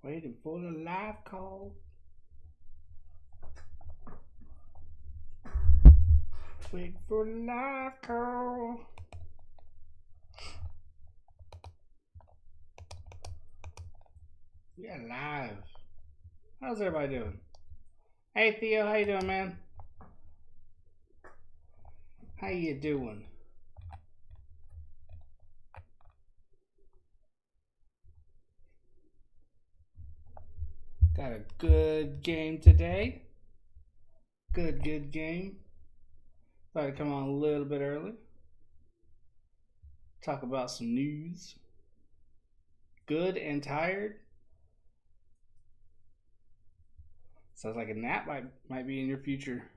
Waiting for the live call. Waiting for the live call. We are live. How's everybody doing? Hey Theo, how you doing, man? How you doing? Got a good game today. Good game. Thought I'd come on a little bit early. Talk about some news. Good and tired. Sounds like a nap might be in your future.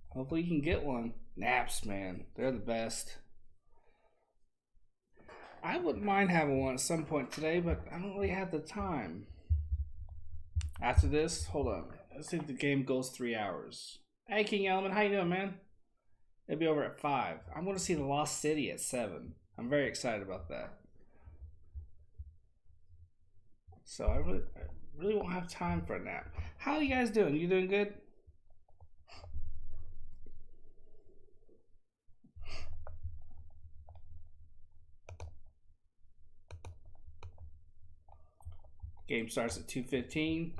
Hopefully you can get one. Naps, man. They're the best. I wouldn't mind having one at some point today, but I don't really have the time. After this, hold on. Let's see if the game goes 3 hours. Hey, King Element, how you doing, man? It'll be over at 5. I'm going to see The Lost City at 7. I'm very excited about that. So I really won't have time for a nap. How are you guys doing? You doing good? Game starts at 2:15.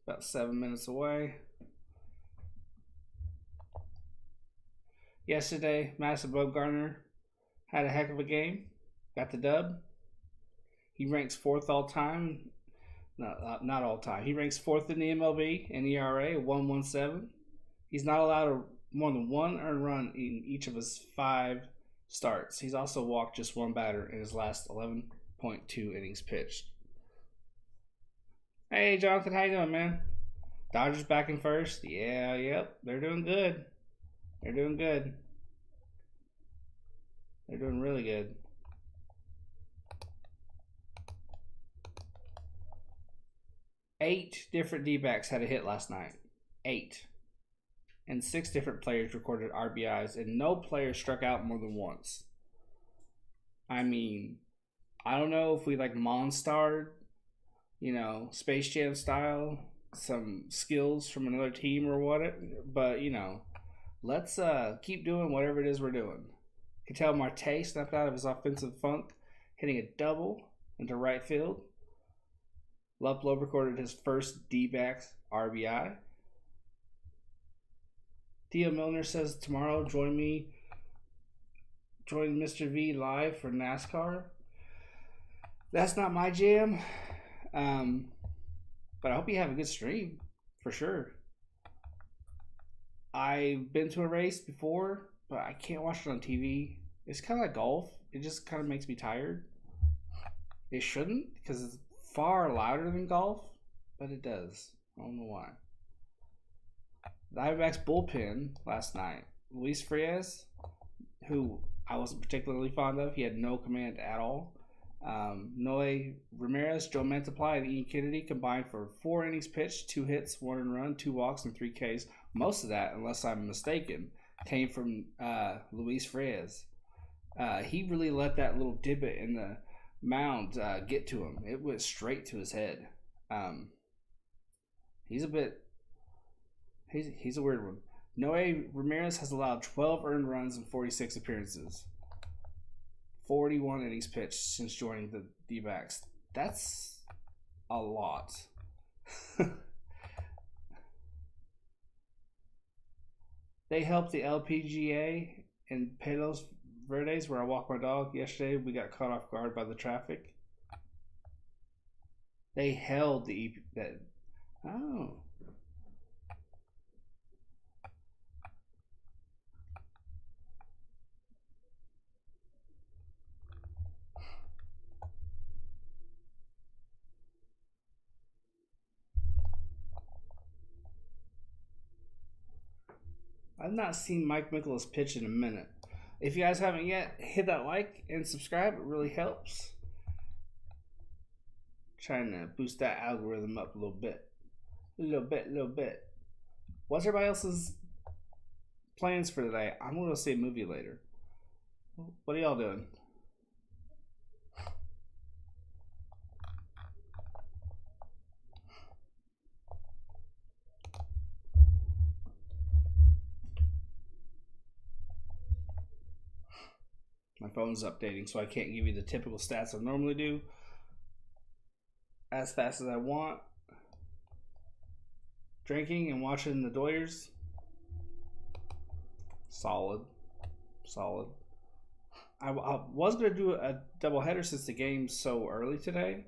About 7 minutes away. Yesterday, Madison Bumgarner had a heck of a game. Got the dub. He ranks 4th all time. Not all time. He ranks 4th in the MLB in ERA, 1.17. He's not allowed more than one earned run in each of his 5 starts. He's also walked just one batter in his last 11.2 innings pitched. Hey, Jonathan, how you doing, man? Dodgers back in first. Yeah, yep. They're doing good. They're doing good. They're doing really good. Eight different D-backs had a hit last night. 8. And 6 different players recorded RBIs, and no player struck out more than once. I mean, I don't know if we like Monstar, Space Jam style, some skills from another team or what, but let's keep doing whatever it is we're doing. Ketel Marte snapped out of his offensive funk, hitting a double into right field. Luplow recorded his first D-backs RBI. Theo Milner says tomorrow join Mr. V live for NASCAR. That's not my jam. But I hope you have a good stream, for sure. I've been to a race before, but I can't watch it on TV. It's kind of like golf. It just kind of makes me tired. It shouldn't, because it's far louder than golf, but it does. I don't know why. The Diamondbacks bullpen last night. Luis Frias, who I wasn't particularly fond of. He had no command at all. Noe Ramirez, Joe Mantiply, and Ian Kennedy combined for 4 innings pitched, 2 hits, 1 earned run, 2 walks, and 3 Ks. Most of that, unless I'm mistaken, came from Luis Frias. He really let that little divot in the mound get to him. It went straight to his head. He's a weird one. Noe Ramirez has allowed 12 earned runs in 46 appearances. 41 innings pitched since joining the D-backs. That's a lot. They helped the LPGA in Palos Verdes, where I walked my dog yesterday. We got caught off guard by the traffic. They held Oh. I've not seen Mike Mikolas pitch in a minute. If you guys haven't yet, hit that like and subscribe. It really helps. Trying to boost that algorithm up a little bit. A little bit. What's everybody else's plans for today? I'm going to see a movie later. What are y'all doing? My phone's updating, so I can't give you the typical stats I normally do as fast as I want. Drinking and watching the Doyers. Solid. I was going to do a doubleheader since the game's so early today,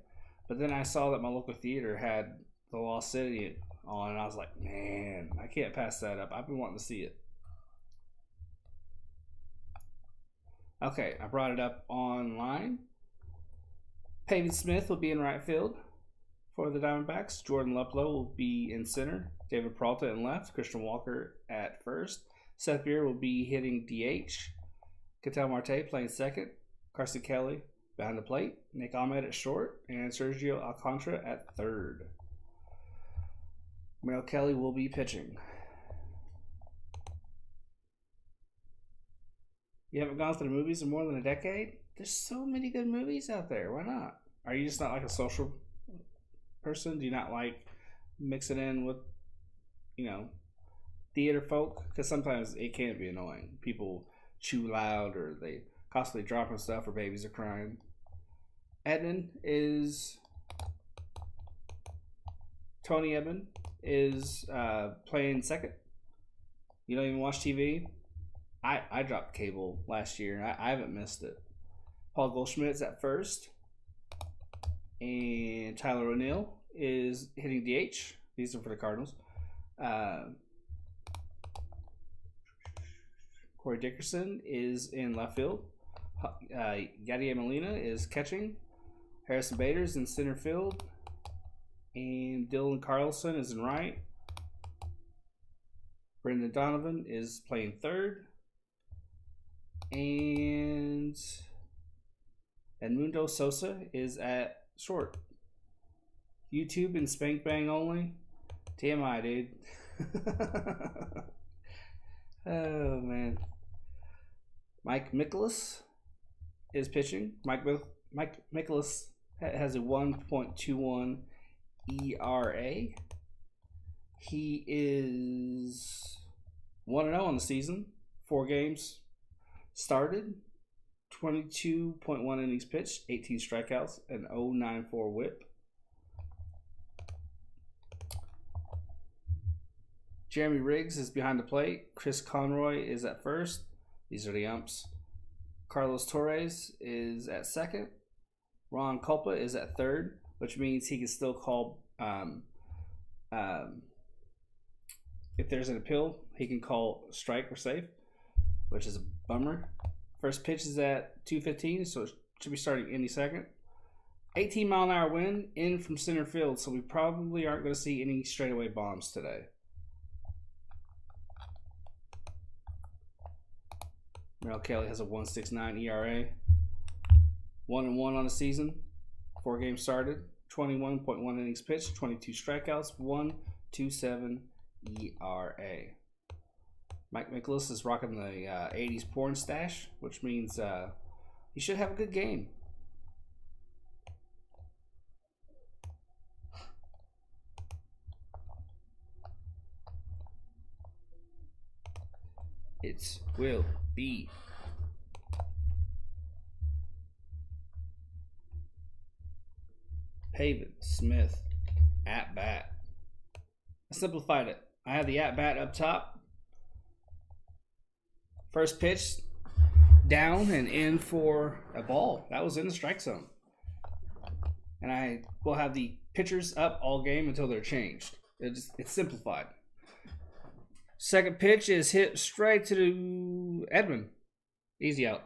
but then I saw that my local theater had The Lost City on, and I was like, man, I can't pass that up. I've been wanting to see it. Okay, I brought it up online. Pavin Smith will be in right field for the Diamondbacks. Jordan Luplow will be in center. David Peralta in left. Christian Walker at first. Seth Beer will be hitting DH. Ketel Marte playing second. Carson Kelly behind the plate. Nick Ahmed at short. And Sergio Alcantara at third. Merrill Kelly will be pitching. You haven't gone to the movies in more than a decade? There's so many good movies out there. Why not? Are you just not like a social person? Do you not like mixing in with, theater folk? Because sometimes it can be annoying. People chew loud, or they constantly dropping stuff, or babies are crying. Tony Edmond is playing second. You don't even watch TV? I dropped cable last year. I haven't missed it. Paul Goldschmidt's at first. And Tyler O'Neill is hitting DH. These are for the Cardinals. Corey Dickerson is in left field. Yadier Molina is catching. Harrison Bader's in center field. And Dylan Carlson is in right. Brendan Donovan is playing third. And Edmundo Sosa is at short. YouTube and Spank Bang only. TMI, dude. Oh, man. Mike Mikolas is pitching. Mike Mikolas has a 1.21 ERA. He is 1-0 on the season. 4 games started. 22.1 innings pitched. 18 strikeouts. An 0.94 whip. Jeremy Riggs is behind the plate. Chris Conroy is at first. These are the umps. Carlos Torres is at second. Ron Culpa is at third, which means he can still call, if there's an appeal, he can call strike or safe, which is a bummer. First pitch is at 2:15, so it should be starting any second. 18-mile-an-hour wind in from center field, so we probably aren't going to see any straightaway bombs today. Merrill Kelly has a 1.69 ERA. 1-1 on the season. 4 games started. 21.1 innings pitched. 22 strikeouts. 1.27 ERA. Mike Mikolas is rocking the 80s porn stash, which means he should have a good game. It will be Pavin Smith at bat. I simplified it. I have the at bat up top. First pitch down and in for a ball. That was in the strike zone. And I will have the pitchers up all game until they're changed. It's simplified. Second pitch is hit straight to Edmund. Easy out.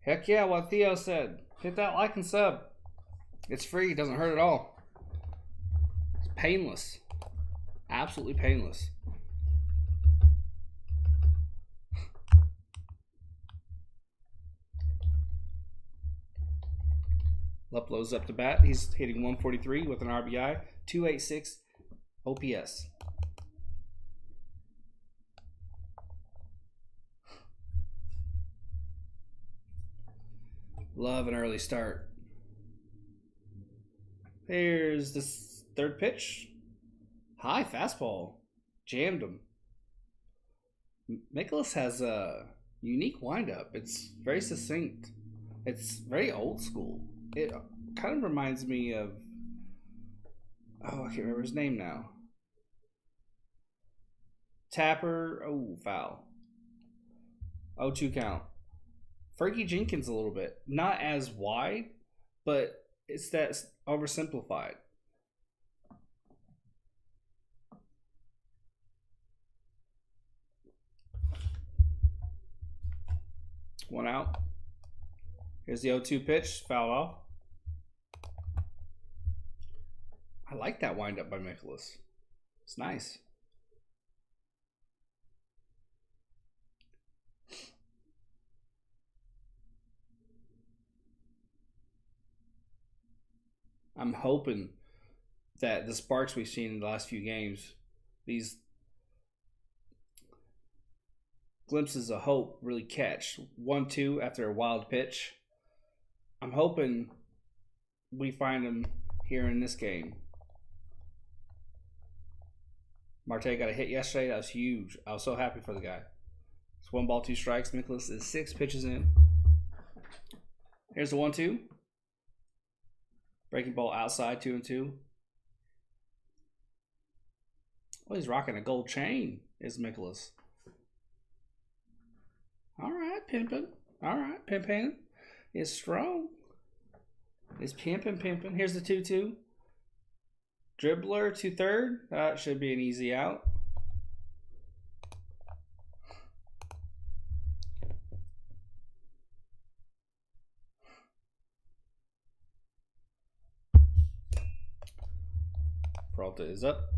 Heck yeah, what Theo said. Hit that like and sub. It's free. It doesn't hurt at all. It's painless. Absolutely painless. Luplow's up to bat. He's hitting 143 with an RBI. 286 OPS. Love an early start. Here's the third pitch. High fastball. Jammed him. Mikolas has Unique windup. It's very succinct. It's very old school. It kind of reminds me of, oh, I can't remember his name now. Tapper. Oh, foul. 0-2 count. Fergie Jenkins a little bit. Not as wide, but it's that oversimplified. One out. Here's the 0-2 pitch. Fouled off. I like that windup by Nicholas. It's nice. I'm hoping that the sparks we've seen in the last few games, these glimpses of hope, really catch. 1-2 after a wild pitch. I'm hoping we find them here in this game. Marte got a hit yesterday. That was huge. I was so happy for the guy. It's 1 ball, 2 strikes. Nicholas is 6 pitches in. Here's the 1-2. Breaking ball outside, 2-2. Oh, he's rocking a gold chain, is Nicholas. All right, pimping. All right, pimping is strong. Is pimping. Here's the 2-2. Dribbler to third. That should be an easy out. Peralta is up.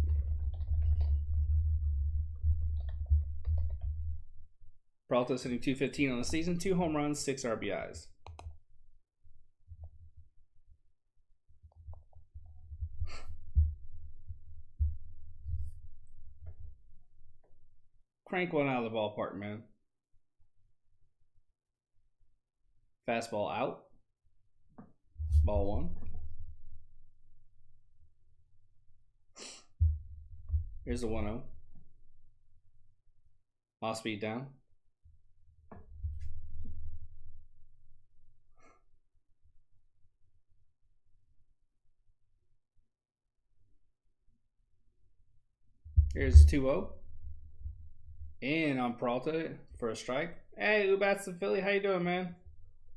Peralta is hitting .215 on the season, 2 home runs, 6 RBIs. Crank one out of the ballpark, man. Fastball out. Ball 1. Here's the 1-0. Off speed down. Here's 2-0. And on Peralta for a strike. Hey, Ubats of Philly, how you doing, man?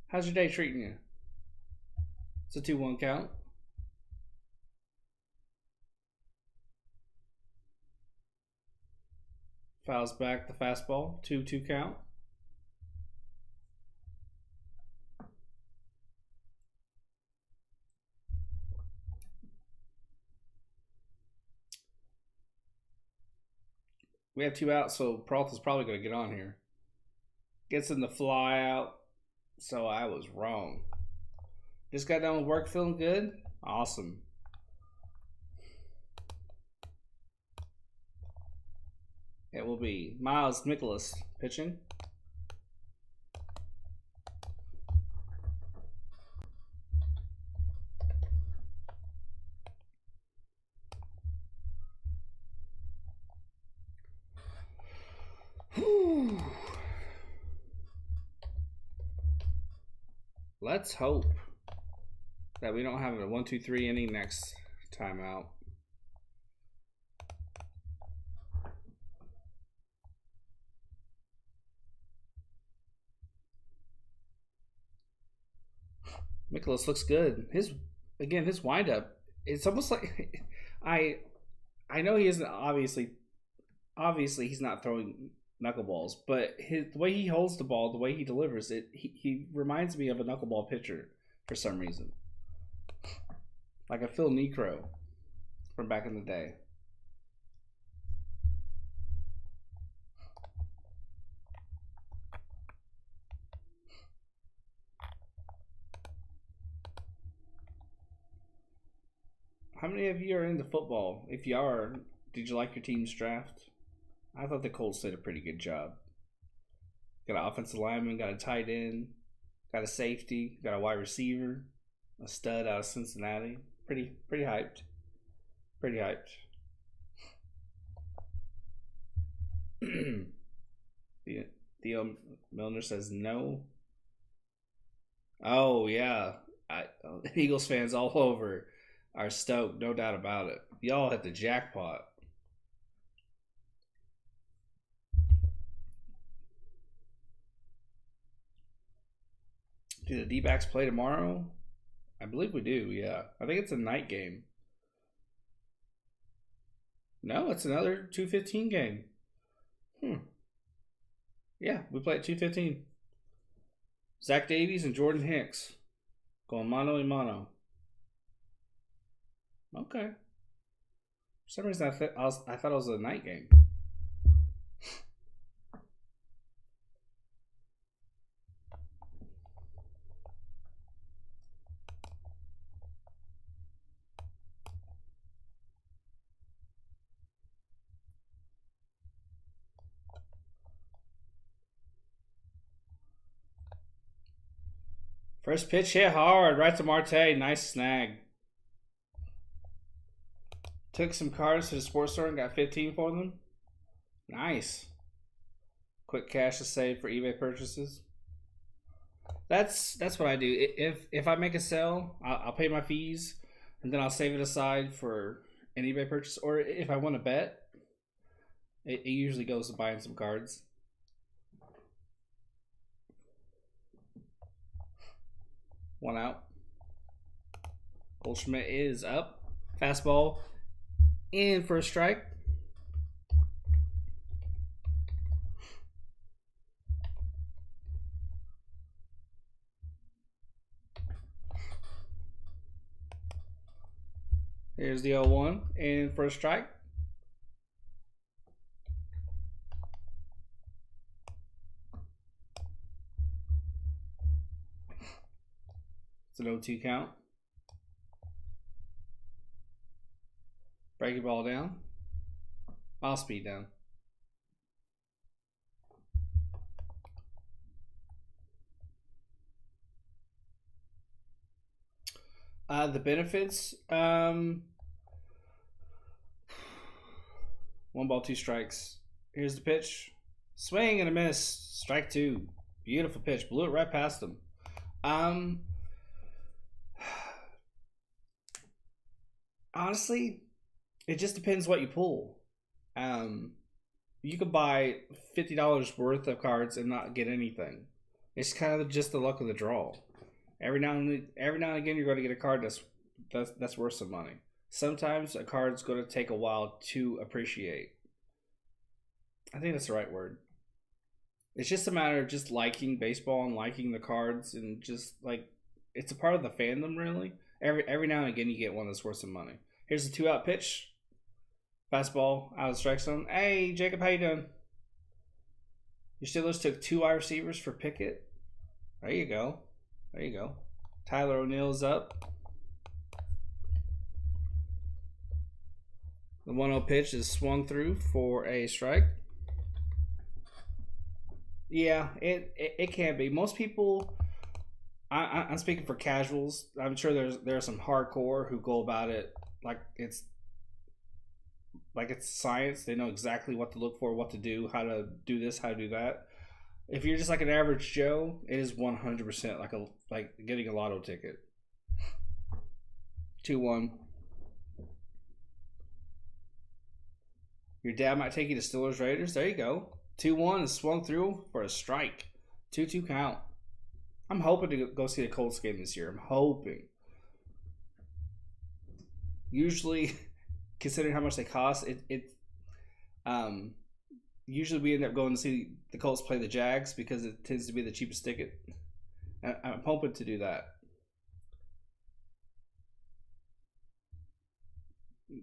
How's your day treating you? It's a 2-1 count. Fouls back the fastball. 2-2 count. We have 2 outs, so Peralta's probably going to get on here. Gets in the fly out, so I was wrong. Just got done with work, feeling good. Awesome. It will be Miles Nicholas pitching. Whew. Let's hope that we don't have a 1-2-3 inning next time out. Nicholas looks good. His windup. It's almost like I know he isn't obviously he's not throwing knuckleballs, but the way he holds the ball, the way he delivers it, he reminds me of a knuckleball pitcher for some reason. Like a Phil Necro from back in the day. How many of you are into football? If you are, did you like your team's draft? I thought the Colts did a pretty good job. Got an offensive lineman, got a tight end, got a safety, got a wide receiver, a stud out of Cincinnati. Pretty hyped. Pretty hyped. Theo Milner says no. Oh yeah, Eagles fans all over are stoked, no doubt about it. Y'all hit the jackpot. Do the D-backs play tomorrow? I believe we do. Yeah, I think it's a night game. No, it's another 2:15 game. Yeah, we play at 2:15. Zach Davies and Jordan Hicks going mano a mano. Okay. For some reason, I thought it was a night game. First pitch hit hard, right to Marte. Nice snag. Took some cards to the sports store and got 15 for them. Nice. Quick cash to save for eBay purchases. That's what I do. If I make a sale, I'll pay my fees, and then I'll save it aside for an eBay purchase. Or if I want to bet, it usually goes to buying some cards. One out. Goldschmidt is up. Fastball in for a strike. Here's the 0-1 in for a strike. It's an 0-2 count. Breaking ball down. Off speed down. The benefits. 1 ball, 2 strikes. Here's the pitch. Swing and a miss. Strike 2. Beautiful pitch. Blew it right past him. Honestly, it just depends what you pull. You could buy $50 worth of cards and not get anything. It's kind of just the luck of the draw. Every now and again, you're going to get a card that's worth some money. Sometimes a card's going to take a while to appreciate. I think that's the right word. It's just a matter of just liking baseball and liking the cards, and just like it's a part of the fandom, really. Every now and again, you get one that's worth some money. Here's a 2-out pitch. Fastball out of the strike zone. Hey, Jacob, how you doing? Your Steelers took 2 wide receivers for Pickett. There you go. There you go. Tyler O'Neill's up. The 1-0 pitch is swung through for a strike. Yeah, it can be. Most people, I'm speaking for casuals. I'm sure there are some hardcore who go about it like it's science. They know exactly what to look for, what to do, how to do this, how to do that. If you're just like an average Joe, it is 100% like getting a lotto ticket. 2-1. Your dad might take you to Steelers Raiders. There you go. 2-1 is swung through for a strike. 2-2 count. I'm hoping to go see the Colts game this year. I'm hoping. Usually, considering how much they cost, usually we end up going to see the Colts play the Jags because it tends to be the cheapest ticket. I'm hoping to do that.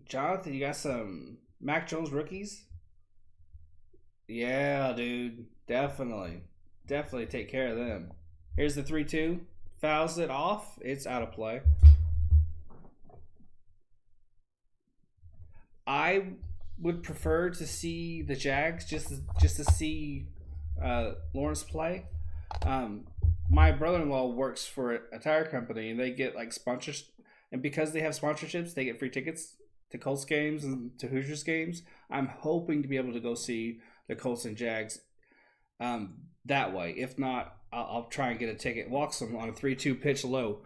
Jonathan, you got some Mac Jones rookies? Yeah, dude. Definitely take care of them. Here's the 3-2. Fouls it off. It's out of play. I would prefer to see the Jags just to see Lawrence play. My brother-in-law works for a tire company, and they get like sponsors, and because they have sponsorships, they get free tickets to Colts games and to Hoosiers games. I'm hoping to be able to go see the Colts and Jags. That way. If not, I'll try and get a ticket. Walks him on a 3-2 pitch low.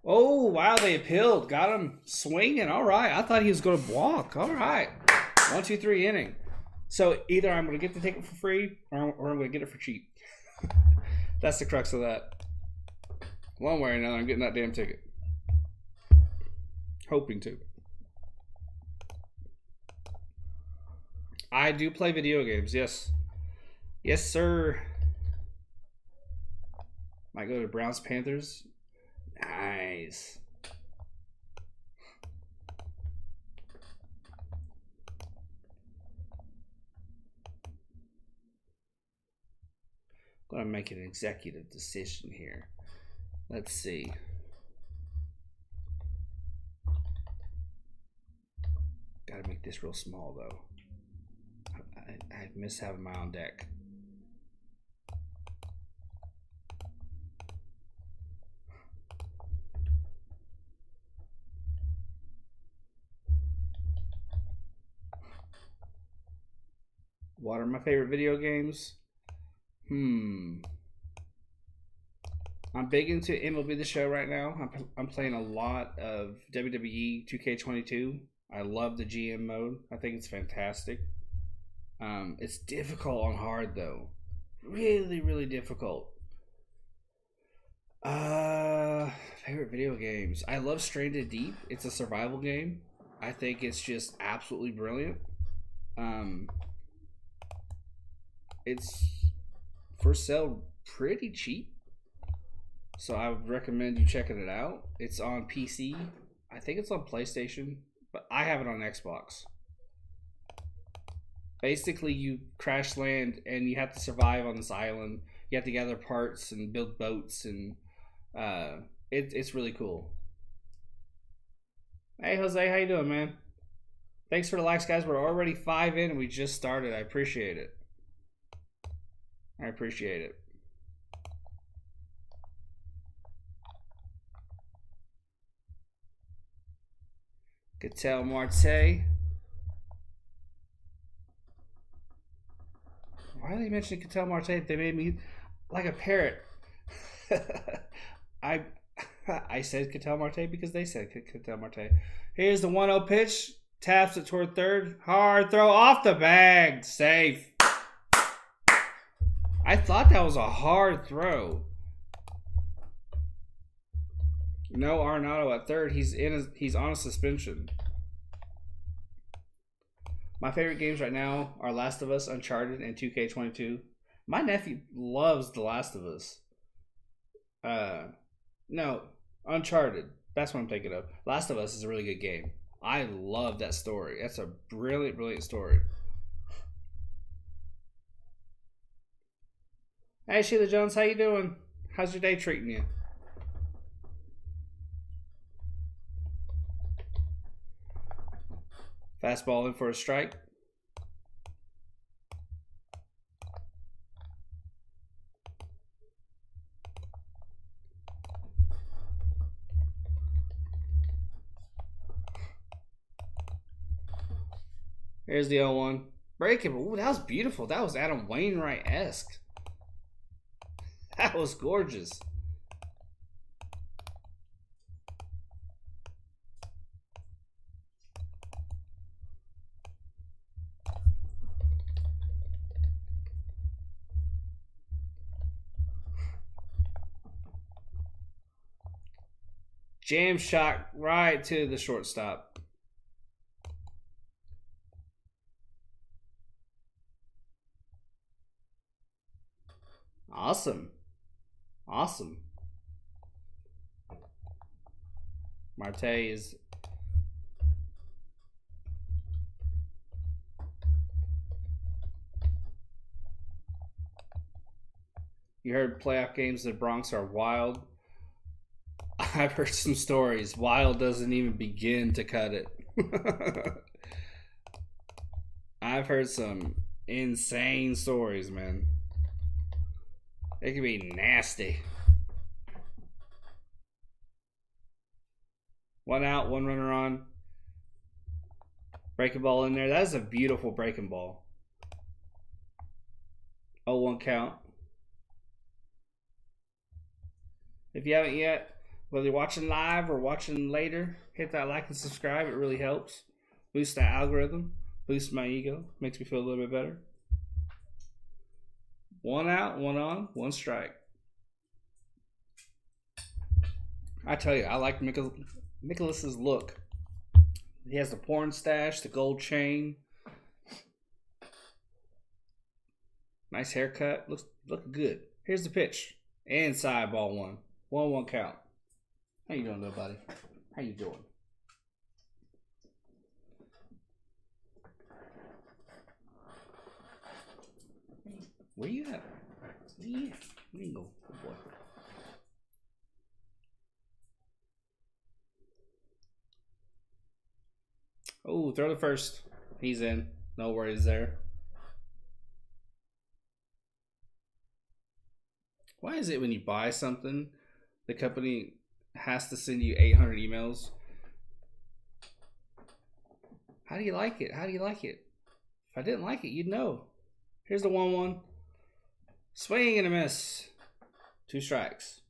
Oh, wow, they appealed. Got him swinging. All right. I thought he was going to walk. All right. 1, 2, 3 inning. So either I'm going to get the ticket for free or I'm going to get it for cheap. That's the crux of that. One way or another, I'm getting that damn ticket. Hoping to. I do play video games, yes. Yes, sir. Might go to Browns Panthers. Nice. I'm going to make an executive decision here. Let's see. Got to make this real small, though. I miss having my own deck. What are my favorite video games? I'm big into MLB The Show right now. I'm playing a lot of WWE 2K22. I love the GM mode. I think it's fantastic. It's difficult on hard though. Really, really difficult. Favorite video games. I love Stranded Deep. It's a survival game. I think it's just absolutely brilliant. It's for sale pretty cheap. So I would recommend you checking it out. It's on PC. I think it's on PlayStation, but I have it on Xbox. Basically, you crash land and you have to survive on this island. You have to gather parts and build boats, and it's really cool. Hey, Jose, how you doing, man? Thanks for the likes, guys. We're already 5 in, and we just started. I appreciate it. I appreciate it. Ketel Marte. Why are they mentioning Ketel Marte? They made me like a parrot. I said Ketel Marte because they said Ketel Marte. Here's the 1-0 pitch. Taps it toward third. Hard throw off the bag. Safe. I thought that was a hard throw. No Arenado at third. He's on a suspension. My favorite games right now are Last of Us, Uncharted, and 2K22. My nephew loves The Last of Us. No, Uncharted. That's what I'm thinking of. Last of Us is a really good game. I love that story. That's a brilliant, brilliant story. Hey, Sheila Jones, how you doing? How's your day treating you? Fastball in for a strike. Here's the 0-1. Breaking. Ooh, that was beautiful. That was Adam Wainwright-esque. That was gorgeous. Jam shot right to the shortstop. Awesome. Awesome. Marte is... You heard playoff games in the Bronx are wild. I've heard some stories. Wild doesn't even begin to cut it. I've heard some insane stories, man. It can be nasty. 1 out, 1 runner on. Breaking ball in there. That is a beautiful breaking ball. 0-1 count. If you haven't yet, whether you're watching live or watching later, hit that like and subscribe. It really helps. Boost that algorithm. Boost my ego. Makes me feel a little bit better. 1 out, 1 on, 1 strike. I tell you, I like Nicholas's look. He has the porn stash, the gold chain. Nice haircut. Looking good. Here's the pitch. Inside ball 1. 1-1 count. How you doing, little buddy? How you doing? Where you at? Yeah, there you go. Good boy. Oh, throw the first. He's in. No worries there. Why is it when you buy something, the company has to send you 800 emails? How do you like it? How do you like it? If I didn't like it, you'd know. Here's the 1-1. Swing and a miss. 2 strikes.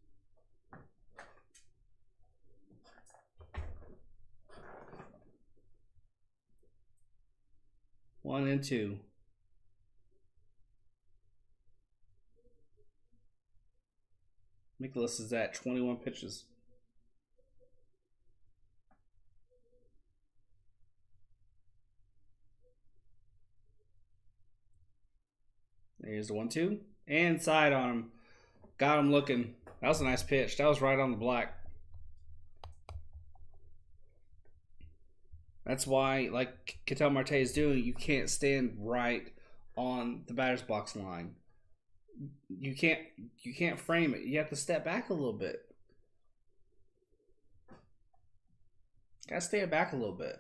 One and 2. Nicholas is at 21 pitches. There's the 1-2. And side on him. Got him looking. That was a nice pitch. That was right on the black. That's why, like Ketel Marte is doing, you can't stand right on the batter's box line. You can't frame it. You have to step back a little bit. Gotta stand back a little bit.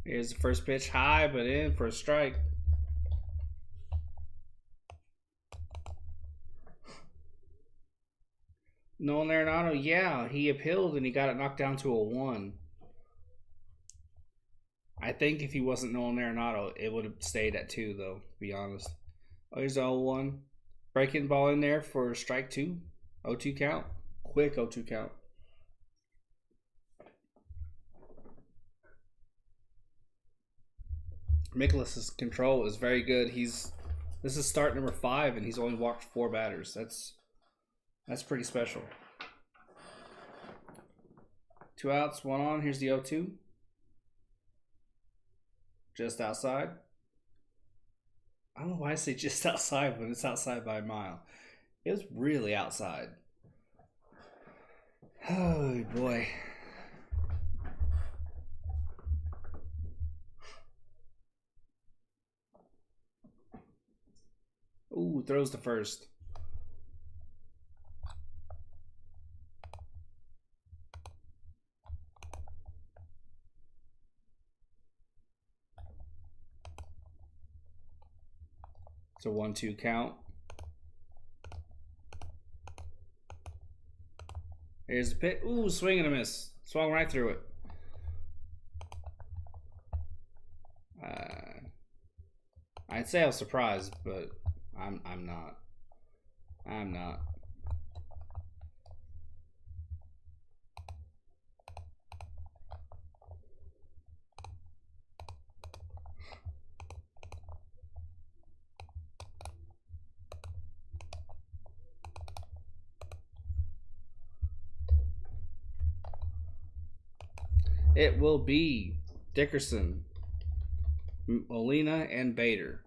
Here's the first pitch, high but in for a strike. Nolan Arenado, yeah, he appealed and he got it knocked down to a 1. I think if he wasn't Nolan Arenado, it would have stayed at 2, though, to be honest. Oh, here's the 0-1. Breaking ball in there for strike 2. 0-2 count. Quick 0-2 count. Nicholas's control is very good. This is start number 5, and he's only walked 4 batters. That's pretty special. 2 outs, 1 on. Here's the 0-2. Just outside. I don't know why I say just outside when it's outside by a mile. It was really outside. Oh boy. Ooh, throws the first. It's a 1-2 count. Here's the pitch. Ooh, swing and a miss. Swung right through it. I'd say I was surprised, but I'm not. I'm not. It will be Dickerson, Molina, and Bader.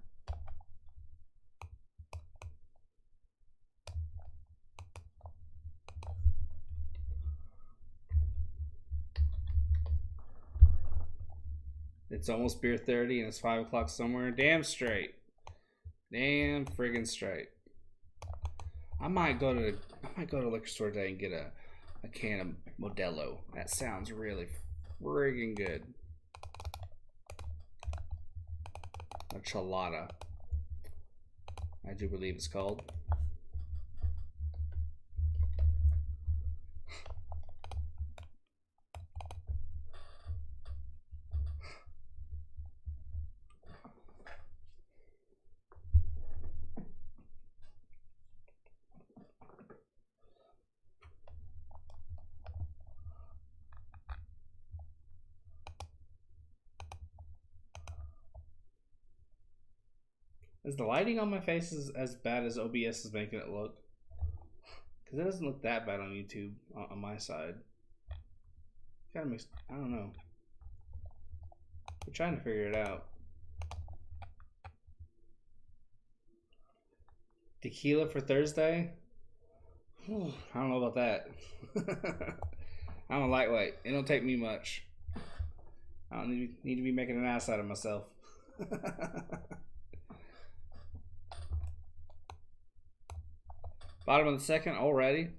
It's almost beer 30 and it's 5 o'clock somewhere. Damn straight. Damn friggin' straight. I might go to a liquor store today and get a can of Modelo. That sounds really friggin' good. A chelada. I do believe it's called. Is the lighting on my face as bad as OBS is making it look? Because it doesn't look that bad on YouTube on my side. Kind of makes, I don't know. We're trying to figure it out. Tequila for Thursday? I don't know about that. I'm a lightweight. It don't take me much. I don't need to be making an ass out of myself. Bottom of the second already.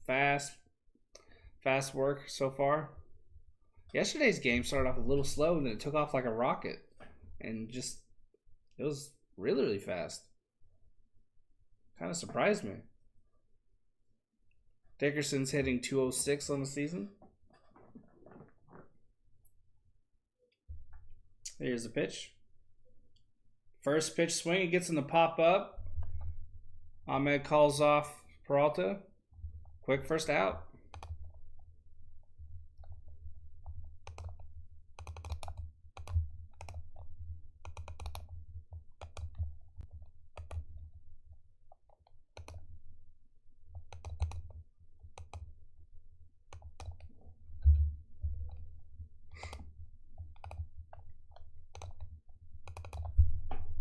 Fast work so far. Yesterday's game started off a little slow and then it took off like a rocket. And just, it was really, really fast. Kind of surprised me. Dickerson's hitting 206 on the season. Here's the pitch. First pitch swing, it gets him to pop up. Ahmed calls off Peralta. Quick first out.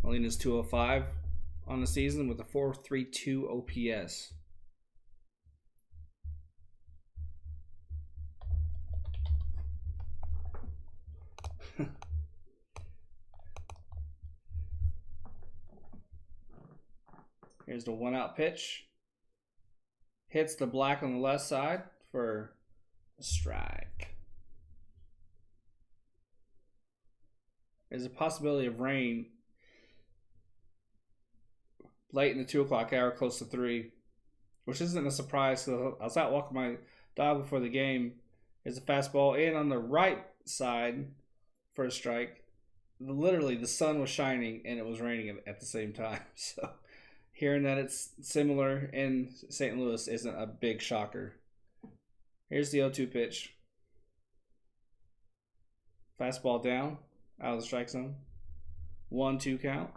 Molina's 205 on the season with a 4.32 OPS. Here's the 1-out pitch. Hits the black on the left side for a strike. There's a possibility of rain late in the 2 o'clock hour, close to 3, which isn't a surprise because I was out walking my dog before the game. There's a fastball in on the right side for a strike. Literally, the sun was shining and it was raining at the same time. So, hearing that it's similar in St. Louis isn't a big shocker. Here's the 0-2 pitch. Fastball down, out of the strike zone. 1-2 count.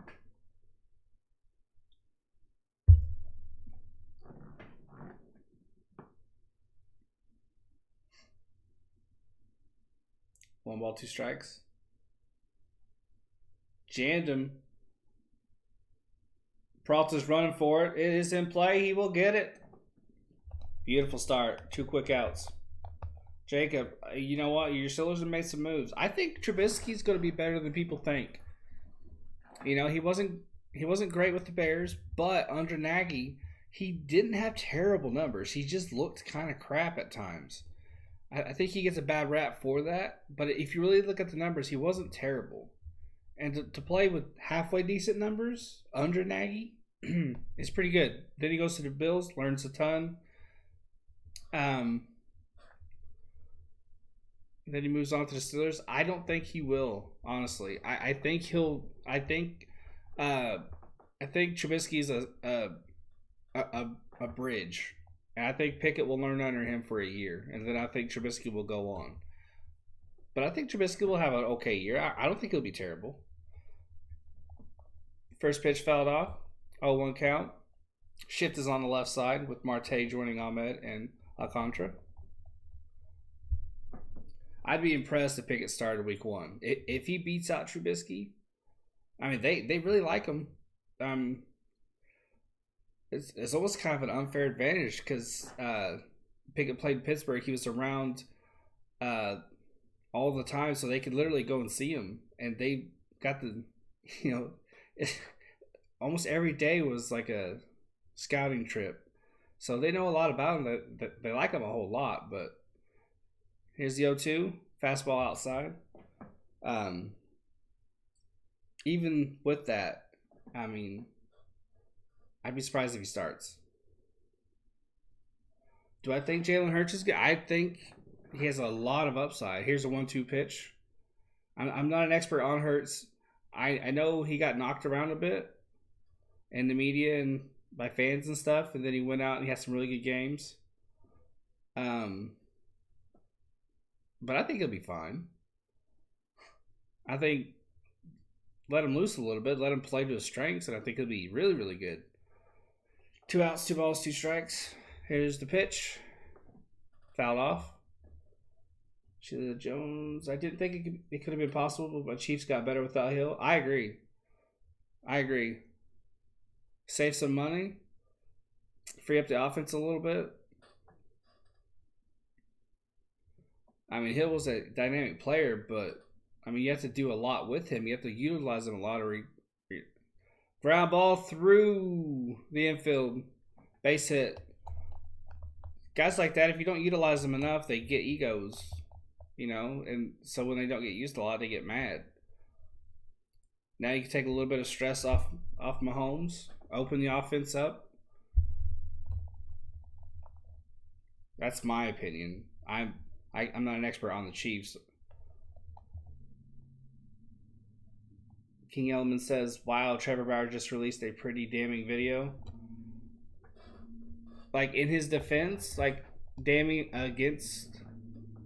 One ball, 2 strikes. Jammed him. Peralta's running for it. It is in play. He will get it. Beautiful start. 2 quick outs. Jacob, you know what? Your Steelers have made some moves. I think Trubisky's going to be better than people think. You know, he wasn't great with the Bears, but under Nagy, he didn't have terrible numbers. He just looked kind of crap at times. I think he gets a bad rap for that, but if you really look at the numbers, he wasn't terrible. And to play with halfway decent numbers under Nagy is pretty good. Then he goes to the Bills, learns a ton. Then he moves on to the Steelers. I don't think he will, honestly. I think Trubisky is a bridge. And I think Pickett will learn under him for a year. And then I think Trubisky will go on. But I think Trubisky will have an okay year. I don't think he'll be terrible. First pitch fouled off. 0-1 count. Shift is on the left side with Marte joining Ahmed and Alcantara. I'd be impressed if Pickett started week 1. If he beats out Trubisky, I mean, they really like him. It's almost kind of an unfair advantage because Pickett played in Pittsburgh. He was around all the time, so they could literally go and see him. And they got almost every day was like a scouting trip. So they know a lot about him. They like him a whole lot. But here's the 0-2, fastball outside. Even with that, I mean, I'd be surprised if he starts. Do I think Jalen Hurts is good? I think he has a lot of upside. Here's a 1-2 pitch. I'm not an expert on Hurts. I know he got knocked around a bit in the media and by fans and stuff, and then he went out and he had some really good games. But I think he'll be fine. I think let him loose a little bit, let him play to his strengths, and I think he'll be really, really good. 2 outs, 2 balls, 2 strikes. Here's the pitch. Fouled off. Sheila Jones. I didn't think it could have been possible, but my Chiefs got better without Hill. I agree. Save some money. Free up the offense a little bit. I mean, Hill was a dynamic player, but I mean, you have to do a lot with him. You have to utilize him a lot. Ground ball through the infield. Base hit. Guys like that, if you don't utilize them enough, they get egos, you know, and so when they don't get used a lot, they get mad. Now you can take a little bit of stress off Mahomes, open the offense up. That's my opinion. I'm not an expert on the Chiefs. King Elman says, wow, Trevor Bauer just released a pretty damning video. Like, in his defense, like, damning against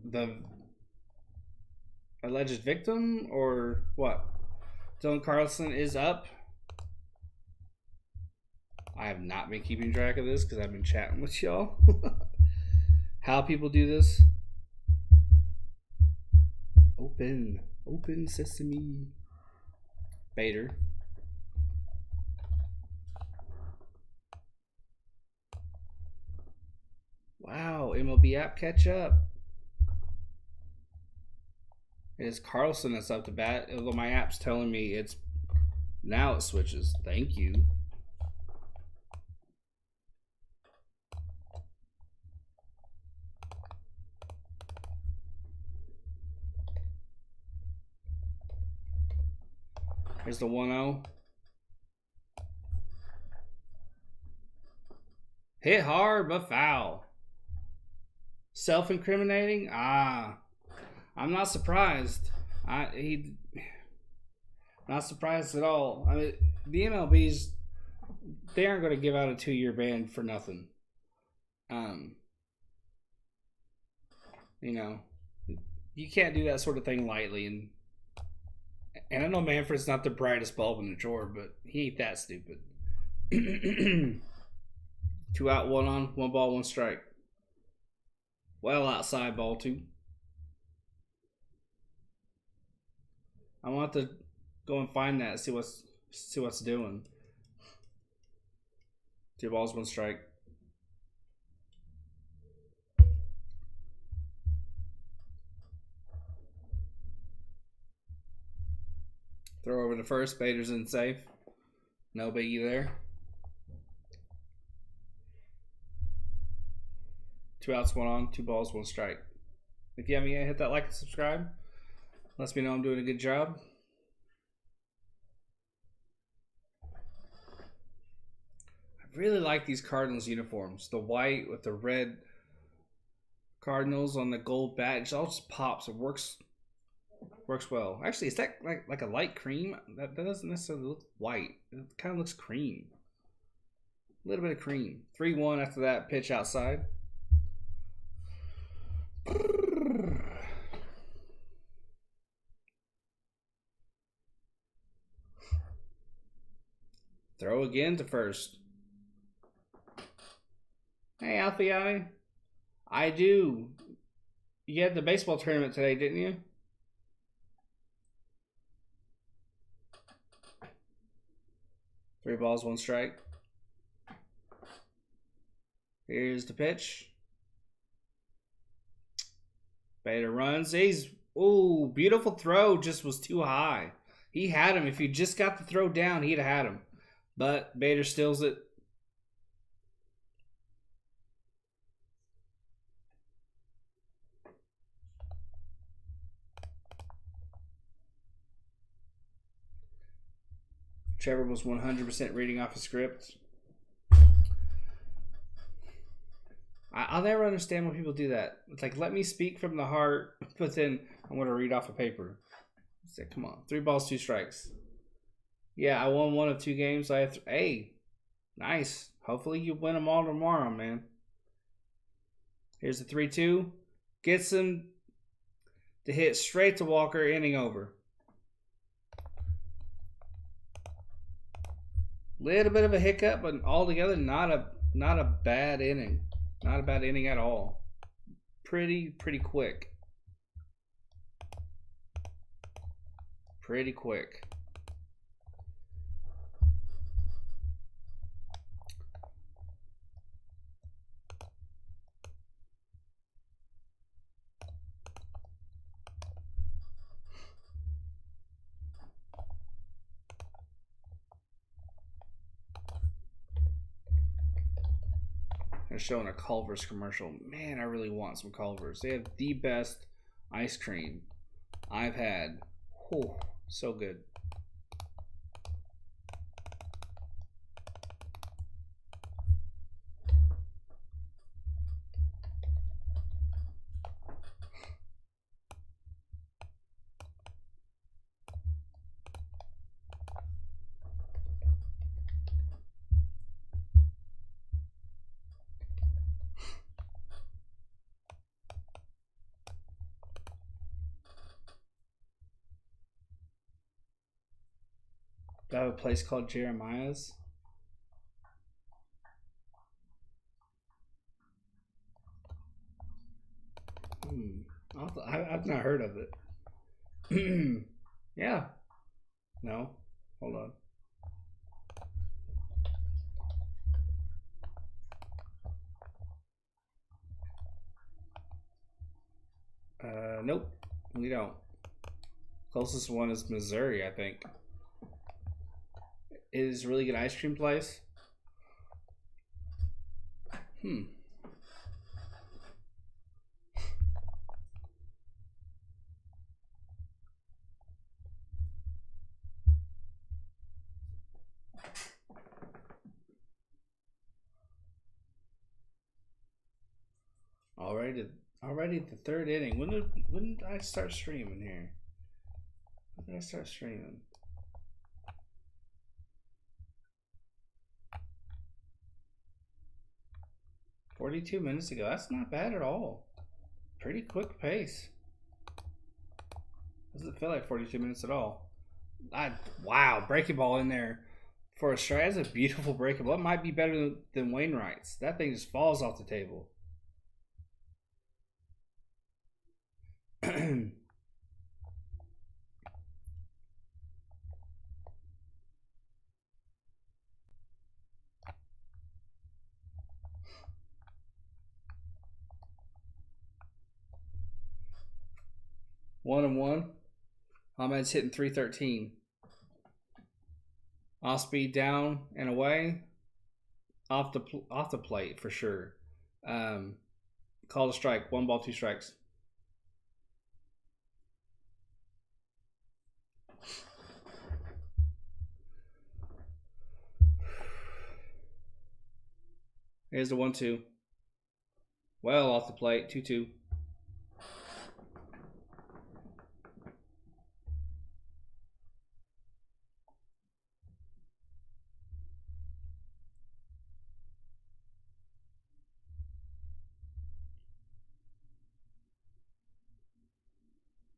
the alleged victim, or what? Dylan Carlson is up. I have not been keeping track of this because I've been chatting with y'all. How people do this. Open sesame. Bader. Wow, MLB app catch up. It is Carlson that's up to bat. Although my app's telling me it's now it switches. Thank you. Here's the 1-0. Hit hard but foul. Self-incriminating? I'm not surprised. Not surprised at all. I mean, the MLB's, they aren't going to give out a 2-year ban for nothing. You know, you can't do that sort of thing lightly. And I know Manfred's not the brightest bulb in the drawer, but he ain't that stupid. 2 out, 1 on, 1 ball, 1 strike. Well outside, ball 2. I want to go and find that, see what's doing. 2 balls, 1 strike. Throw over to first. Bader's in safe. No biggie there. 2 outs, 1 on, 2 balls, 1 strike. If you haven't yet, hit that like and subscribe. Lets me know I'm doing a good job. I really like these Cardinals uniforms. The white with the red Cardinals on the gold badge. It all just pops. It works well. Actually, is that like a light cream? That doesn't necessarily look white. It kind of looks cream. A little bit of cream. 3-1 after that pitch outside. Throw again to first. Hey, Alfiani. I do. You had the baseball tournament today, didn't you? Three balls, 1 strike. Here's the pitch. Bader runs. Ooh, beautiful throw. Just was too high. He had him. If he just got the throw down, he'd have had him. But Bader steals it. Trevor was 100% reading off a script. I'll never understand when people do that. It's like, let me speak from the heart, but then I'm going to read off a paper. It's like, come on. 3 balls, 2 strikes. Yeah, I won 1 of 2 games. I have hey, nice. Hopefully you win them all tomorrow, man. Here's the 3-2. Gets him to hit straight to Walker, inning over. Little bit of a hiccup, but altogether not a bad inning. Not a bad inning at all. Pretty quick. Pretty quick. They're showing a Culver's commercial. Man, I really want some Culver's. They have the best ice cream I've had. Whew, so good. Do I have a place called Jeremiah's? I've not heard of it. Yeah. No. Hold on. Nope. We don't. Closest one is Missouri, I think. It is a really good ice cream place. Already the 3rd inning. When did I start streaming here? When did I start streaming? $42 minutes ago. That's not bad at all. Pretty quick pace. Doesn't feel like 42 minutes at all. Wow, breaking ball in there for a strike. That's a beautiful breaking ball. It might be better than Wainwright's. That thing just falls off the table. 1-1. Ahmed's hitting .313. Off speed down and away. Off the plate for sure. Call a strike. 1 ball, 2 strikes. Here's the 1-2. Well off the plate. 2-2.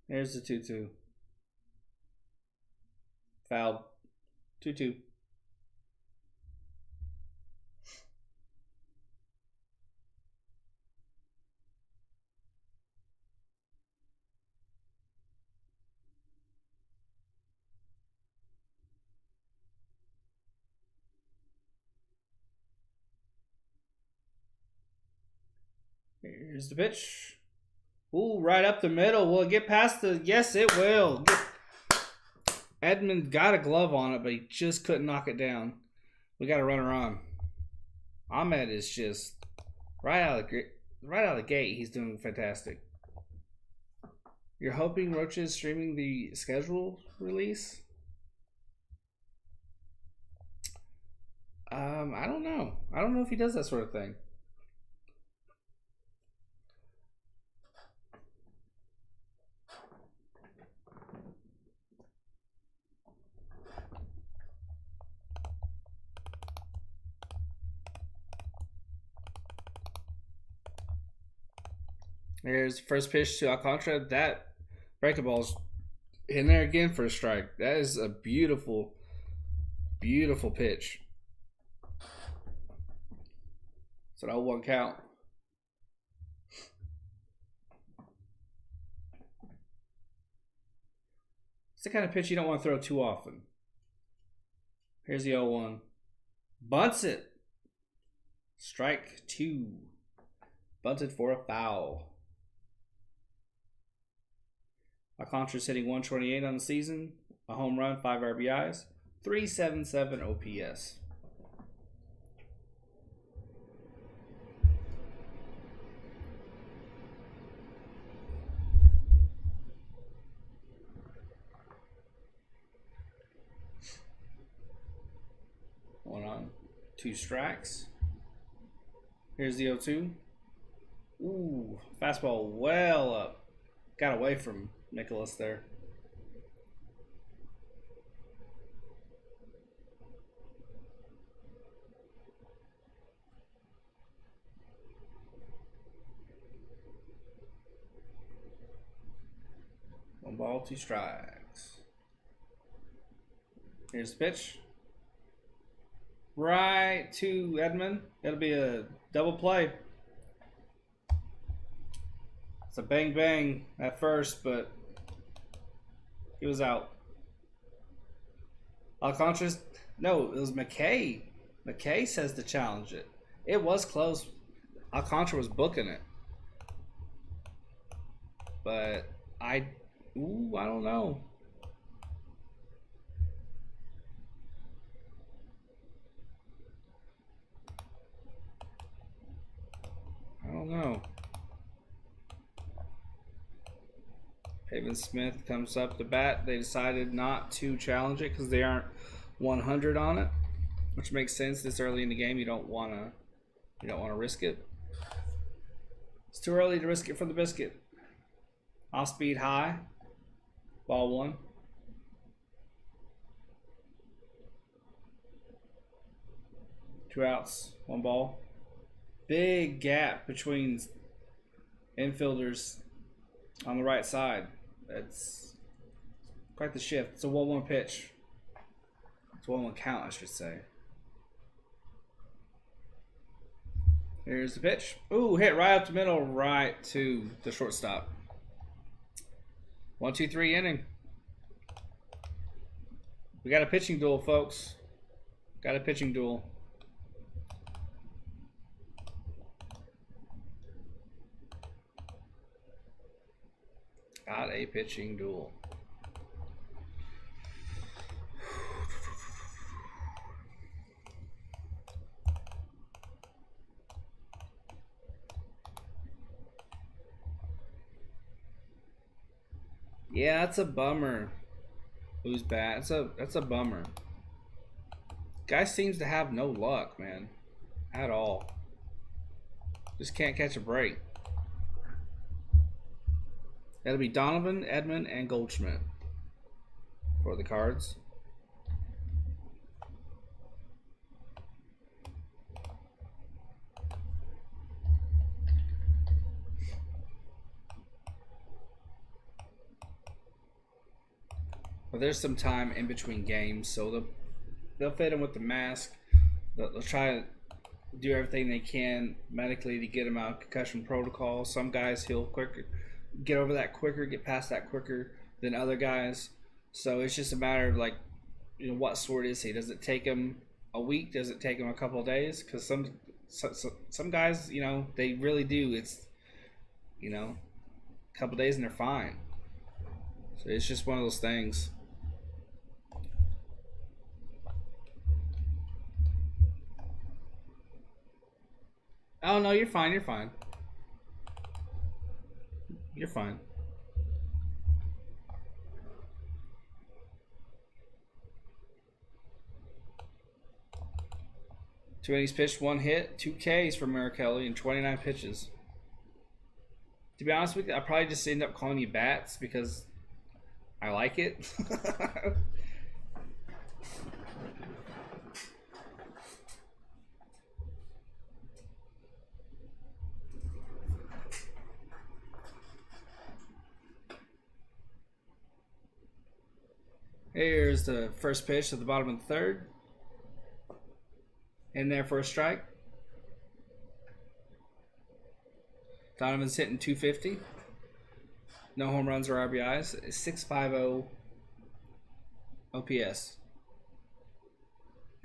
There's the 2-2. Fouled. 2-2. Here's the pitch. Ooh, right up the middle. Will it get past the... Yes, it will. Edmund got a glove on it, but he just couldn't knock it down. We got a runner on. Ahmed is just right out of the gate. He's doing fantastic. You're hoping Rocha is streaming the schedule release? I don't know. I don't know if he does that sort of thing. There's first pitch to Alcantara. That breaking ball's in there again for a strike. That is a beautiful, beautiful pitch. So that 1 count. It's the kind of pitch you don't want to throw too often. Here's the 0-1. Bunts it. Strike 2. Bunted for a foul. Alcantara's hitting 128 on the season. A home run, 5 RBIs, 377 OPS. One on, 2 strikes. Here's the 0-2. Ooh, fastball well up. Got away from Nicholas there. One ball, 2 strikes. Here's the pitch. Right to Edmund. It'll be a double play. It's a bang bang at first, but he was out. Alcantara's, no, it was McKay. McKay says to challenge it. It was close. Alcantara was booking it. But I don't know. I don't know. Haven Smith comes up to bat. They decided not to challenge it because they aren't 100 on it, which makes sense. This early in the game, you don't want to risk it. It's too early to risk it for the biscuit. Off speed high. Ball 1. Two outs, 1 ball. Big gap between infielders on the right side. That's quite the shift. It's a 1-1 pitch. It's a 1-1 count, I should say. Here's the pitch. Ooh, hit right up the middle, right to the shortstop. 1-2-3 inning. We got a pitching duel, folks. Got a pitching duel. Got a pitching duel. Yeah, that's a bummer. Who's bad? That's a bummer. Guy seems to have no luck, man, at all. Just can't catch a break. That'll be Donovan, Edmund, and Goldschmidt for the Cards. Well, there's some time in between games, so they'll fit him with the mask. They'll try to do everything they can medically to get him out of concussion protocol. Some guys heal quicker, get over that quicker, get past that quicker than other guys. So it's just a matter of, like, you know, what sort is he? Does it take him a week? Does it take him a couple of days? Because some guys, you know, they really do. It's, you know, a couple of days and they're fine. So it's just one of those things. Oh no, you're fine. You're fine. You're fine. Two innings pitched, 1 hit, 2 Ks for Merrikelly, and 29 pitches. To be honest with you, I probably just end up calling you Bats because I like it. Here's the first pitch at the bottom of the third. In there for a strike. Donovan's hitting 250. No home runs or RBIs. 650 OPS.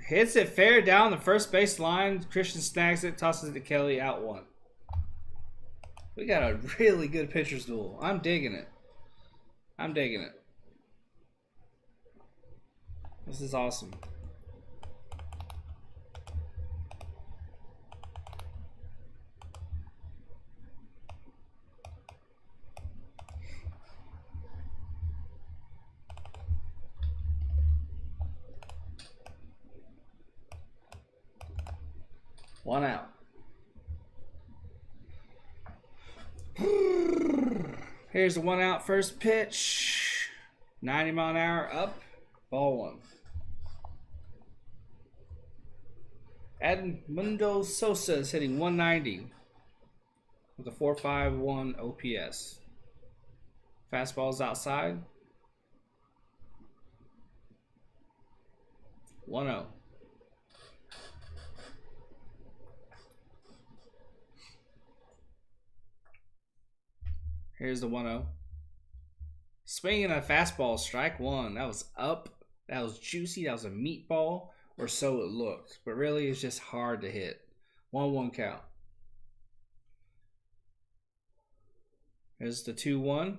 Hits it fair down the first base line. Christian snags it, tosses it to Kelly, out one. We got a really good pitcher's duel. I'm digging it. I'm digging it. This is awesome. One out. Here's the 1 out first pitch. 90 mile an hour up. Ball one. Edmundo Sosa is hitting 190 with a 4.51 OPS. Fastball's outside. 1-0. Here's the 1-0. Swinging a fastball, strike one. That was up. That was juicy. That was a meatball, or so it looked. But really, it's just hard to hit. 1-1 count. Here's the 2-1.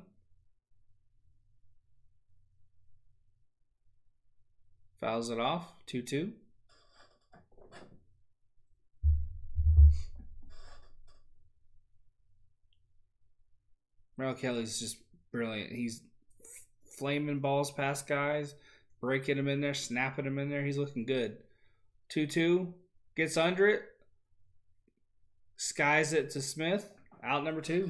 Fouls it off. 2-2. Merrill Kelly's just brilliant. He's flaming balls past guys, breaking them in there, snapping them in there. He's looking good. 2-2. Gets under it. Skies it to Smith. Out number 2.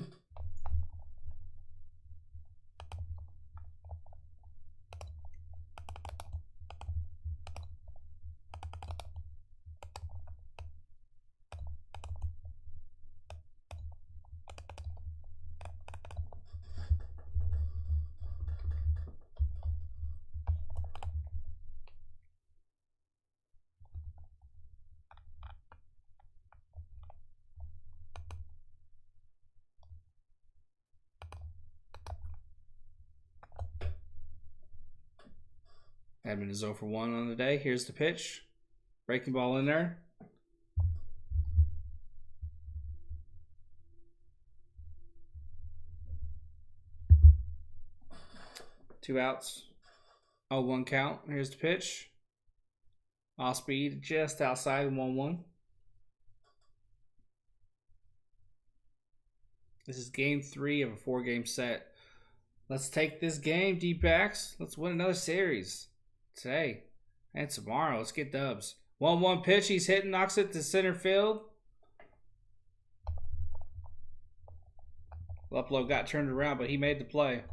Edmund is 0 for 1 on the day. Here's the pitch. Breaking ball in there. Two outs. 0-1 count. Here's the pitch. Off speed, just outside, 1-1. This is game 3 of a 4-game set. Let's take this game, D-backs. Let's win another series today and tomorrow. Let's get dubs. 1-1 pitch. He's hitting, knocks it to center field. Luplow got turned around, but he made the play.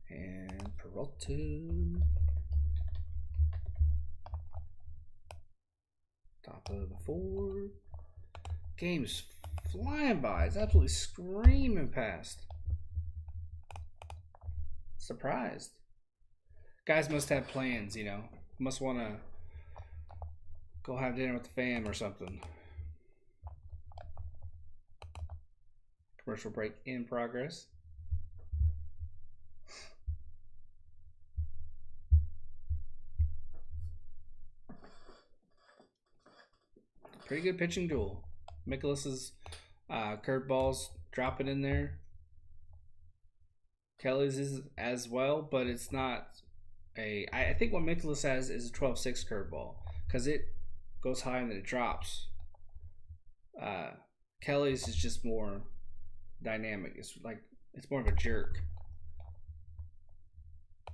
And Peralta. Top of the 4. Game's flying by. It's absolutely screaming past. Surprised. Guys must have plans, you know. Must want to go have dinner with the fam or something. Commercial break in progress. Pretty good pitching duel. Mikolas's curveballs dropping in there. Kelly's is as well, but it's not a... I think what Mikolas has is a 12-6 curveball because it goes high and then it drops. Kelly's is just more dynamic. It's more of a jerk.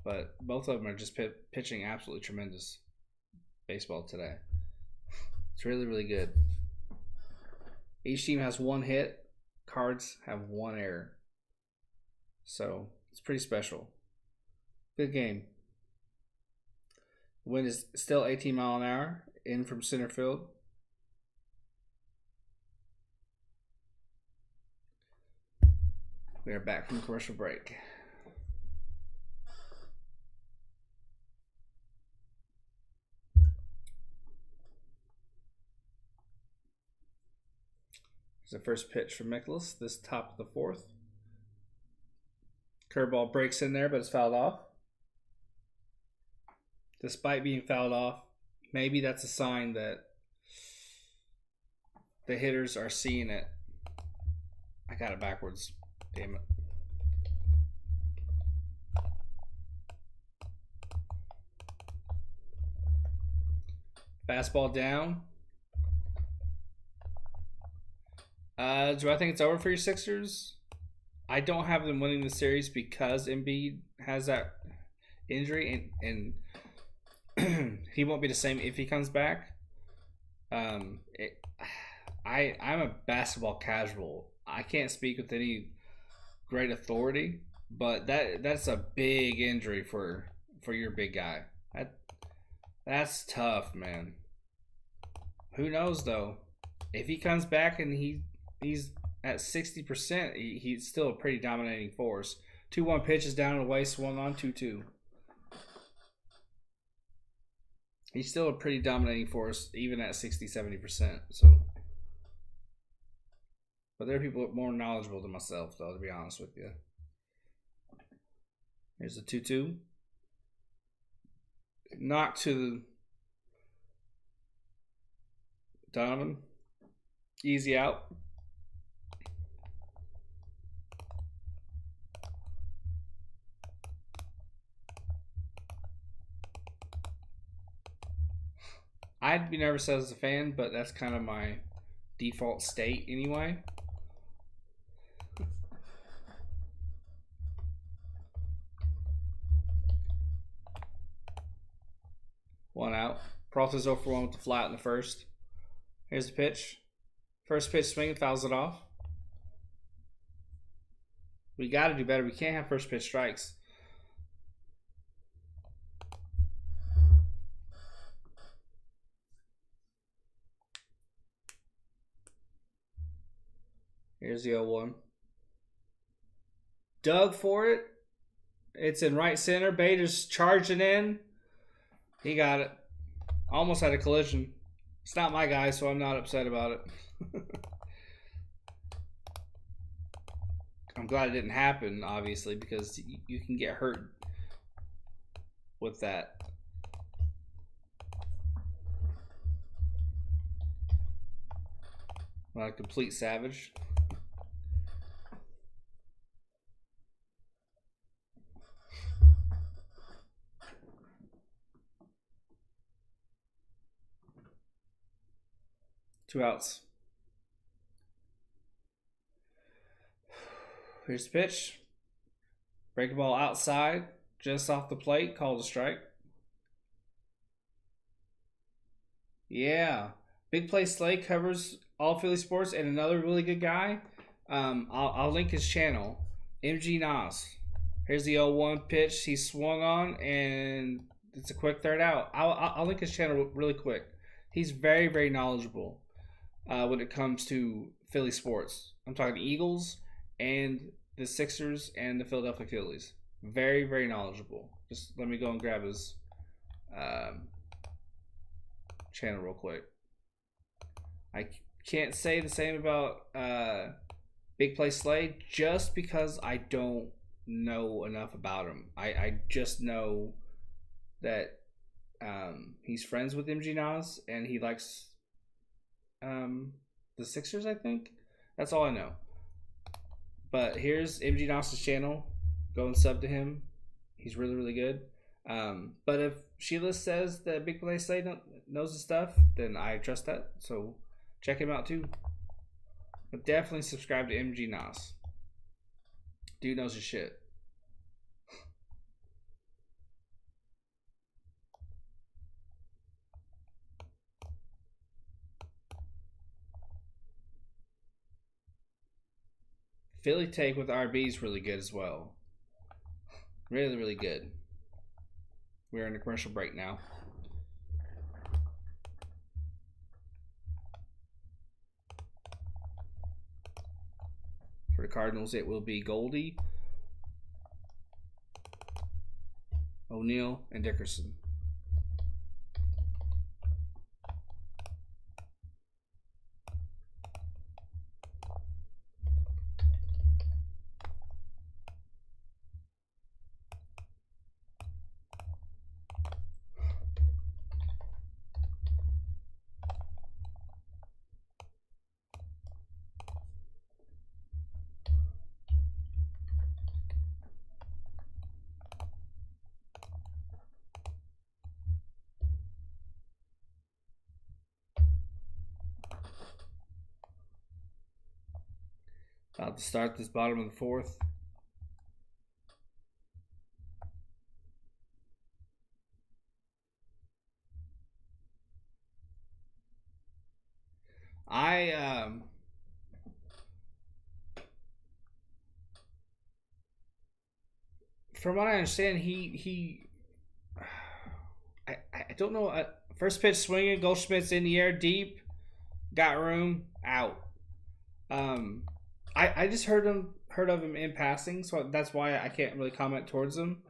But both of them are just pitching absolutely tremendous. baseball today. It's really, really good. Each team has one hit. Cards have one error. So it's pretty special. Good game. Wind is still 18 mile an hour in from center field. We are back from commercial break. Here's the first pitch from Mikolas, this top of the fourth. Curveball breaks in there, but it's fouled off. Despite being fouled off, maybe that's a sign that the hitters are seeing it. I got it backwards. Damn it. Fastball down. Do I think it's over for your Sixers? I don't have them winning the series because Embiid has that injury, and he won't be the same if he comes back. I'm a basketball casual. I can't speak with any great authority, but that's a big injury for your big guy. That's tough, man. Who knows though? If he comes back and he's at 60%, he's still a pretty dominating force. 2-1 pitch is down and away, swung on 2-2. He's still a pretty dominating force, even at 60-70%. So, but there are people more knowledgeable than myself, though, to be honest with you. Here's the 2-2. Knock to Donovan. Easy out. I'd be nervous as a fan, but that's kind of my default state anyway. One out. Peralta's 0 for 1 with the flat in the first. Here's the pitch. First pitch swinging, fouls it off. We got to do better. We can't have first pitch strikes. Here's the 0-1. Dug for it. It's in right center. Bader's charging in. He got it. Almost had a collision. It's not my guy, so I'm not upset about it. I'm glad it didn't happen, obviously, because you can get hurt with that. Not a complete savage. Two outs. Here's the pitch. Breaking ball outside, just off the plate, called a strike. Yeah. Big Play Slay covers all Philly sports, and another really good guy. I'll link his channel. MG Nas. Here's the 0-1 pitch he swung on, and it's a quick third out. I'll link his channel really quick. He's very, very knowledgeable when it comes to Philly sports. I'm talking Eagles and the Sixers and the Philadelphia Phillies. Very, very knowledgeable. Just let me go and grab his channel real quick. I can't say the same about Big Play Slay just because I don't know enough about him. I just know that he's friends with MG Nas and he likes the Sixers, I think. That's all I know. But here's MG Nas's channel. Go and sub to him. He's really, really good. But if Sheila says that Big Play Slay knows his stuff, then I trust that. So check him out too. But definitely subscribe to MG Nas. Dude knows his shit. Philly take with RB is really good as well. Really, really good. We're in a commercial break now. For the Cardinals, it will be Goldie, O'Neill, and Dickerson. About to start this bottom of the fourth. From what I understand, I don't know. First pitch swinging, Goldschmidt's in the air, deep, got room, out. I just heard of him in passing, so that's why I can't really comment towards him.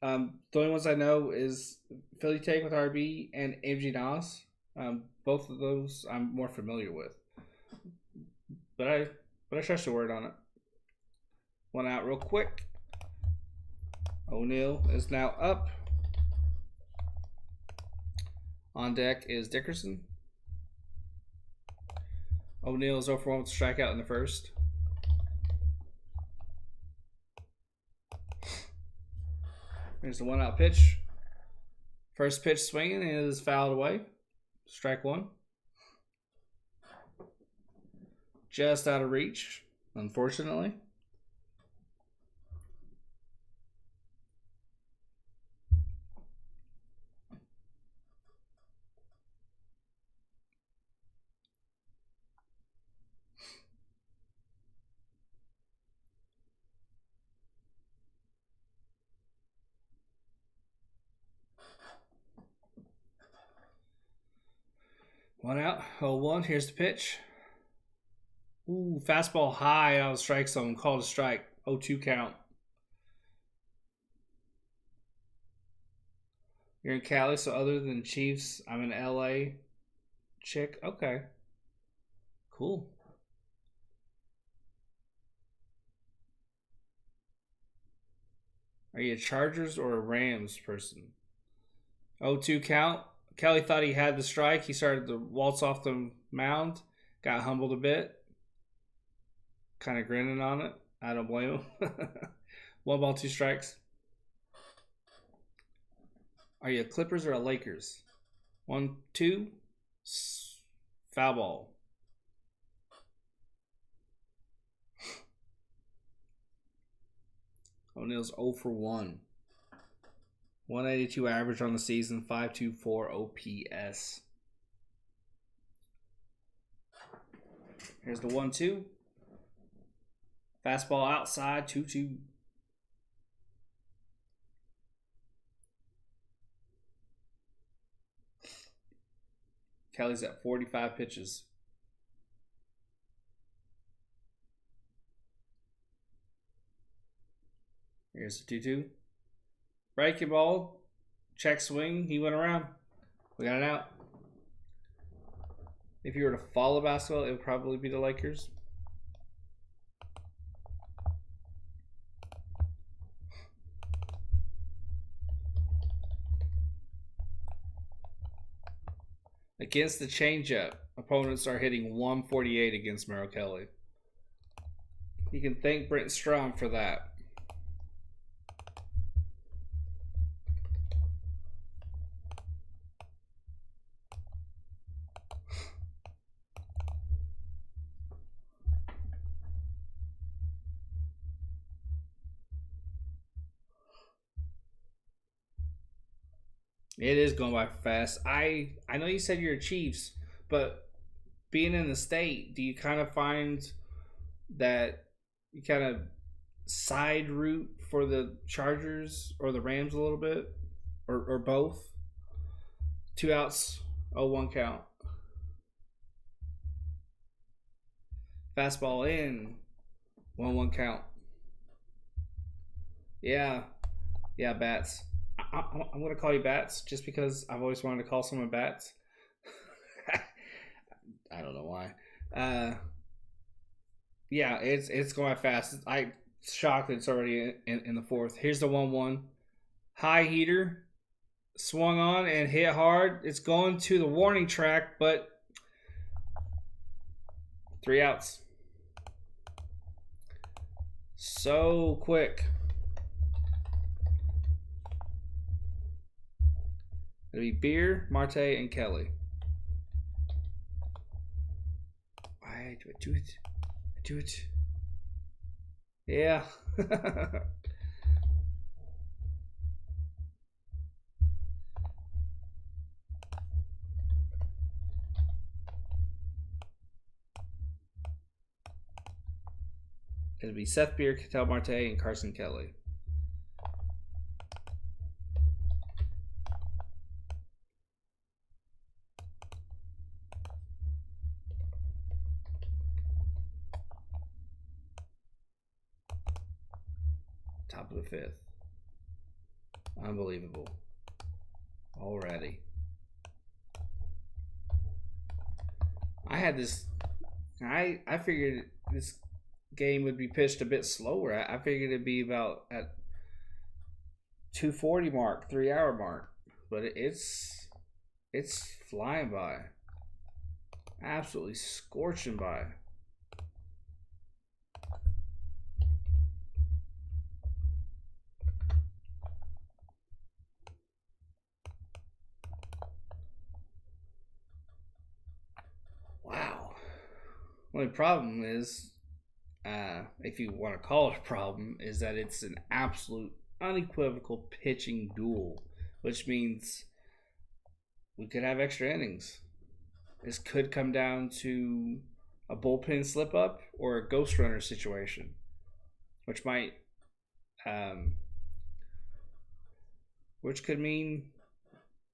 The only ones I know is Philly Take with RB and MG Nas. Both of those I'm more familiar with, but I trust your word on it. One out real quick. O'Neill is now up. On deck is Dickerson. O'Neill is 0 for 1 with a strikeout in the first. Here's the 1 out pitch. First pitch swinging is fouled away. Strike 1. Just out of reach, unfortunately. One out, 0-1. Here's the pitch. Ooh, fastball high out of the strike zone. Called a strike. 0-2 count. You're in Cali, so other than Chiefs, I'm in LA. Chick. Okay. Cool. Are you a Chargers or a Rams person? 0-2 count. Kelly thought he had the strike. He started to waltz off the mound. Got humbled a bit. Kind of grinning on it. I don't blame him. 1 ball, 2 strikes. Are you a Clippers or a Lakers? 1-2. Foul ball. O'Neill's 0 for 1. 182 average on the season, 524 OPS. Here's the 1-2. Fastball outside, 2-2. Kelly's at 45 pitches. Here's the 2-2. Breaking ball. Check swing. He went around. We got it out. If you were to follow basketball, it would probably be the Lakers. Against the changeup, opponents are hitting 148 against Merrill Kelly. You can thank Brent Strom for that. It is going by fast. I know you said you're a Chiefs, but being in the state, do you kind of find that you kind of side route for the Chargers or the Rams a little bit, or both. 2 outs, 0-1 count. Fastball in, 1-1 count. Yeah, Bats. I'm gonna call you Bats just because I've always wanted to call someone Bats. I don't know why. Yeah, it's going fast. I'm shocked that it's already in the fourth. Here's the 1-1. High heater. Swung on and hit hard. It's going to the warning track, but 3 outs. So quick. It'll be Beer, Marte, and Kelly. Why do I do it? I do it. Yeah. It'll be Seth Beer, Ketel Marte, and Carson Kelly. Top of the fifth. Unbelievable. Already. I had this. I figured this game would be pitched a bit slower. I figured it'd be about at 2:40 mark, 3 hour mark, but it's flying by, absolutely scorching by. Wow. Only problem is, if you want to call it a problem, is that it's an absolute unequivocal pitching duel, which means we could have extra innings. This could come down to a bullpen slip up or a ghost runner situation, which might, which could mean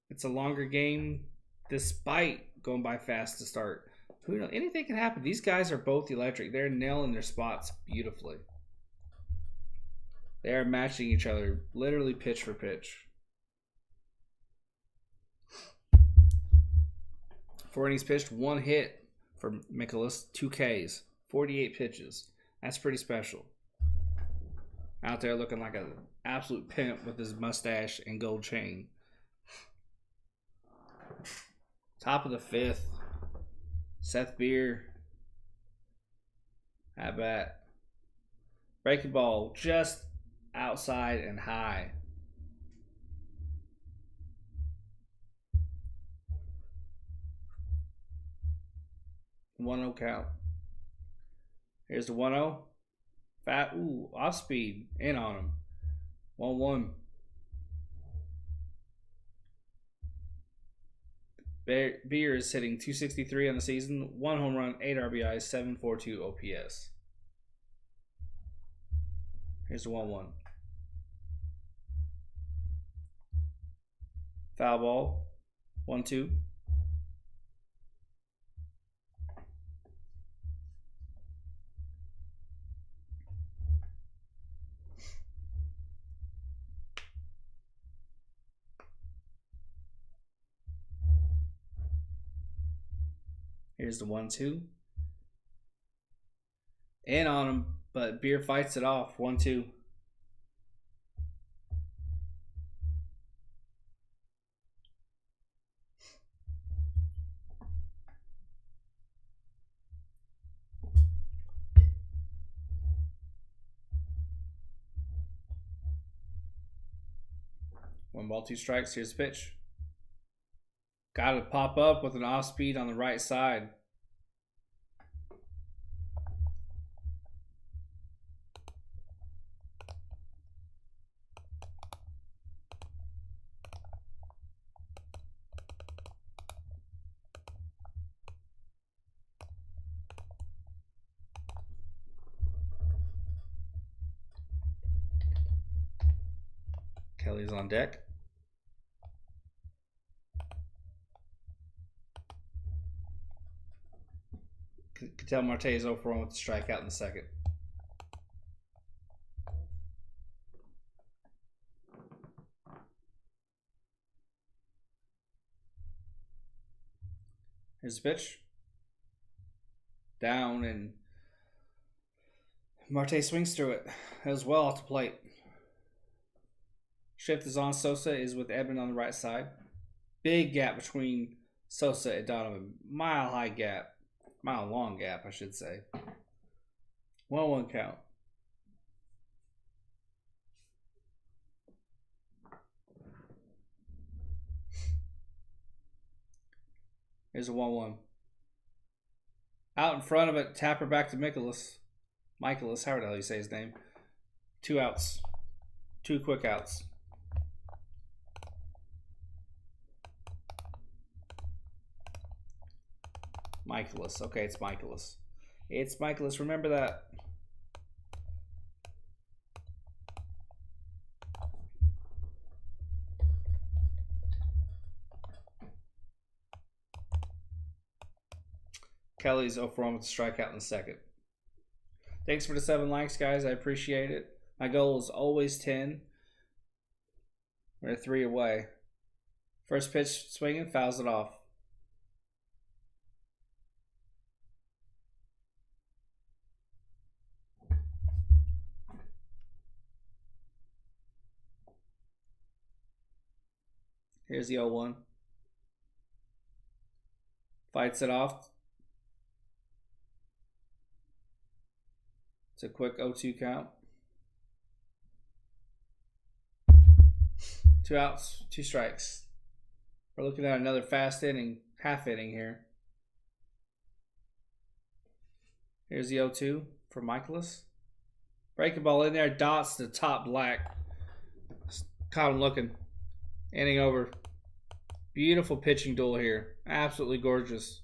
it's a longer game despite going by fast to start. Who knows? Anything can happen. These guys are both electric. They're nailing their spots beautifully. They are matching each other, literally pitch for pitch. 4 innings pitched, 1 hit for Mikolas, 2 Ks, 48 pitches. That's pretty special. Out there looking like an absolute pimp with his mustache and gold chain. Top of the fifth. Seth Beer. At bat. Breaking ball just outside and high. One 0 count. Here's the 1-0. Fat, off speed. In on him. 1-1. Beer is hitting .263 on the season, 1 home run, 8 RBIs, 7.42 OPS. Here's the 1-1. Foul ball. 1-2. Here's the 1-2. In on him, but Beer fights it off. 1-2. One ball, 2 strikes. Here's the pitch. Got to pop up with an off speed on the right side. Kelly's on deck. Ketel Marte is 0 for 1 with the strikeout in the second. Here's the pitch. Down, and Marte swings through it as well off the plate. Shift is on. Sosa is with Edman on the right side. Big gap between Sosa and Donovan. Mile-high gap. Mile-long gap, I should say. 1-1 count. Here's a 1-1. Out in front of it, tapper back to Michaelis. Michaelis, however the hell you say his name. 2 outs. 2 quick outs. Michaelis. Okay, it's Michaelis. It's Michaelis. Remember that. Kelly's 0 for 1 with the strikeout in the second. Thanks for the 7 likes, guys. I appreciate it. My goal is always 10. We're 3 away. First pitch swinging, fouls it off. Here's the 0-1. Fights it off. It's a quick 0-2 count. 2 outs, 2 strikes. We're looking at another fast inning, half inning here. Here's the 0-2 for Michaelis. Breaking ball in there, dots the top black. Caught him looking. Inning over. Beautiful pitching duel here. Absolutely gorgeous.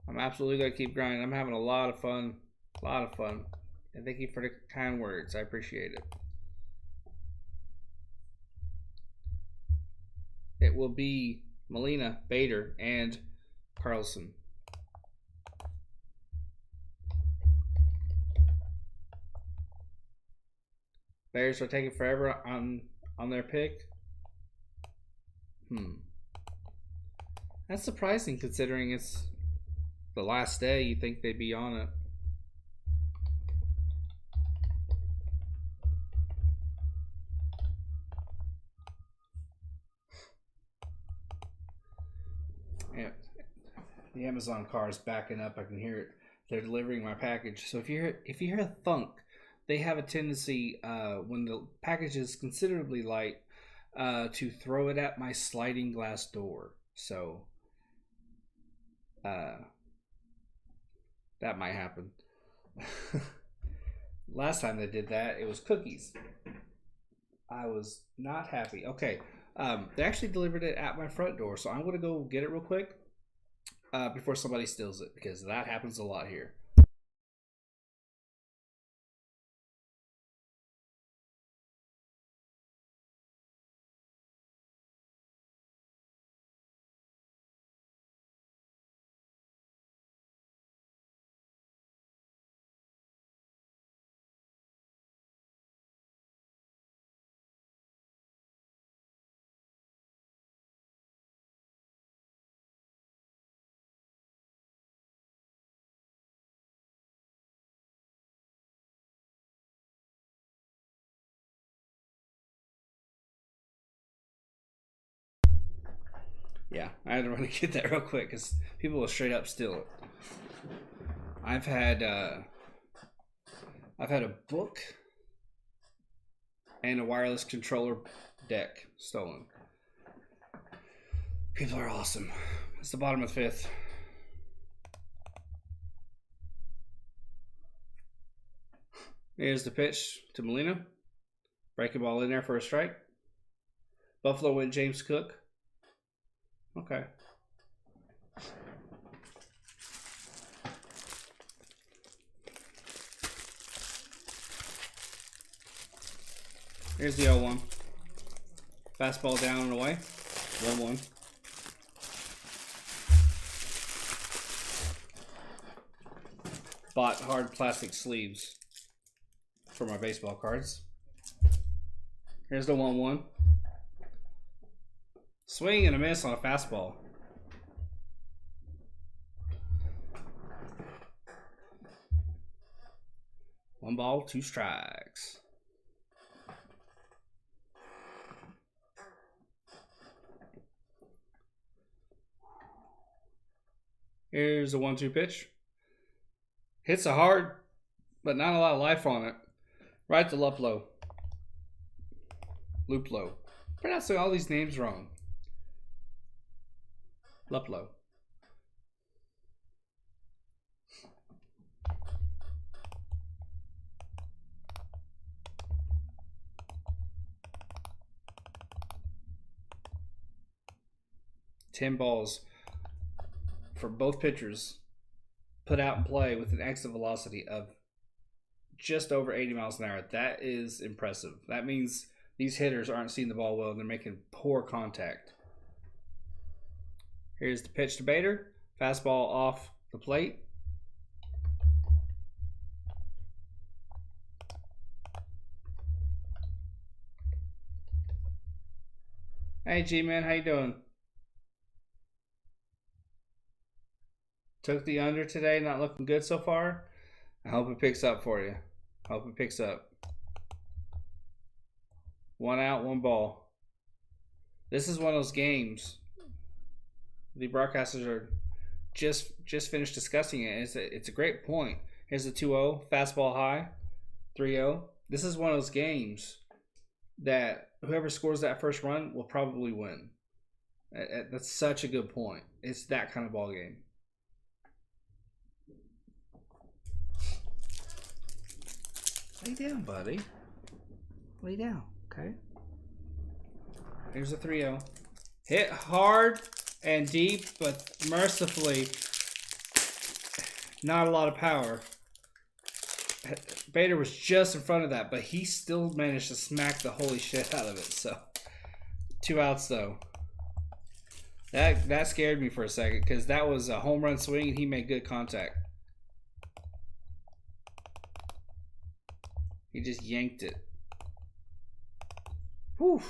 I'm absolutely going to keep grinding. I'm having a lot of fun. A lot of fun. And thank you for the kind words. I appreciate it. It will be Molina, Bader, and Carlson. Bears are taking forever on their pick. That's surprising considering it's the last day. You think they'd be on it. Yeah, the Amazon car is backing up. I can hear it. They're delivering my package. So if you hear a thunk, they have a tendency when the package is considerably light to throw it at my sliding glass door. So that might happen. Last time they did that, it was cookies. I was not happy. Okay, they actually delivered it at my front door, so I'm going to go get it real quick before somebody steals it, because that happens a lot here. Yeah, I had to run and get that real quick because people will straight up steal it. I've had a book and a wireless controller deck stolen. People are awesome. It's the bottom of the 5th. Here's the pitch to Molina. Breaking ball in there for a strike. Buffalo went James Cook. Okay. Here's the 0-1. Fastball down and away. 1-1. Bought hard plastic sleeves for my baseball cards. Here's the 1-1. Swing and a miss on a fastball. One ball, 2 strikes. Here's a 1-2 pitch. Hits a hard, but not a lot of life on it. Right to Luplo. Luplo. Pronouncing all these names wrong. Luplo. Ten balls for both pitchers put out and play with an exit velocity of just over 80 miles an hour. That is impressive. That means these hitters aren't seeing the ball well and they're making poor contact. Here's the pitch to Bader. Fastball off the plate. Hey G-Man, how you doing? Took the under today, not looking good so far. I hope it picks up for you. Hope it picks up. 1 out, 1 ball. This is one of those games. The broadcasters are just finished discussing it. It's a great point. Here's the 2-0, fastball high, 3-0. This is one of those games that whoever scores that first run will probably win. That's such a good point. It's that kind of ball game. Lay down, buddy. Lay down, okay? Here's a 3-0. Hit hard and deep, but mercifully, not a lot of power. Bader was just in front of that, but he still managed to smack the holy shit out of it. So, 2 outs though. That scared me for a second because that was a home run swing and he made good contact. He just yanked it. Whew.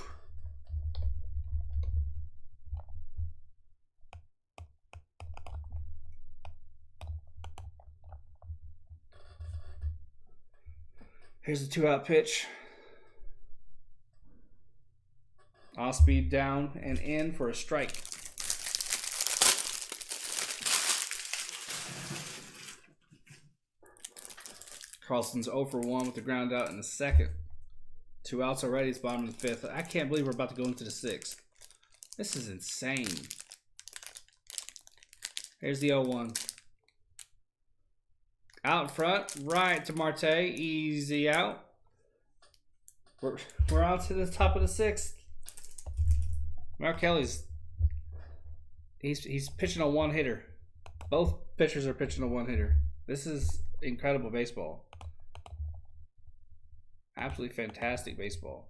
Here's a 2-out pitch. Off speed down and in for a strike. Carlson's 0 for 1 with the ground out in the second. 2 outs already. It's bottom of the 5th. I can't believe we're about to go into the 6th. This is insane. Here's the 0-1. Out in front, right to Marte. Easy out. We're on to the top of the 6th. Mark Kelly's he's pitching a 1-hitter. Both pitchers are pitching a 1-hitter. This is incredible baseball. Absolutely fantastic baseball.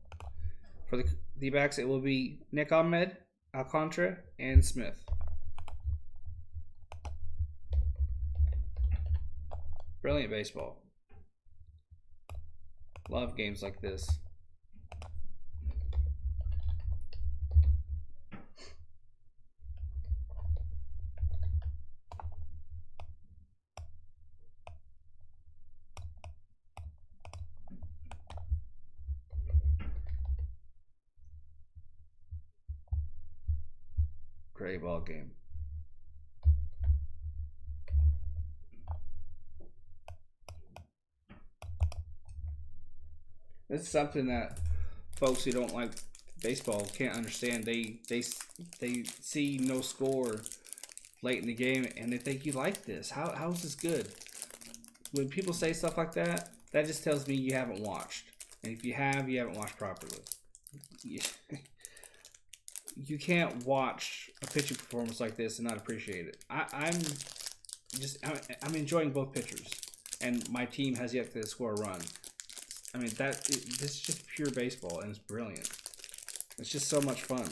For the D-backs, it will be Nick Ahmed, Alcantara, and Smith. Brilliant baseball. Love games like this. Great ball game. This is something that folks who don't like baseball can't understand. They see no score late in the game and they think you like this. How is this good? When people say stuff like that, that just tells me you haven't watched. And if you have, you haven't watched properly. You can't watch a pitching performance like this and not appreciate it. I'm enjoying both pitchers, and my team has yet to score a run. I mean, this is just pure baseball, and it's brilliant. It's just so much fun.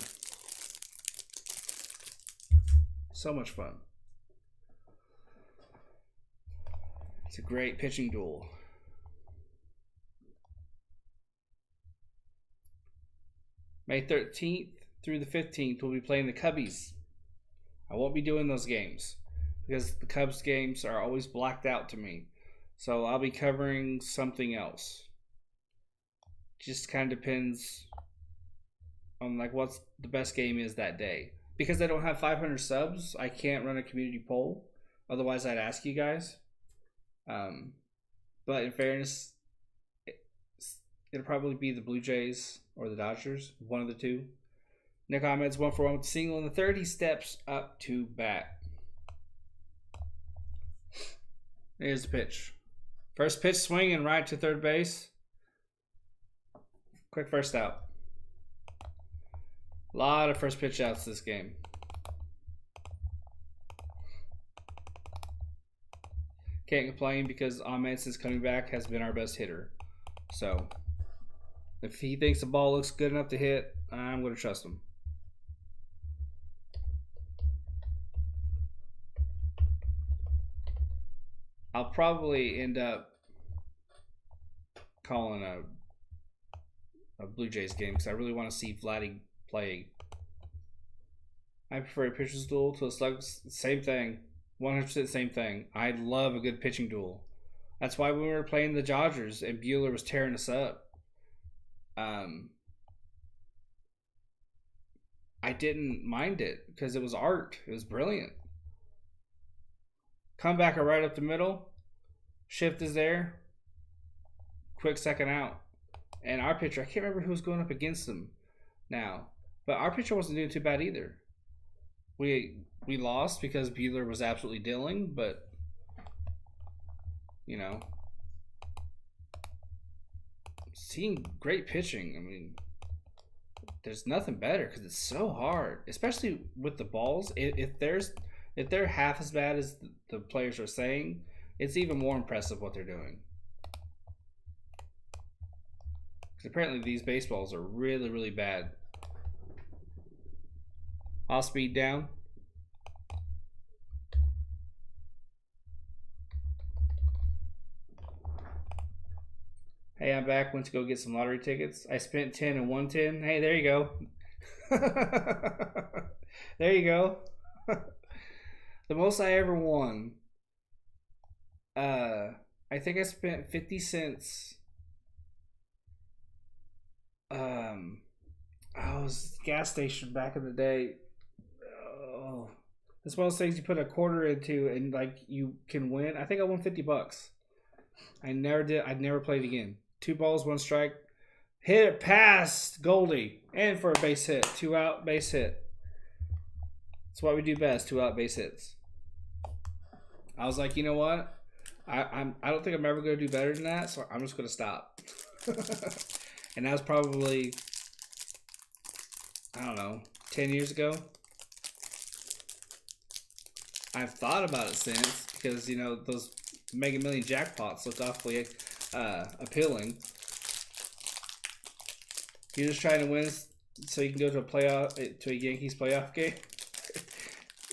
So much fun. It's a great pitching duel. May 13th through the 15th, we'll be playing the Cubbies. I won't be doing those games because the Cubs games are always blacked out to me. So I'll be covering something else. Just kind of depends on like what's the best game is that day. Because I don't have 500 subs, I can't run a community poll. Otherwise, I'd ask you guys. But in fairness, it'll probably be the Blue Jays or the Dodgers, one of the two. Nick Ahmed's 1-for-1 with the single in the third. He steps up to bat. Here's the pitch. First pitch swinging right to third base. Quick first out. A lot of first pitch outs this game. Can't complain because Ahmed, since coming back, has been our best hitter. So, if he thinks the ball looks good enough to hit, I'm going to trust him. I'll probably end up calling a Blue Jays game because I really want to see Vladdy play. I prefer a pitcher's duel to a slugs. Same thing. 100% same thing. I love a good pitching duel. That's why when we were playing the Dodgers and Bueller was tearing us up, I didn't mind it because it was art. It was brilliant. Comebacker right up the middle. Shift is there. Quick second out. And our pitcher, I can't remember who was going up against him now, but our pitcher wasn't doing too bad either. We lost because Bueller was absolutely dealing, but you know, seeing great pitching. I mean, there's nothing better because it's so hard, especially with the balls. If they're half as bad as the players are saying, it's even more impressive what they're doing. Because apparently these baseballs are really, really bad. Off speed down. Hey, I'm back. Went to go get some lottery tickets. I spent 10 and won 10. Hey, there you go. There you go. The most I ever won. I think I spent 50 cents. I was gas station back in the day. Oh, it's one of those things you put a quarter into and like you can win. I think I won $50. I never did. I'd never played again. 2 balls, 1 strike. Hit it past Goldie and for a base hit. 2 out, base hit. That's what we do best. 2 out, base hits. I was like, you know what? I don't think I'm ever going to do better than that, so I'm just going to stop. And that was probably, I don't know, 10 years ago. I've thought about it since because, you know, those Mega Million jackpots looked awfully appealing. You're just trying to win so you can go to a Yankees playoff game.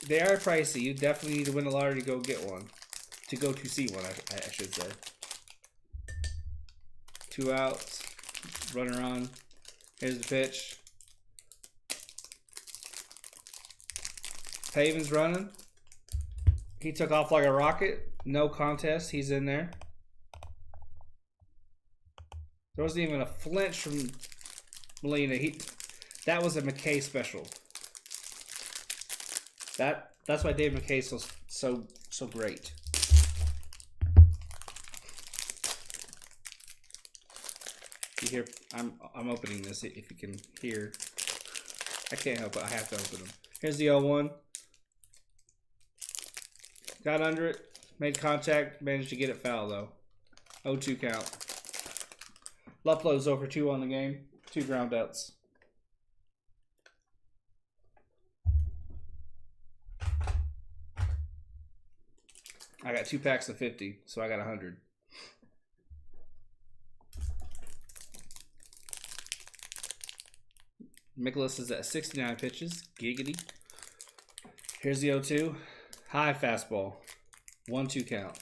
They are pricey. You definitely need to win a lottery to go get one. To go to see one, I should say. 2 outs. Runner on. Here's the pitch. Pavin's running. He took off like a rocket. No contest. He's in there. There wasn't even a flinch from Molina. That was a McKay special. That's why Dave McKay's so great. You hear? I'm opening this. If you can hear, I can't help it. I have to open them. Here's the 0-1. Got under it. Made contact. Managed to get it foul though. 0-2 count. Luplo's over 2 on the game. 2 ground outs. I got 2 packs of 50, so I got 100. Nicholas is at 69 pitches. Giggity. Here's the 0-2. High fastball. 1-2 count.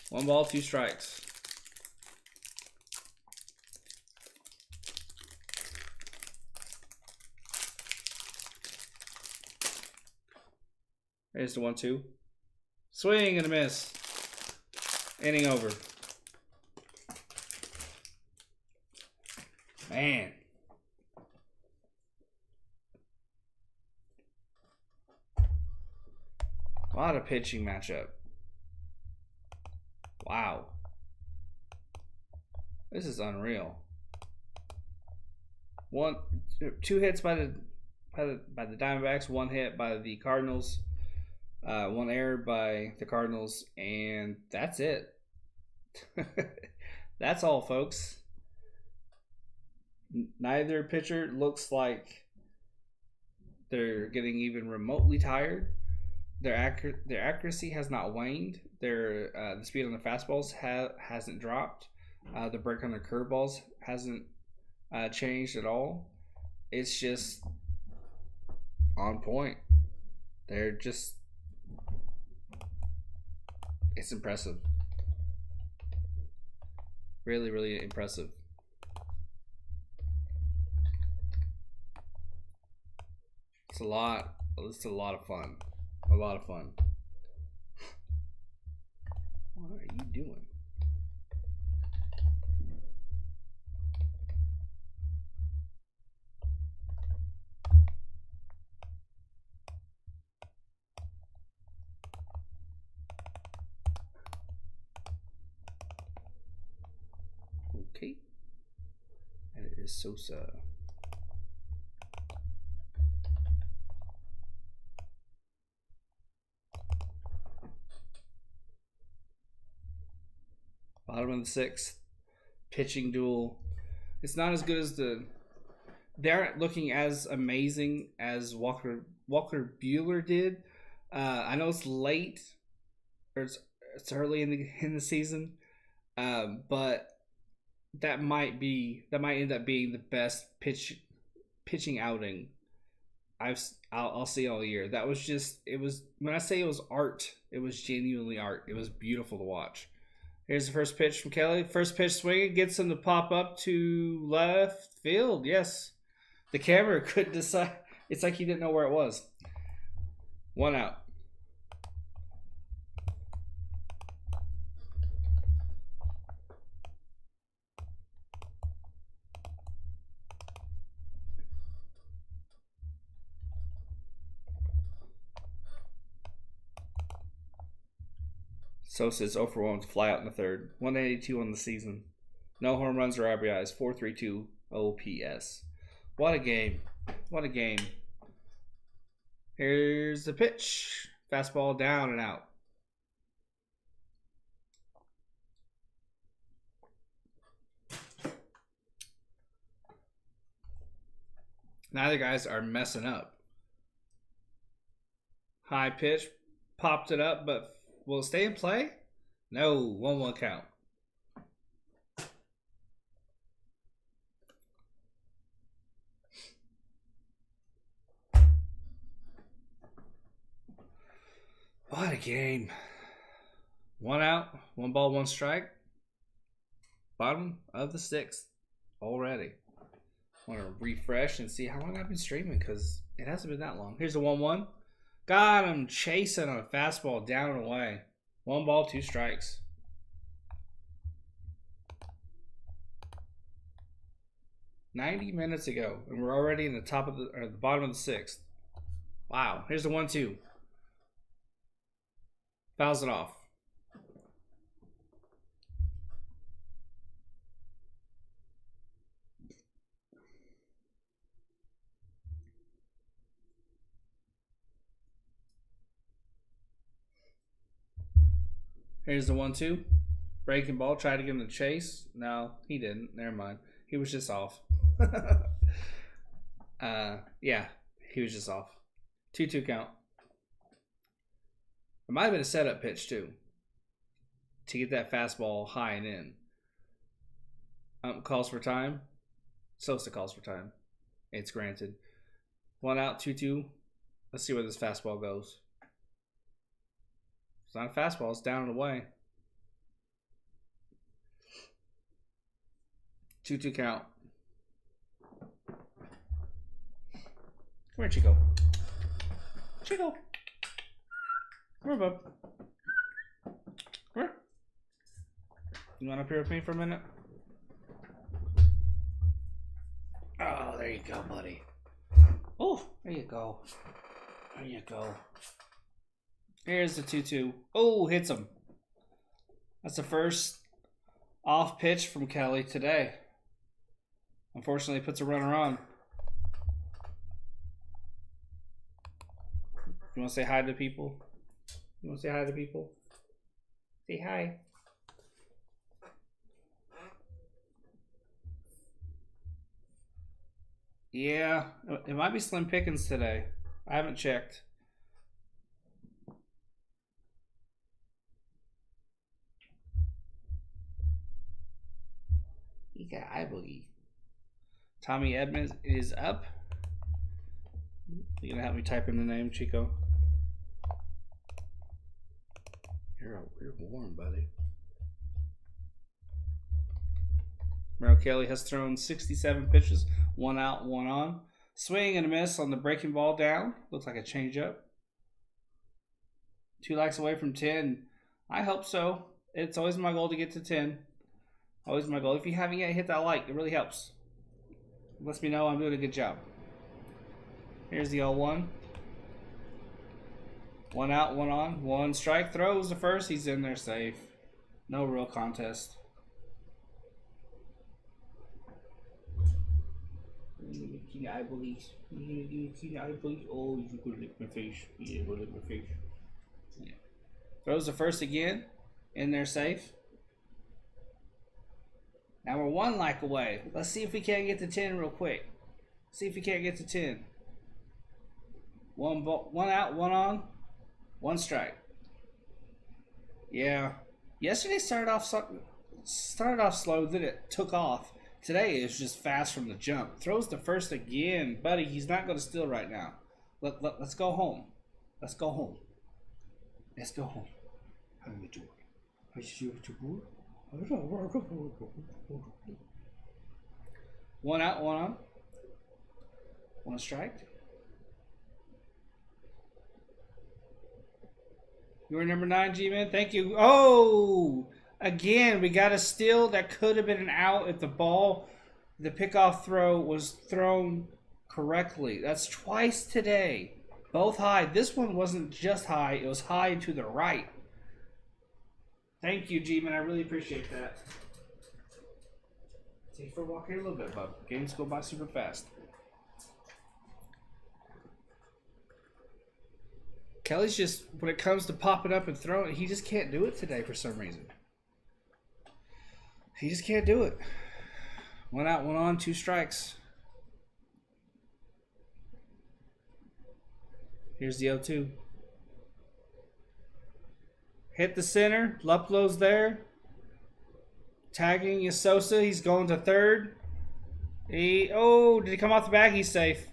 One ball, 2 strikes. There's the 1-2. Swing and a miss. Inning over. Man. A lot of pitching matchup. Wow. This is unreal. 2 hits by the Diamondbacks, 1 hit by the Cardinals, 1 error by the Cardinals, and that's it. That's all, folks. Neither pitcher looks like they're getting even remotely tired. Their accuracy has not waned. The speed on the fastballs hasn't dropped. The break on the curveballs hasn't changed at all. It's just on point. It's impressive. Really, really impressive. It's a lot of fun. A lot of fun. What are you doing? Okay. And it is Sosa. Bottom of the 6th, pitching duel. It's not as good as they aren't looking as amazing as Walker Buehler did. I know it's late, or it's early in the season, but that might end up being the best pitching outing I'll see all year. That was when I say it was art, it was genuinely art. It was beautiful to watch. Here's the first pitch from Kelly. First pitch swinging, gets him to pop up to left field. Yes. The camera couldn't decide. It's like he didn't know where it was. 1 out. Sosa's 0 for 1 with a fly out in the 3rd. 182 on the season. No home runs or RBIs. 4.32 OPS. What a game. What a game. Here's the pitch. Fastball down and out. Neither guys are messing up. High pitch. Popped it up, but will it stay in play? No. 1-1 count. What a game. 1 out. 1 ball, 1 strike. Bottom of the 6th already. Want to refresh and see how long I've been streaming because it hasn't been that long. Here's a 1-1. Got him chasing on a fastball down and away. 1 ball, 2 strikes. $90 minutes ago, and we're already in the bottom of the 6th. Wow. Here's the 1-2. Fouls it off. Here's the 1-2. Breaking ball. Tried to give him a chase. No, he didn't. Never mind. He was just off. Yeah, he was just off. 2-2 count. It might have been a setup pitch too, to get that fastball high and in. Calls for time. Sosa calls for time. It's granted. 1 out, 2-2. Let's see where this fastball goes. It's not a fastball. It's down and away. 2-2 count. Come here, Chico. Chico. Come here, bub. Come here. You want up here with me for a minute? Oh, there you go, buddy. Oh, there you go. There you go. Here's the 2-2. Oh, hits him. That's the first off pitch from Kelly today. Unfortunately, puts a runner on. You want to say hi to people? You want to say hi to people? Say hi. Yeah, it might be slim pickings today. I haven't checked. You got eye boogie. Tommy Edmonds is up. You gonna help me type in the name, Chico? You're warm, buddy. Merrill Kelly has thrown 67 pitches, 1 out, 1 on. Swing and a miss on the breaking ball down. Looks like a changeup. 2 likes away from 10. I hope so. It's always my goal to get to 10. Always my goal. If you haven't yet hit that like, it really helps. It lets me know I'm doing a good job. Here's the 0-1. 1 out, 1 on. 1 strike. Throws the first. He's in there safe. No real contest. I believe. Oh, you could lick my face. Yeah, go lick my face. Yeah. Throws the first again. In there safe. Now we're 1 like away. Let's see if we can't get to 10 real quick. See if we can't get to 10. 1 out, 1 on, 1 strike. Yeah. Yesterday started off slow, then it took off. Today is just fast from the jump. Throws the first again. Buddy, he's not going to steal right now. Let's go home. Let's go home. Let's go home. How you doing? Are you doing? 1 out, 1 on. 1 strike. You're number 9, G-Man. Thank you. Oh! Again, we got a steal. That could have been an out if the pickoff throw was thrown correctly. That's twice today. Both high. This one wasn't just high. It was high to the right. Thank you, G-Man. I really appreciate that. Take you for a walk here a little bit, bub. Games go by super fast. Kelly's just, when it comes to popping up and throwing, he just can't do it today for some reason. He just can't do it. 1 out, 1 on, 2 strikes. Here's the 0-2. Hit the center. Luplow's there. Tagging is Sosa. He's going to third. Did he come off the bag? He's safe.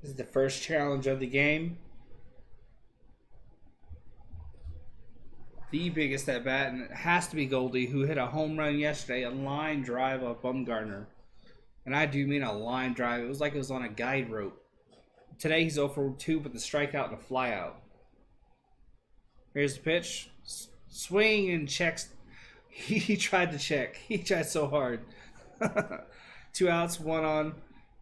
This is the first challenge of the game. The biggest at bat, and it has to be Goldie, who hit a home run yesterday, a line drive of Bumgarner. And I do mean a line drive. It was like it was on a guide rope. Today he's 0 for 2 with the strikeout and a flyout. Here's the pitch. Swing and checks. He tried to check. He tried so hard. 2 outs, 1 on,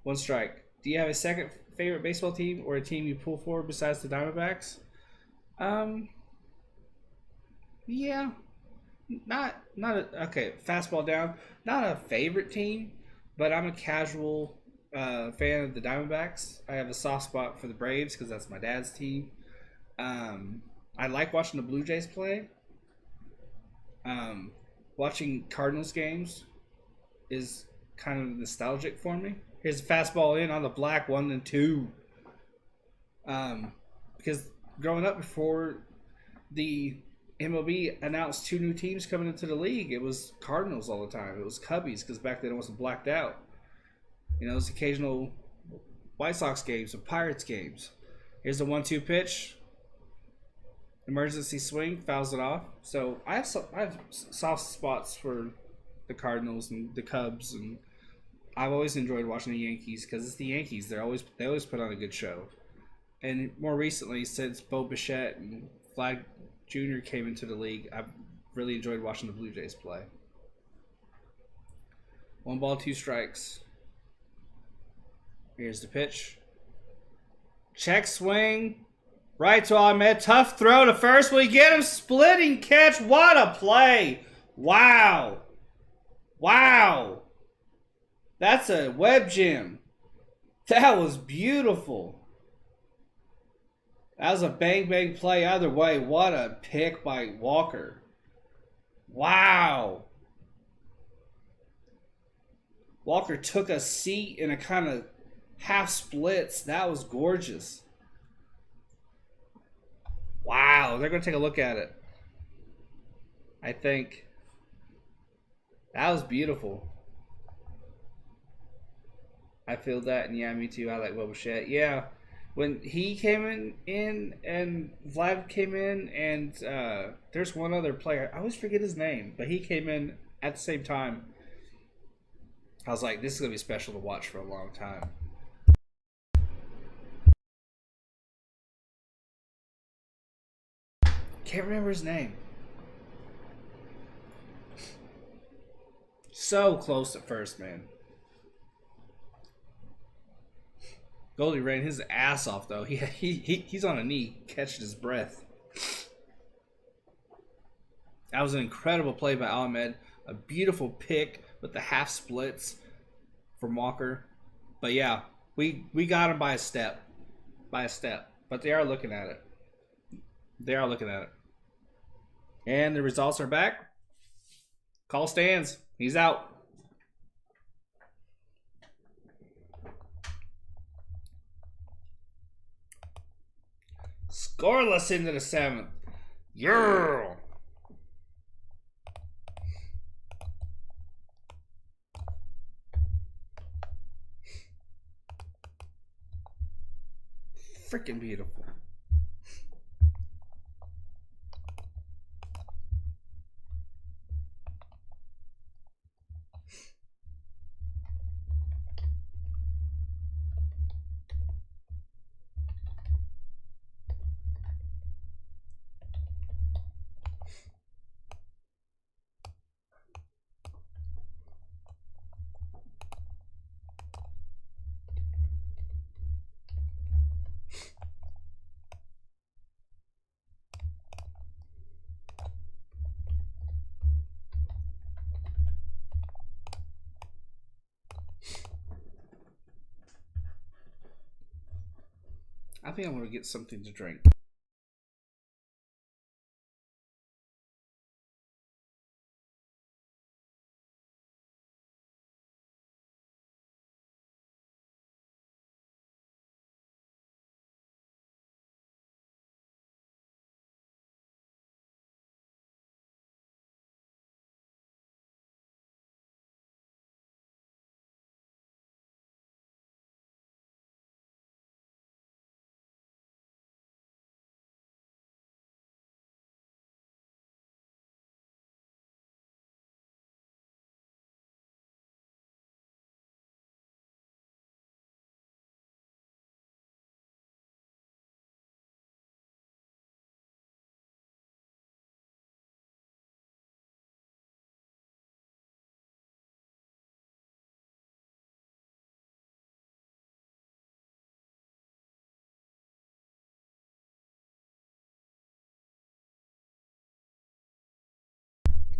1 strike. Do you have a second favorite baseball team or a team you pull for besides the Diamondbacks? Yeah. Okay, fastball down. Not a favorite team, but I'm a casual fan of the Diamondbacks. I have a soft spot for the Braves because that's my dad's team. I like watching the Blue Jays play. Um, Watching Cardinals games is kind of nostalgic for me. Here's a fastball in on the black, 1-2. Because growing up before the MLB announced two new teams coming into the league, it was Cardinals all the time. It was Cubbies because back then it wasn't blacked out. You know, those occasional White Sox games or Pirates games. Here's a 1-2 pitch. Emergency swing, fouls it off. So I have soft spots for the Cardinals and the Cubs, and I've always enjoyed watching the Yankees because it's the Yankees. They always put on a good show. And more recently, since Bo Bichette and Vlad Jr. came into the league, I've really enjoyed watching the Blue Jays play. 1-2 strikes. Here's the pitch. Check swing. Right to Ahmed. Tough throw to first. Will he get him? Splitting catch. What a play. Wow. Wow. That's a web gem. That was beautiful. That was a bang play either way. What a pick by Walker. Wow. Walker took a seat in a kind of half splits. That was gorgeous. Wow, they're going to take a look at it. I think that was beautiful. I feel that, and yeah, me too. I like Boba Fett. Yeah, when he came in and Vlad came in, and there's one other player. I always forget his name, but he came in at the same time. I was like, this is going to be special to watch for a long time. Can't remember his name. So close at first, man. Goldie ran his ass off, though. He's on a knee, catching his breath. That was an incredible play by Ahmed. A beautiful pick with the half splits from Walker. But yeah, we got him by a step. By a step. But they are looking at it. They are looking at it. And the results are back. Call stands. He's out. Scoreless into the 7th. Yeah. Freaking beautiful. I think I'm going to get something to drink.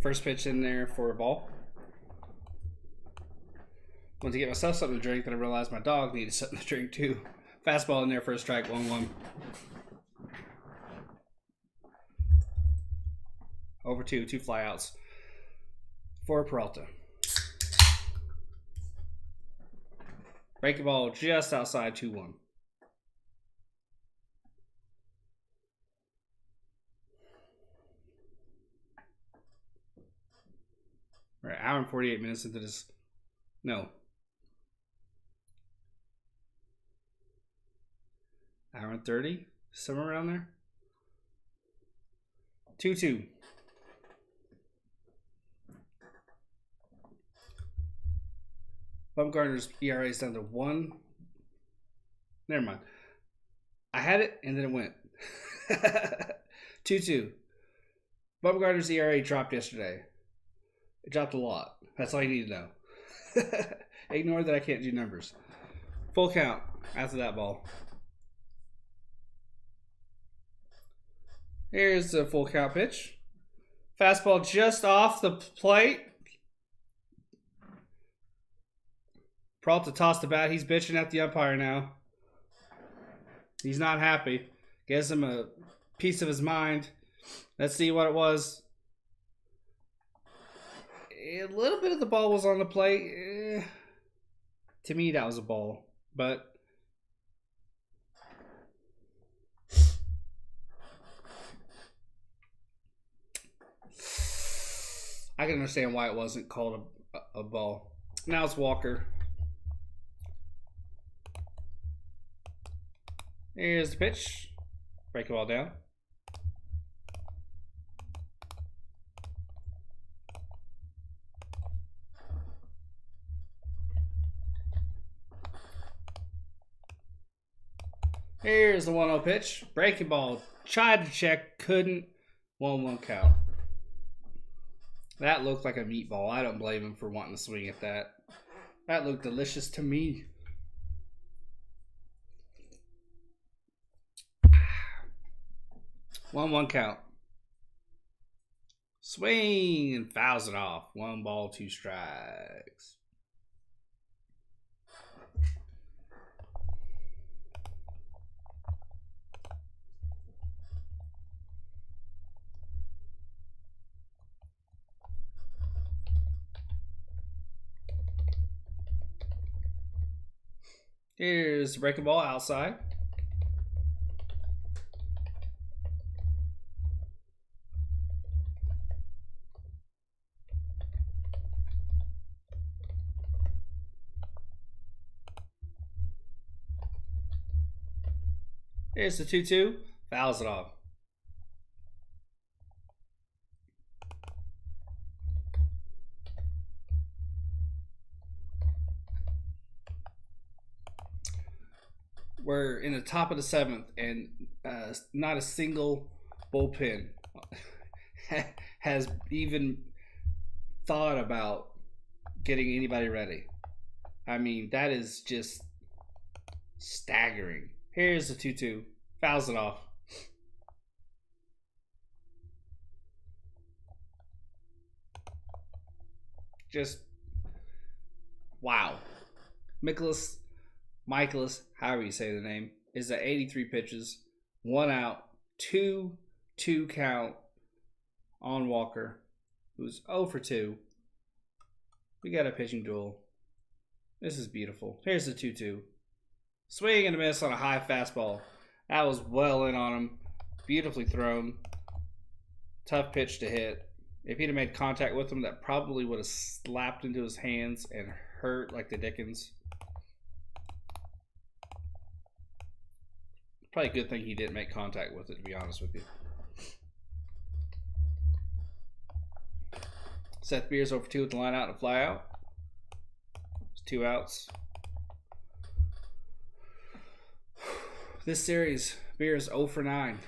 First pitch in there for a ball. Went to get myself something to drink, then I realized my dog needed something to drink too. Fastball in there for a strike, 1-1. Over 2 flyouts for Peralta. Breaking ball just outside 2-1. We're an hour and 48 minutes into this. No. Hour and 30? Somewhere around there? 2-2. Bumgarner's ERA is down to 1. Never mind. I had it and then it went. 2-2. Bumgarner's ERA dropped yesterday. It dropped a lot. That's all you need to know. Ignore that I can't do numbers. Full count after that ball. Here's the full count pitch. Fastball just off the plate. Peralta tossed the bat. He's bitching at the umpire now. He's not happy. Gives him a piece of his mind. Let's see what it was. A little bit of the ball was on the plate. To me, that was a ball. But I can understand why it wasn't called a ball. Now it's Walker. Here's the pitch. Break the ball down. Here's the 1-0 pitch. Breaking ball. Tried to check. Couldn't. 1-1 count. That looked like a meatball. I don't blame him for wanting to swing at that. That looked delicious to me. One count. Swing and fouls it off. 1 ball, 2 strikes. Here's the breaking ball outside. Here's the 2-2. Fouls it off. We're in the top of the 7th, and not a single bullpen has even thought about getting anybody ready. I mean, that is just staggering. Here's the 2-2. Fouls it off. Just wow. Michaelis, however you say the name, is at 83 pitches, 1 out, 2 count on Walker, who's 0 for 2. We got a pitching duel. This is beautiful. Here's the 2-2. Swing and a miss on a high fastball. That was well in on him. Beautifully thrown. Tough pitch to hit. If he'd have made contact with him, that probably would have slapped into his hands and hurt like the dickens. Probably a good thing he didn't make contact with it, to be honest with you. Seth Beers over 2 with the line out and a fly out. It's 2 outs. This series, Beers 0 for 9.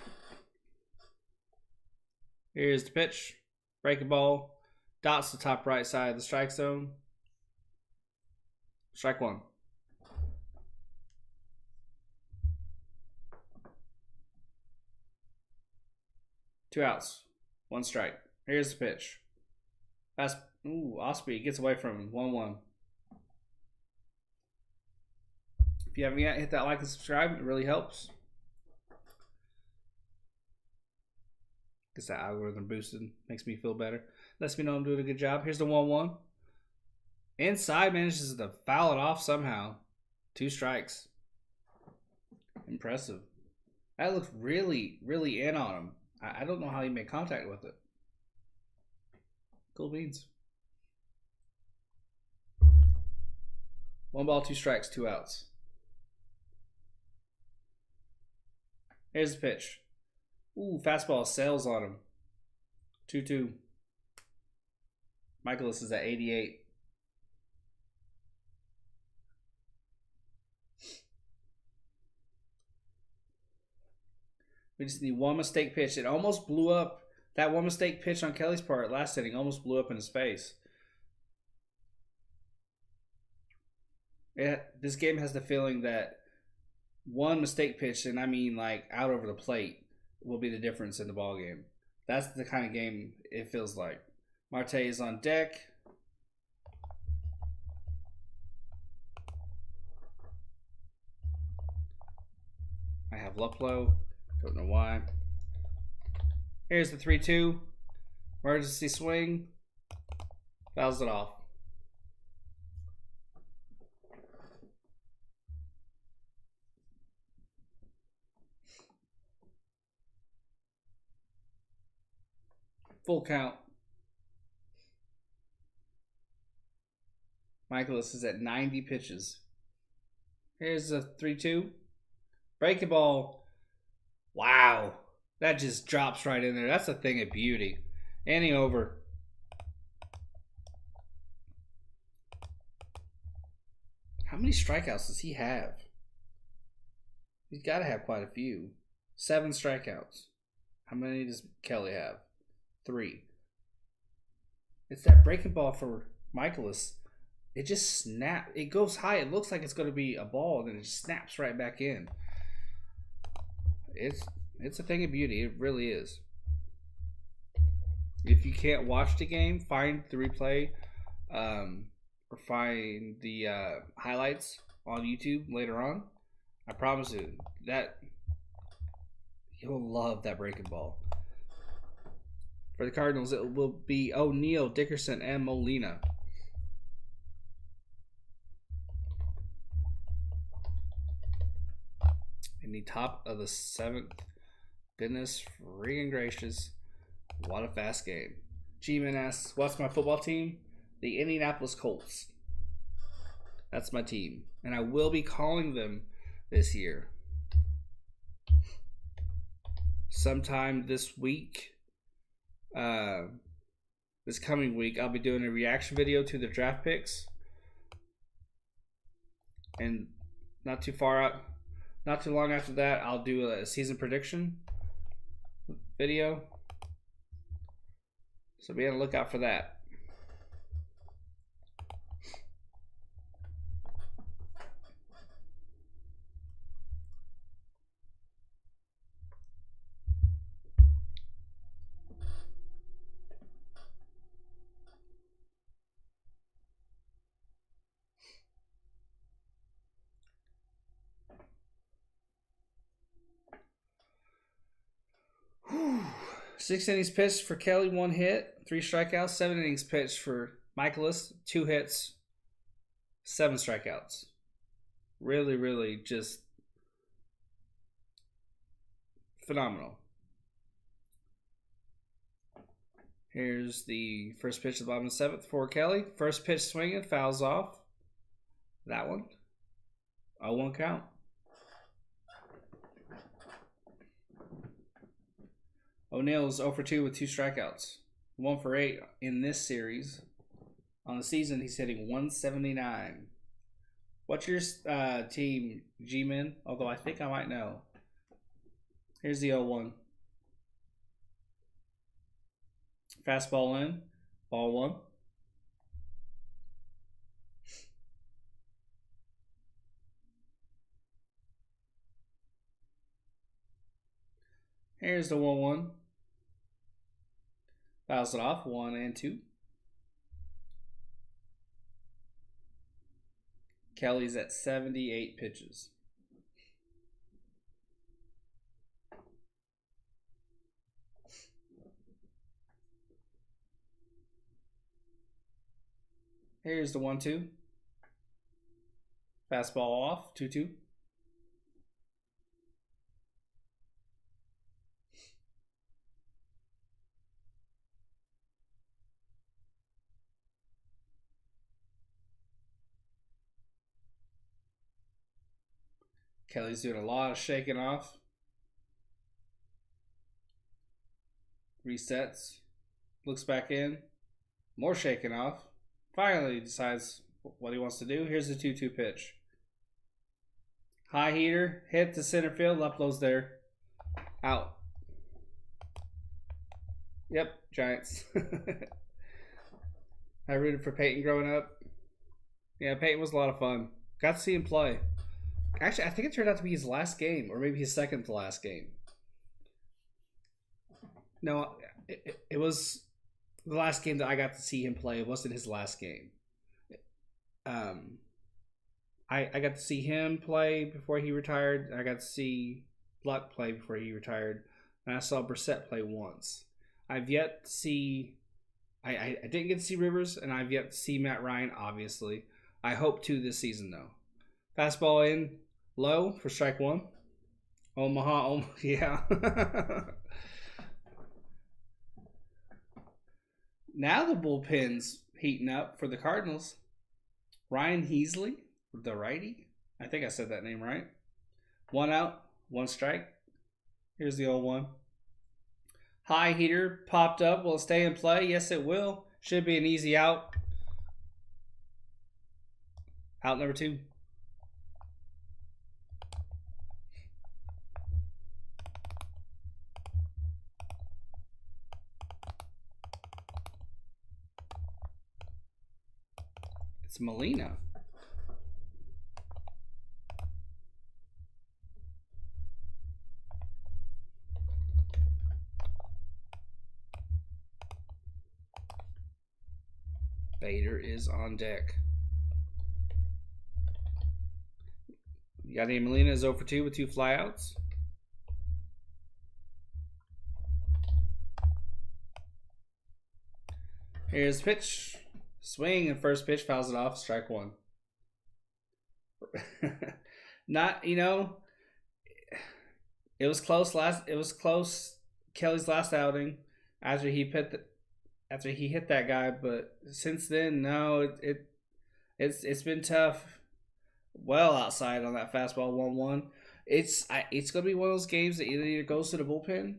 Here's the pitch. Breaking ball. Dots the top right side of the strike zone. Strike 1. Two outs. 1 strike. Here's the pitch. Osprey gets away from him. 1-1. If you haven't yet, hit that like and subscribe. It really helps. Gets that algorithm boosted. Makes me feel better. Lets me know I'm doing a good job. Here's the 1-1. Inside manages to foul it off somehow. 2 strikes. Impressive. That looks really, really in on him. I don't know how he made contact with it. Cool beans. 1 ball, 2 strikes, 2 outs. Here's the pitch. Ooh, fastball sails on him. 2-2. Michaelis is at 88. We just need 1 mistake pitch. It almost blew up. That 1 mistake pitch on Kelly's part last inning almost blew up in his face. This game has the feeling that 1 mistake pitch, and I mean like out over the plate, will be the difference in the ball game. That's the kind of game it feels like. Marte is on deck. I have Luplow. Don't know why. Here's the 3-2. Emergency swing. Fouls it off. Full count. Michaelis is at 90 pitches. Here's a 3-2. Breaking ball. Wow. That just drops right in there. That's a thing of beauty. Inning over. How many strikeouts does he have? He's got to have quite a few. 7 strikeouts. How many does Kelly have? 3. It's that breaking ball for Michaelis. It just snaps. It goes high. It looks like it's going to be a ball, and then it just snaps right back in. It's a thing of beauty. It really is. If you can't watch the game, find the replay or find the highlights on YouTube later on. I promise you that you'll love that breaking ball. For the Cardinals, it will be O'Neill, Dickerson, and Molina. In the top of the 7th. Goodness freaking gracious. What a fast game. G-Man asks, what's my football team? The Indianapolis Colts. That's my team. And I will be calling them this year. Sometime this week. This coming week, I'll be doing a reaction video to the draft picks. And not too long after that, I'll do a season prediction video. So be on the lookout for that. Whew. 6 innings pitched for Kelly, 1 hit, 3 strikeouts. 7 innings pitched for Michaelis, 2 hits, 7 strikeouts. Really, really just phenomenal. Here's the first pitch of the bottom of the 7th for Kelly. First pitch swinging, fouls off. That one. 0-1 count. O'Neill's 0 for 2 with 2 strikeouts. 1 for 8 in this series. On the season, he's hitting 179. What's your team, G-Men? Although I think I might know. Here's the 0-1. Fastball in. Ball 1. Here's the 1-1. Fouls it off. 1 and 2. Kelly's at 78 pitches. Here's the 1-2. Fastball off, 2-2. Kelly's doing a lot of shaking off. Resets. Looks back in. More shaking off. Finally decides what he wants to do. Here's the 2-2 pitch. High heater. Hit to center field. Left low's there. Out. Yep, Giants. I rooted for Peyton growing up. Yeah, Peyton was a lot of fun. Got to see him play. Actually, I think it turned out to be his last game, or maybe his second to last game. No, it was the last game that I got to see him play. It wasn't his last game. I got to see him play before he retired. I got to see Luck play before he retired, and I saw Brissett play once. I've yet to see. I didn't get to see Rivers, and I've yet to see Matt Ryan. Obviously, I hope to this season though. Fastball in. Low for strike one. Omaha, yeah. Now the bullpen's heating up for the Cardinals. Ryan Heasley, the righty. I think I said that name right. 1 out, 1 strike. Here's the 0-1. High heater popped up. Will it stay in play? Yes, it will. Should be an easy out. Out number 2. It's Molina. Bader is on deck. Yadier Molina is 0 for 2 with 2 flyouts. Here's the pitch. Swing and first pitch, fouls it off, strike 1. Not, it was close Kelly's last outing after he hit that guy, but since then, no, it's been tough. Well outside on that fastball 1-1. It's gonna be one of those games that either goes to the bullpen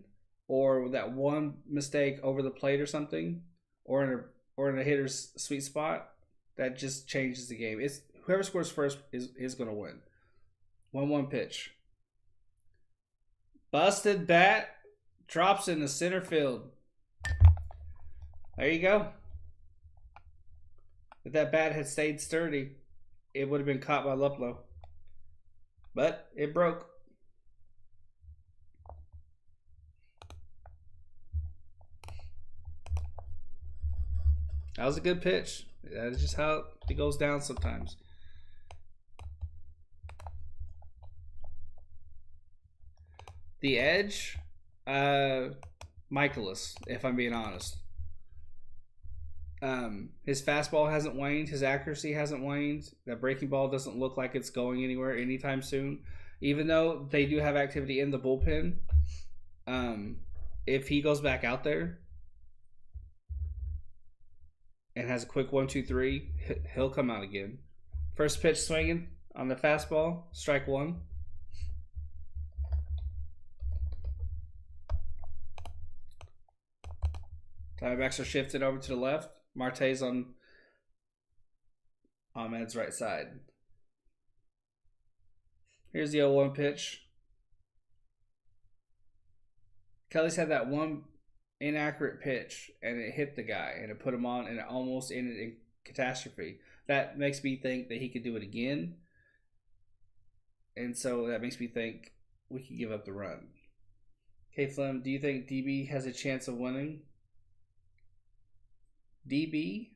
or that one mistake over the plate or something, or in a hitter's sweet spot that just changes the game. It's whoever scores first is gonna win. 1-1 pitch. Busted bat, drops in the center field. There you go. If that bat had stayed sturdy, it would have been caught by Luplow. But it broke. That was a good pitch. That is just how it goes down sometimes. The edge, Michaelis, if I'm being honest. His fastball hasn't waned. His accuracy hasn't waned. That breaking ball doesn't look like it's going anywhere anytime soon. Even though they do have activity in the bullpen, if he goes back out there and has a quick 1-2-3, he'll come out again. First pitch swinging on the fastball, strike 1. Diamondbacks are shifted over to the left. Marte's on Ahmed's right side. Here's the 0-1 pitch. Kelly's had that one inaccurate pitch, and it hit the guy, and it put him on, and it almost ended in catastrophe. That makes me think that he could do it again, and so that makes me think we could give up the run. Okay, Flem, do you think DB has a chance of winning? DB?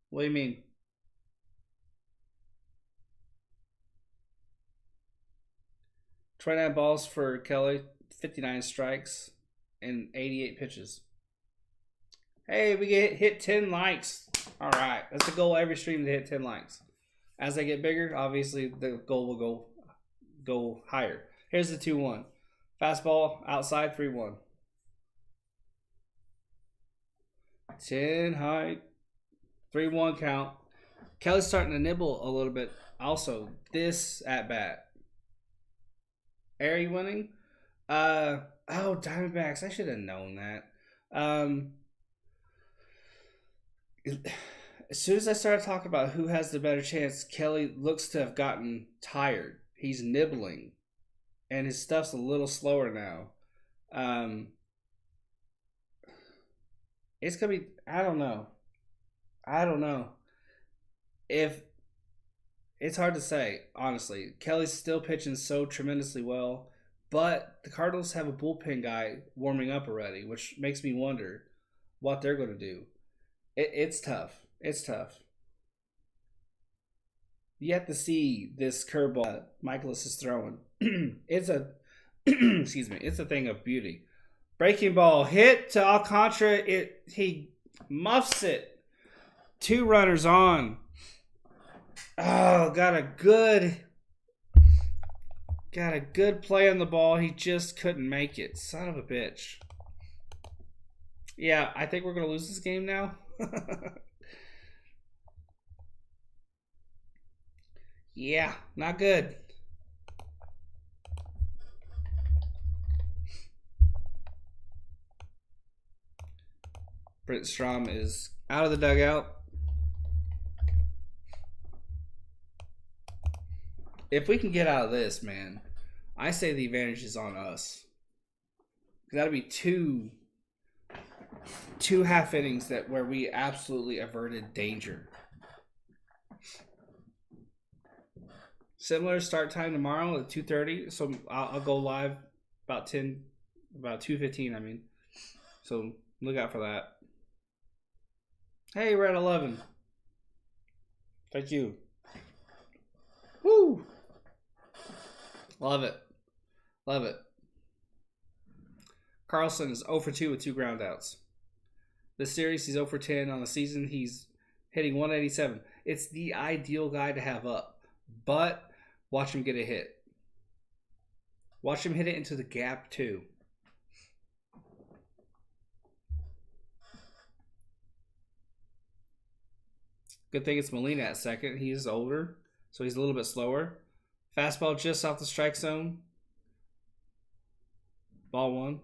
What do you mean? "29 balls for Kelly, 59 strikes, and 88 pitches." Hey, we get hit 10 likes. All right, that's the goal every stream, to hit 10 likes. As I get bigger, obviously the goal will go higher. Here's the 2-1. Fastball outside, 3-1. 10 high, 3-1 count. Kelly's starting to nibble a little bit. Also, this at bat. Are you winning? Diamondbacks. I should have known that. As soon as I started talking about who has the better chance, Kelly looks to have gotten tired. He's nibbling, and his stuff's a little slower now. It's gonna be. I don't know. If it's hard to say, honestly. Kelly's still pitching so tremendously well, but the Cardinals have a bullpen guy warming up already, which makes me wonder what they're going to do. It's tough. It's tough. You have to see this curveball Michaelis is throwing. It's a excuse me. It's a thing of beauty. Breaking ball hit to Alcantara. He muffs it. 2 runners on. Oh, got a good play on the ball. He just couldn't make it. Son of a bitch. Yeah, I think we're going to lose this game now. Yeah, not good. Britt Strom is out of the dugout. If we can get out of this, man, I say the advantage is on us. That'll be two half innings where we absolutely averted danger. Similar start time tomorrow at 2:30. So I'll go live about 2:15. I mean, so look out for that. Hey, we're at 11. Thank you. Woo! Love it. Love it. Carlson is 0 for 2 with 2 groundouts. This series, he's 0 for 10 on the season. He's hitting 187. It's the ideal guy to have up. But watch him get a hit. Watch him hit it into the gap, too. Good thing it's Molina at second. He's older, so he's a little bit slower. Fastball just off the strike zone. Ball 1.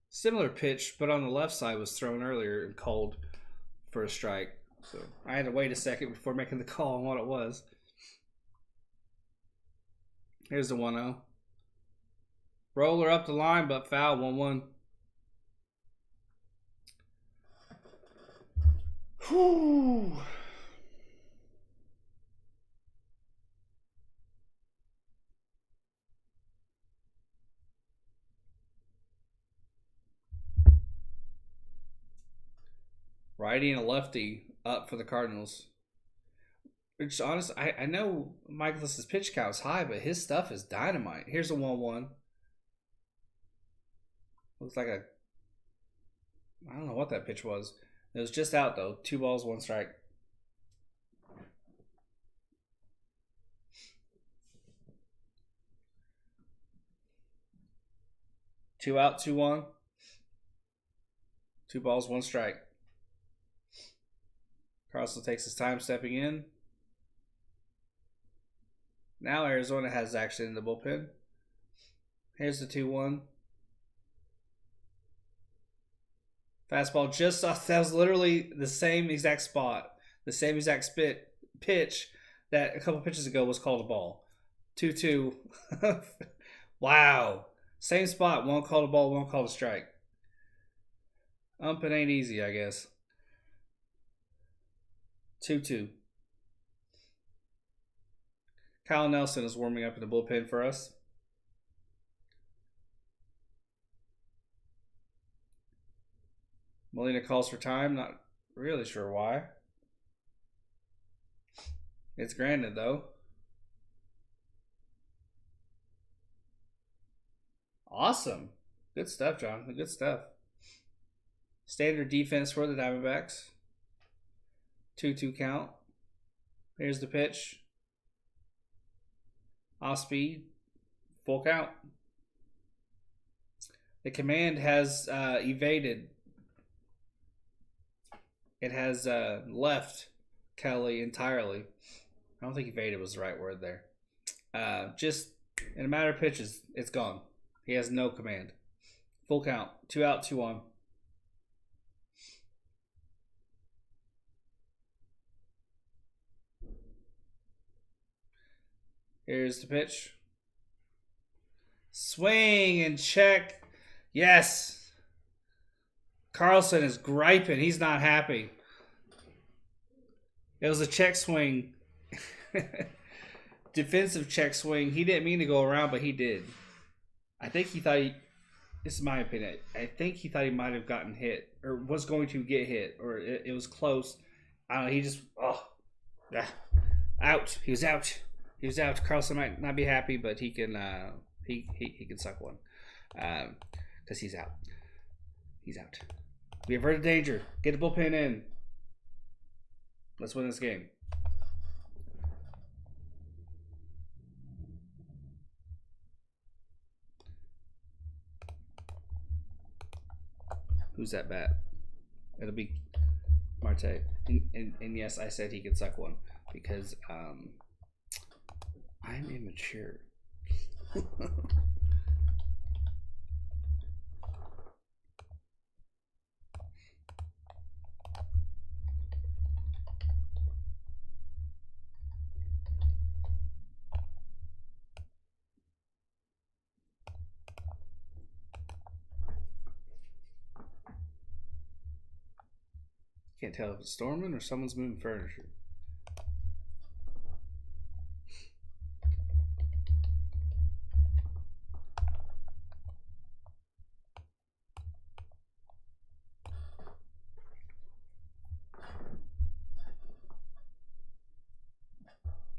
Similar pitch, but on the left side was thrown earlier and called for a strike. So I had to wait a second before making the call on what it was. Here's the 1-0. Roller up the line, but foul, 1-1. Whew. Righty and a lefty up for the Cardinals. Which, honestly, I know Michaelis' pitch count's high, but his stuff is dynamite. Here's a 1-1. Looks like I don't know what that pitch was. It was just out, though. 2 balls, 1 strike. Two out, 2-1. 2 balls, 1 strike. Carlson takes his time stepping in. Now Arizona has action in the bullpen. Here's the 2-1. Fastball just off. That was literally the same exact spot, the same exact pitch that a couple pitches ago was called a ball. 2-2. Wow. Same spot. One called a ball, one called a strike. Umping ain't easy, I guess. 2-2. Kyle Nelson is warming up in the bullpen for us. Molina calls for time, not really sure why. It's granted, though. Awesome. Good stuff, John. Good stuff. Standard defense for the Diamondbacks. 2-2 count. Here's the pitch. Off speed. Full count. The command has evaded. It has left Kelly entirely. I don't think evaded was the right word there. Just in a matter of pitches, it's gone. He has no command. Full count. 2 out, 2 on. Here's the pitch. Swing and check. Yes. Carlson is griping. He's not happy. It was a check swing. Defensive check swing. He didn't mean to go around, but he did. I think he thought this is my opinion. I think he thought he might have gotten hit or was going to get hit or it was close. I don't know. He just, out. He was out. He was out. Carlson might not be happy, but he can he can suck one because he's out. He's out. We averted danger. Get the bullpen in. Let's win this game. Who's that bat? It'll be Marte. And yes, I said he could suck one because I'm immature. Can't tell if it's storming or someone's moving furniture.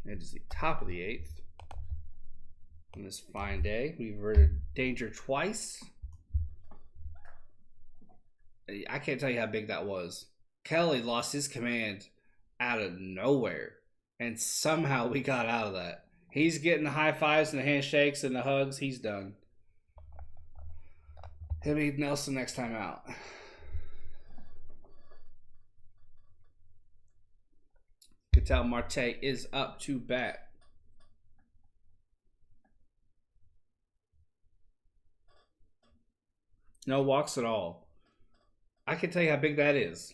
It is the top of the 8th. On this fine day, we've averted danger twice. I can't tell you how big that was. Kelly lost his command out of nowhere, and somehow we got out of that. He's getting the high fives and the handshakes and the hugs. He's done. He'll be Nelson next time out. Could tell Marte is up to bat. No walks at all. I can tell you how big that is.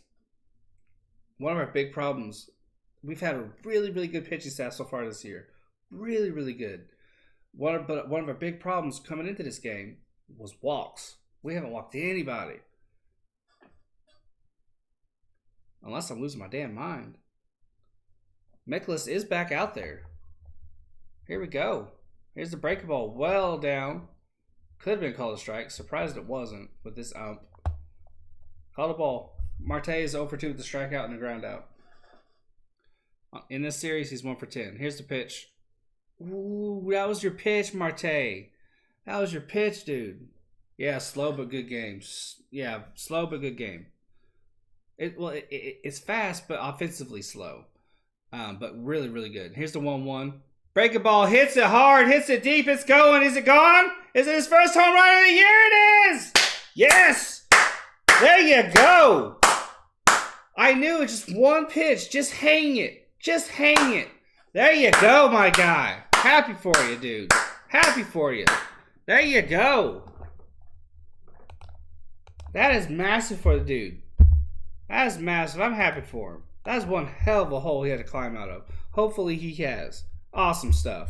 One of our big problems, we've had a really, really good pitching staff so far this year. Really, really good. One of our big problems coming into this game was walks. We haven't walked anybody. Unless I'm losing my damn mind. Mikolas is back out there. Here we go. Here's the breaking ball. Well down. Could have been called a strike. Surprised it wasn't with this ump. Called a ball. Marte is 0 for 2 with the strikeout and a ground out. In this series, he's 1 for 10. Here's the pitch. Ooh, that was your pitch, Marte. That was your pitch, dude. Yeah, slow but good game. Yeah, slow but good game. It's fast but offensively slow. But really, really good. Here's the 1-1. Breaking ball, hits it hard, hits it deep, it's going. Is it gone? Is it his first home run of the year? It is! Yes! There you go! I knew it, just one pitch. Just hang it. Just hang it. There you go, my guy. Happy for you, dude. Happy for you. There you go. That is massive for the dude. That is massive. I'm happy for him. That's one hell of a hole he had to climb out of. Hopefully he has. Awesome stuff.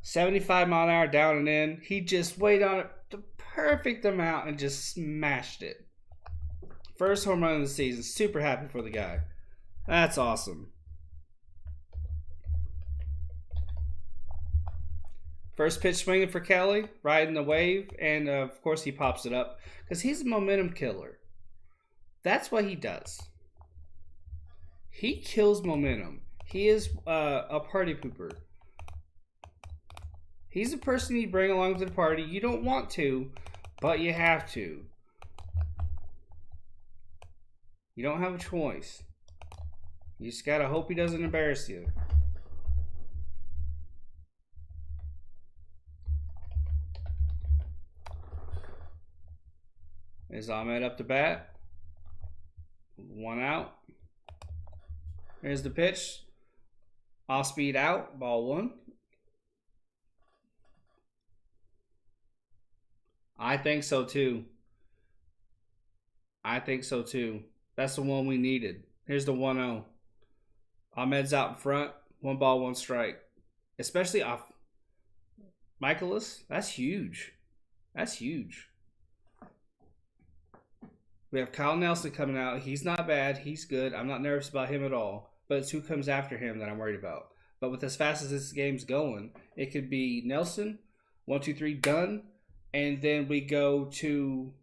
75 mile an hour down and in. He just waited on it the perfect amount and just smashed it. First home run of the season. Super happy for the guy. That's awesome. First pitch swinging for Kelly. Riding the wave. And of course he pops it up. Because he's a momentum killer. That's what he does. He kills momentum. He is a party pooper. He's a person you bring along to the party. You don't want to, but you have to. You don't have a choice. You just gotta hope he doesn't embarrass you. Is Ahmed up to bat? One out. Here's the pitch. Off speed out. Ball one. I think so too. I think so too. That's the one we needed. Here's the 1-0. Ahmed's out in front. 1 ball, 1 strike. Especially off Michaelis. That's huge. That's huge. We have Kyle Nelson coming out. He's not bad. He's good. I'm not nervous about him at all. But it's who comes after him that I'm worried about. But with as fast as this game's going, it could be Nelson, 1, 2, 3, done. And then we go to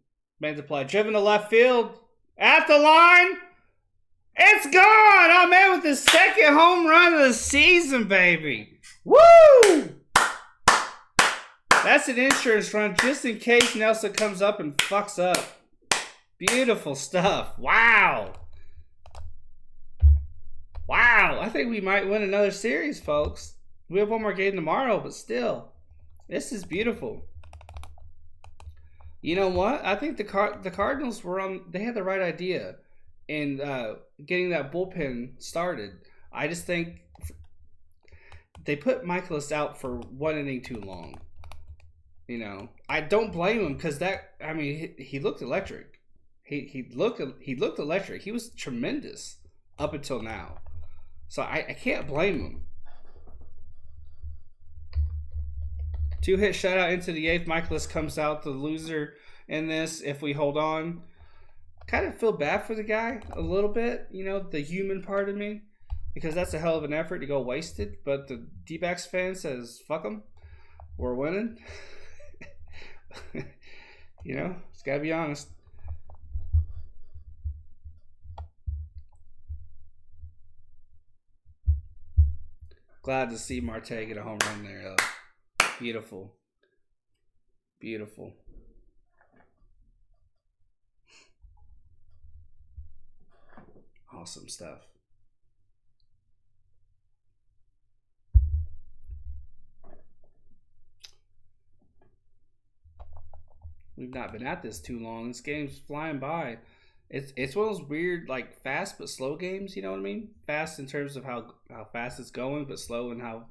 Mantiply. Driven to left field. At the line. It's gone. Oh, man, with the second home run of the season, baby. Woo! That's an insurance run just in case Nelson comes up and fucks up. Beautiful stuff. Wow. Wow. I think we might win another series, folks. We have one more game tomorrow, but still. This is beautiful. You know what? I think the Cardinals were on. They had the right idea in getting that bullpen started. I just think they put Michaelis out for 1 inning too long. You know, I don't blame him because he looked electric. He looked electric. He was tremendous up until now. So I can't blame him. 2-hit shutout into the 8th. Michaelis comes out the loser in this if we hold on. Kind of feel bad for the guy a little bit, you know, the human part of me, because that's a hell of an effort to go wasted. But the D-backs fan says, fuck them. We're winning. You know, it's got to be honest. Glad to see Marte get a home run there, though. Beautiful. Beautiful. Awesome stuff. We've not been at this too long. This game's flying by. It's one of those weird, like, fast but slow games, you know what I mean? Fast in terms of how fast it's going, but slow in how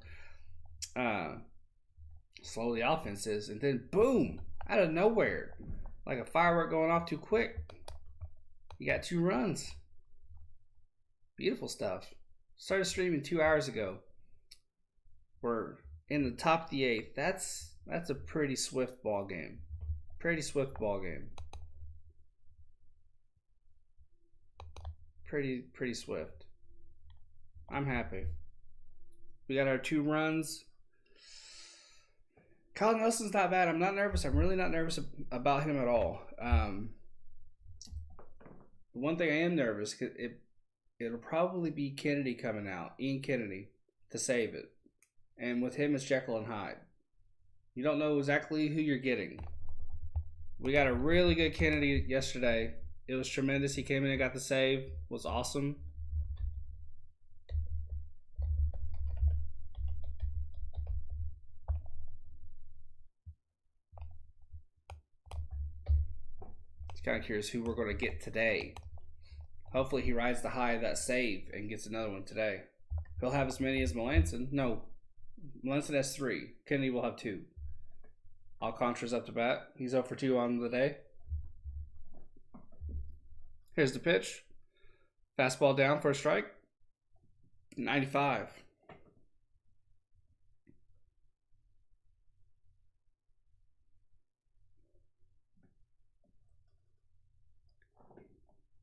slow the offense is. And then, boom, out of nowhere, like a firework going off too quick. You got 2 runs. Beautiful stuff. Started streaming 2 hours ago. We're in the top of the 8th. That's a pretty swift ball game. Pretty swift ball game. Pretty swift. I'm happy. We got our 2 runs. Kyle Nelson's not bad. I'm not nervous. I'm really not nervous about him at all. The one thing I am nervous, it'll probably be Kennedy coming out, Ian Kennedy, to save it. And with him, it's Jekyll and Hyde. You don't know exactly who you're getting. We got a really good Kennedy yesterday. It was tremendous. He came in and got the save. It was awesome. Just kind of curious who we're going to get today. Hopefully he rides the high of that save and gets another one today. He'll have as many as Melanson. No, Melanson has 3. Kennedy will have 2. Alcantara's up to bat. He's 0 for 2 on the day. Here's the pitch. Fastball down for a strike. 95.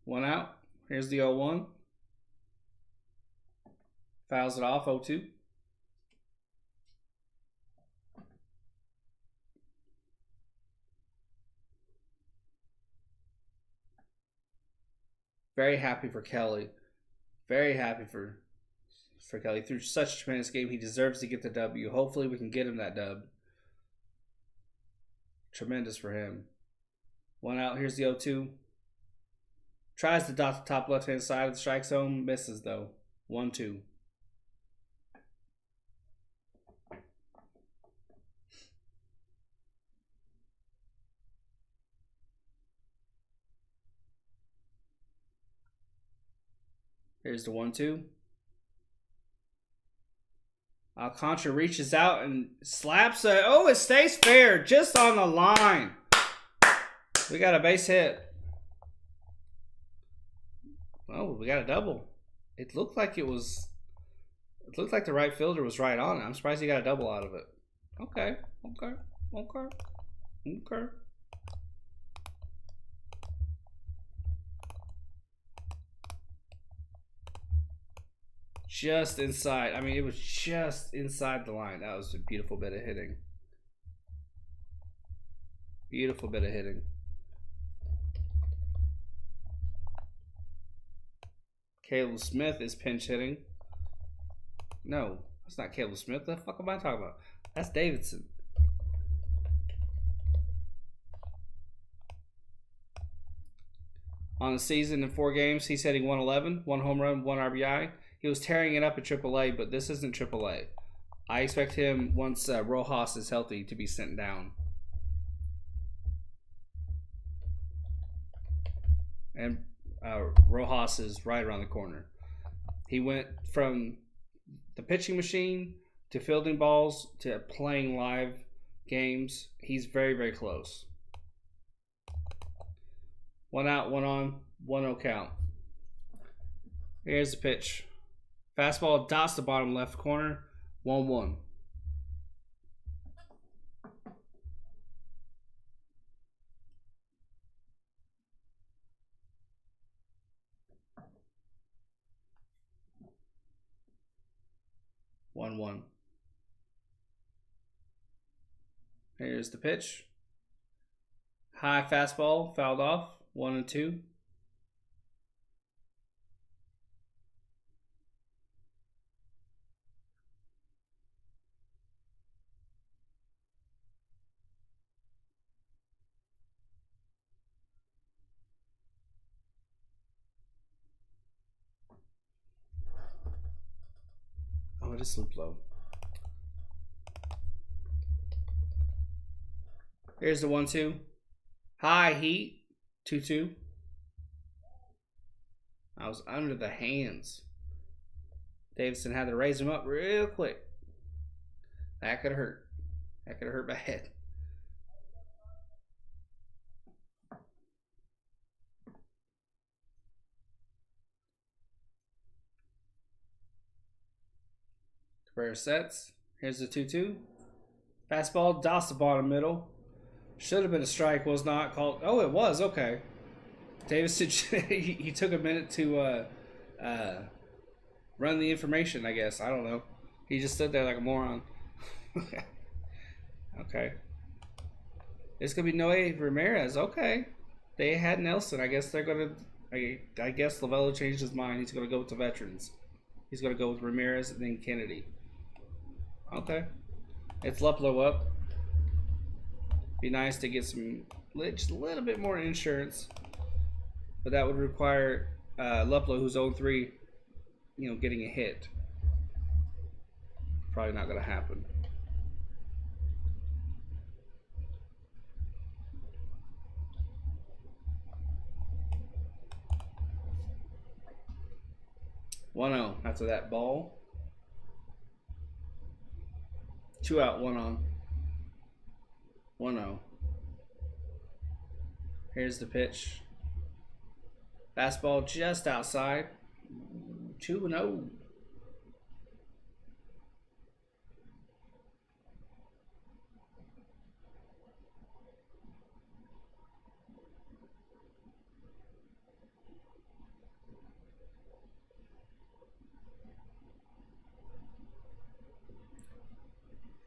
One out. Here's the 0-1. Fouls it off, 0-2. Very happy for Kelly. Very happy for Kelly. Through such a tremendous game, he deserves to get the W. Hopefully, we can get him that dub. Tremendous for him. One out. Here's the 0-2. Tries to dot the top left-hand side of the strike zone. Misses, though. 1-2. Here's the 1-2. Alcantara reaches out and slaps it. Oh, it stays fair. Just on the line. We got a base hit. Oh, we got a double. It looked like it was... It looked like the right fielder was right on it. I'm surprised he got a double out of it. Okay. Just inside. I mean, it was just inside the line. That was a beautiful bit of hitting. Beautiful bit of hitting. Caleb Smith is pinch hitting. No, that's not Caleb Smith. What the fuck am I talking about? That's Davidson. On the season in 4 games, he's hitting 111, 1 home run, 1 RBI. He was tearing it up at AAA, but this isn't AAA. I expect him, once Rojas is healthy, to be sent down. And Rojas is right around the corner. He went from the pitching machine to fielding balls to playing live games. He's very, very close. 1 out, 1 on, 1-0 count. Here's the pitch. Fastball dots the bottom left corner. 1-1. Here's the pitch. High fastball, fouled off. 1-2. Oh, it is sloop low. Here's the 1-2. High heat. 2-2. I was under the hands. Davidson had to raise him up real quick. That could have hurt. That could have hurt bad. Cabrera sets. Here's the 2-2. Fastball, dots the bottom middle. Should have been a strike, was not called. Oh, it was. Okay. Davidson, he took a minute to run the information, I guess. I don't know. He just stood there like a moron. Okay. It's going to be Noe Ramirez. Okay. They had Nelson. I guess they're going to... I guess Lovello changed his mind. He's going to go with the veterans. He's going to go with Ramirez and then Kennedy. Okay. It's Luplow up. Be nice to get some... just a little bit more insurance. But that would require Luplow, who's 0-3, getting a hit. Probably not going to happen. One-0 after that ball. 2 out, 1 on. 1-0. Here's the pitch. Fastball just outside. 2-0.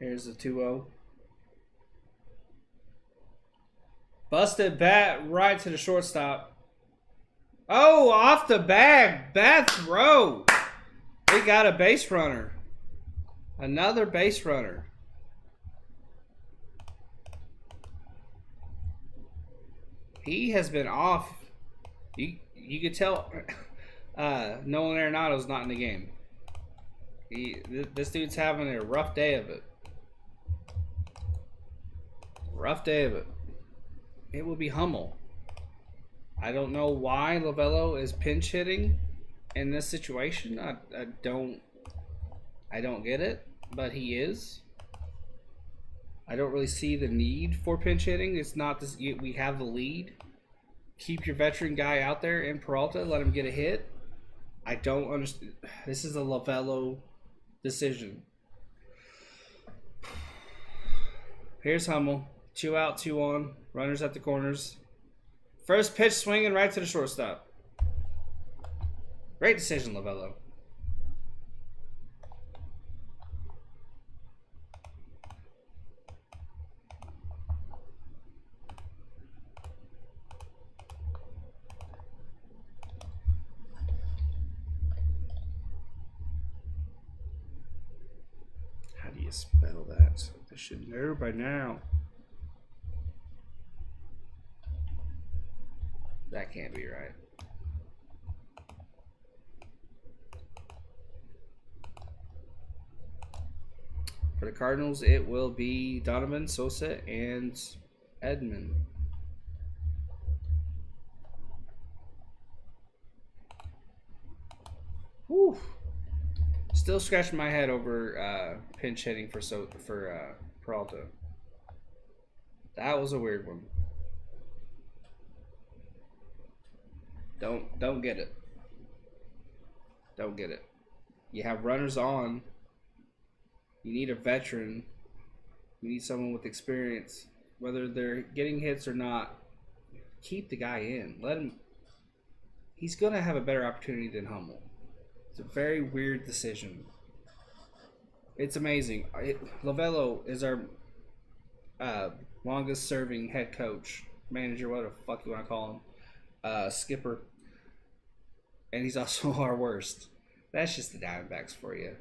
Here's the 2-0. Busted bat right to the shortstop. Oh, off the bag. Bad throw. We got a base runner. Another base runner. He has been off. You could tell Nolan Arenado's not in the game. This dude's having a rough day of it. Rough day of it. It will be Hummel. I don't know why Lovello is pinch hitting in this situation. I don't get it, but he is. I don't really see the need for pinch hitting. It's not this. We have the lead. Keep your veteran guy out there in Peralta. Let him get a hit. I don't understand. This is a Lovello decision. Here's Hummel. 2 out, 2 on. Runners at the corners. First pitch swinging right to the shortstop. Great decision, Lovello. How do you spell that? I should know by now. That can't be right. For the Cardinals, it will be Donovan, Sosa, and Edman. Whew. Still scratching my head over pinch hitting for Peralta. That was a weird one. Don't get it. Don't get it. You have runners on. You need a veteran. You need someone with experience. Whether they're getting hits or not, keep the guy in. Let him. He's going to have a better opportunity than Hummel. It's a very weird decision. It's amazing. Lovello is our longest serving head coach, manager, whatever the fuck you want to call him. Skipper, and he's also our worst. That's just the Diamondbacks for you.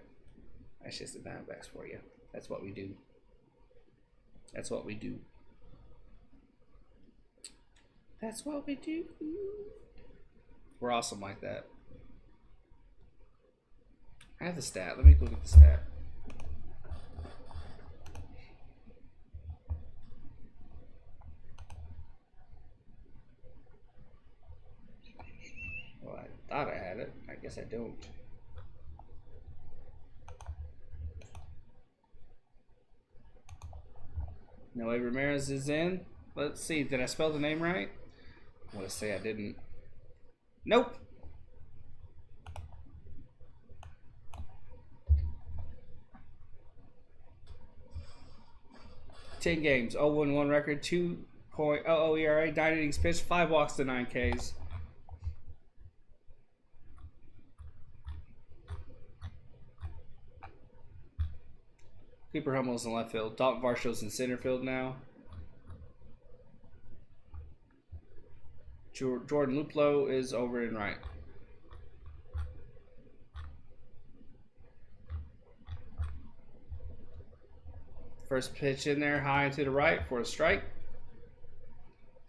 That's just the Diamondbacks for you. That's what we do. That's what we do. That's what we do. We're awesome like that. I have the stat. Let me look at the stat. Well, I thought I had it. I guess I don't. Noe Ramirez is in. Let's see. Did I spell the name right? I want to say I didn't. Nope. Ten games, 0-1 record, 2.00 ERA, 9 innings pitched, 5 walks to 9 Ks. Cooper Hummel's in left field. Dalton Varshaw's in center field now. Jordan Luplow is over in right. First pitch in there, high to the right for a strike.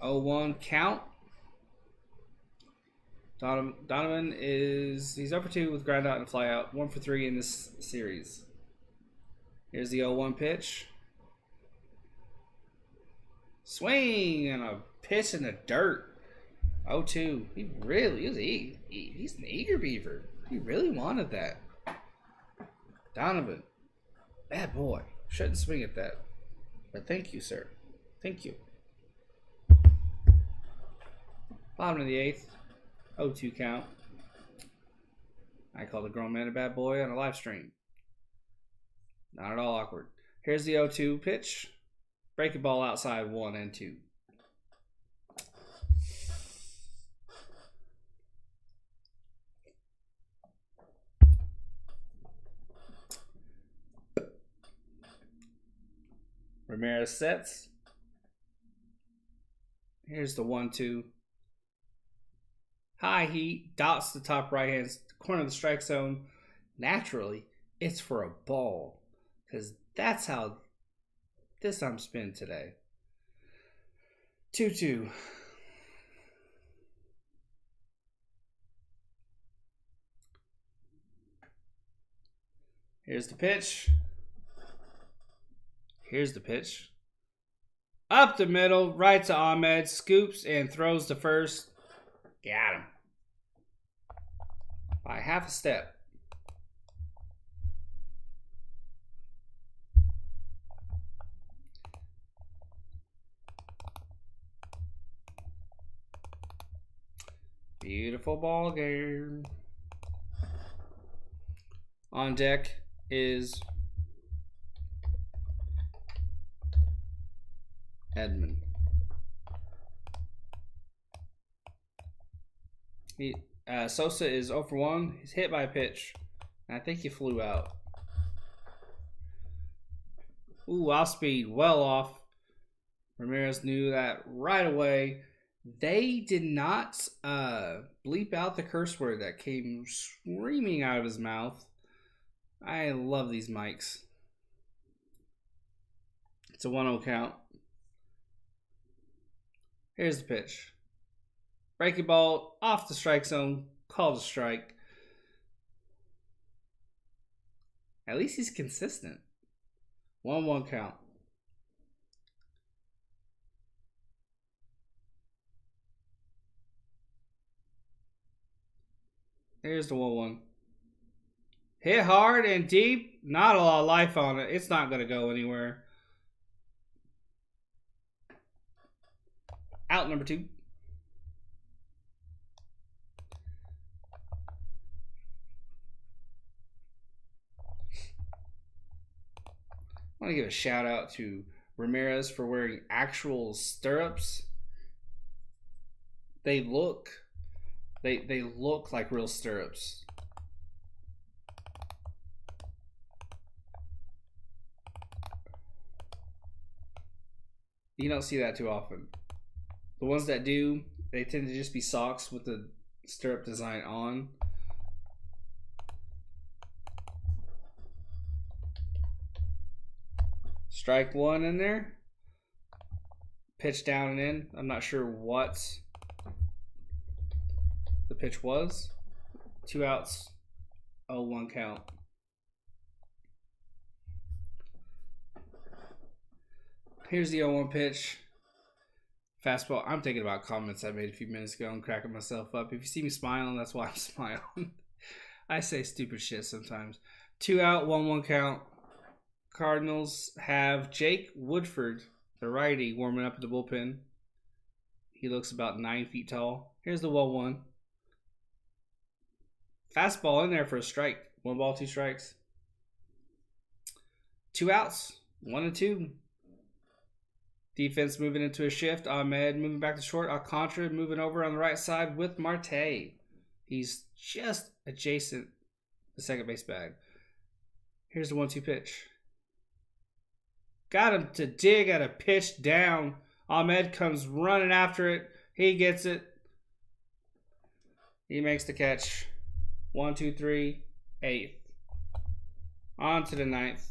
0-1 count. Donovan he's up for 2 with ground out and fly out. 1 for 3 in this series. Here's the 0-1 pitch. Swing and a pitch in the dirt. 0-2. He's an eager beaver. He really wanted that. Donovan, bad boy. Shouldn't swing at that. But thank you, sir. Thank you. Bottom of the 8th. 0-2 count. I called a grown man a bad boy on a live stream. Not at all awkward. Here's the 0-2 pitch. Breaking ball outside 1 and 2. Ramirez sets. Here's the 1-2. High heat, dots the top right hand corner of the strike zone. Naturally, it's for a ball. Because that's how this I'm spinning today. 2-2. Here's the pitch. Here's the pitch. Up the middle, right to Ahmed. Scoops and throws to first. Got him. By half a step. Beautiful ball game. On deck is Edmund. Sosa is 0 for 1. He's hit by a pitch. And I think he flew out. Ooh, off speed, well off. Ramirez knew that right away. They did not bleep out the curse word that came screaming out of his mouth. I love these mics. It's a 1-0 count. Here's the pitch. Breaking ball off the strike zone. Called a strike. At least he's consistent. 1-1 count. Here's the 1-1. Hit hard and deep. Not a lot of life on it. It's not going to go anywhere. Out number 2. I want to give a shout out to Ramirez for wearing actual stirrups. They look like real stirrups. You don't see that too often. The ones that do, they tend to just be socks with the stirrup design on. Strike 1 in there. Pitch down and in. I'm not sure what the pitch was. 2 outs. 0-1 count. Here's the 0-1 pitch. Fastball. I'm thinking about comments I made a few minutes ago and cracking myself up. If you see me smiling, that's why I'm smiling. I say stupid shit sometimes. 2 out, 1-1 count. Cardinals have Jake Woodford, the righty, warming up at the bullpen. He looks about 9 feet tall. Here's the 1-1. Fastball in there for a strike. 1 ball, 2 strikes. 2 outs. 1-2. Defense moving into a shift. Ahmed moving back to short. Alcantara moving over on the right side with Marte. He's just adjacent to the second base bag. Here's the 1-2 pitch. Got him to dig at a pitch down. Ahmed comes running after it. He gets it. He makes the catch. 1, 2, 3, 8th. On to the 9th.